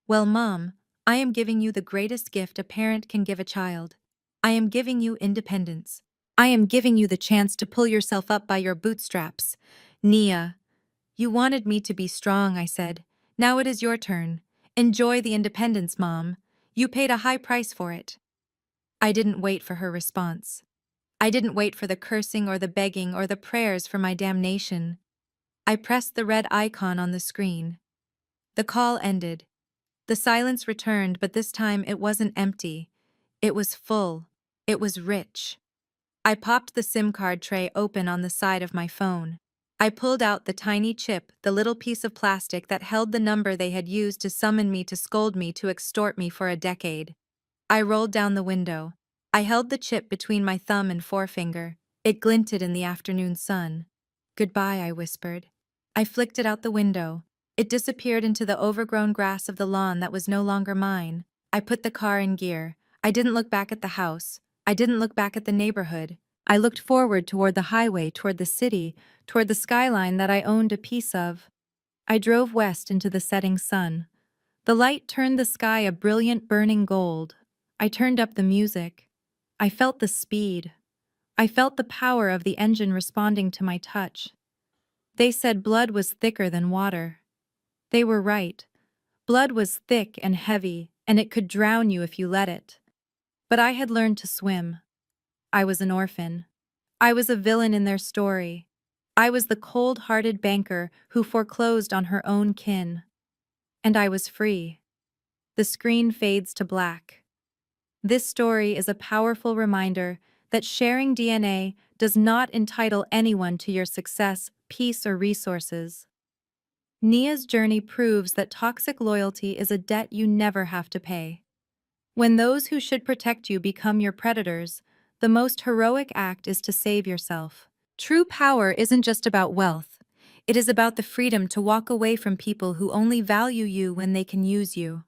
Well, Mom, I am giving you the greatest gift a parent can give a child. I am giving you independence. I am giving you the chance to pull yourself up by your bootstraps. Nia, you wanted me to be strong, I said. Now it is your turn. Enjoy the independence, Mom. You paid a high price for it. I didn't wait for her response. I didn't wait for the cursing or the begging or the prayers for my damnation. I pressed the red icon on the screen. The call ended. The silence returned, but this time it wasn't empty. It was full. It was rich. I popped the SIM card tray open on the side of my phone. I pulled out the tiny chip, the little piece of plastic that held the number they had used to summon me, to scold me, to extort me for a decade. I rolled down the window. I held the chip between my thumb and forefinger. It glinted in the afternoon sun. Goodbye, I whispered. I flicked it out the window. It disappeared into the overgrown grass of the lawn that was no longer mine. I put the car in gear. I didn't look back at the house. I didn't look back at the neighborhood. I looked forward toward the highway, toward the city, toward the skyline that I owned a piece of. I drove west into the setting sun. The light turned the sky a brilliant burning gold. I turned up the music. I felt the speed. I felt the power of the engine responding to my touch. They said blood was thicker than water. They were right. Blood was thick and heavy, and it could drown you if you let it. But I had learned to swim. I was an orphan. I was a villain in their story. I was the cold-hearted banker who foreclosed on her own kin. And I was free. The screen fades to black. This story is a powerful reminder that sharing DNA does not entitle anyone to your success, peace, or resources. Nia's journey proves that toxic loyalty is a debt you never have to pay. When those who should protect you become your predators, the most heroic act is to save yourself. True power isn't just about wealth. It is about the freedom to walk away from people who only value you when they can use you.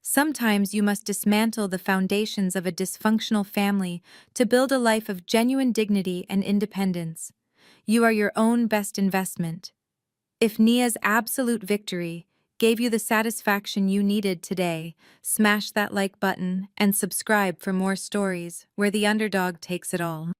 Sometimes you must dismantle the foundations of a dysfunctional family to build a life of genuine dignity and independence. You are your own best investment. If Nia's absolute victory gave you the satisfaction you needed today, smash that like button and subscribe for more stories where the underdog takes it all.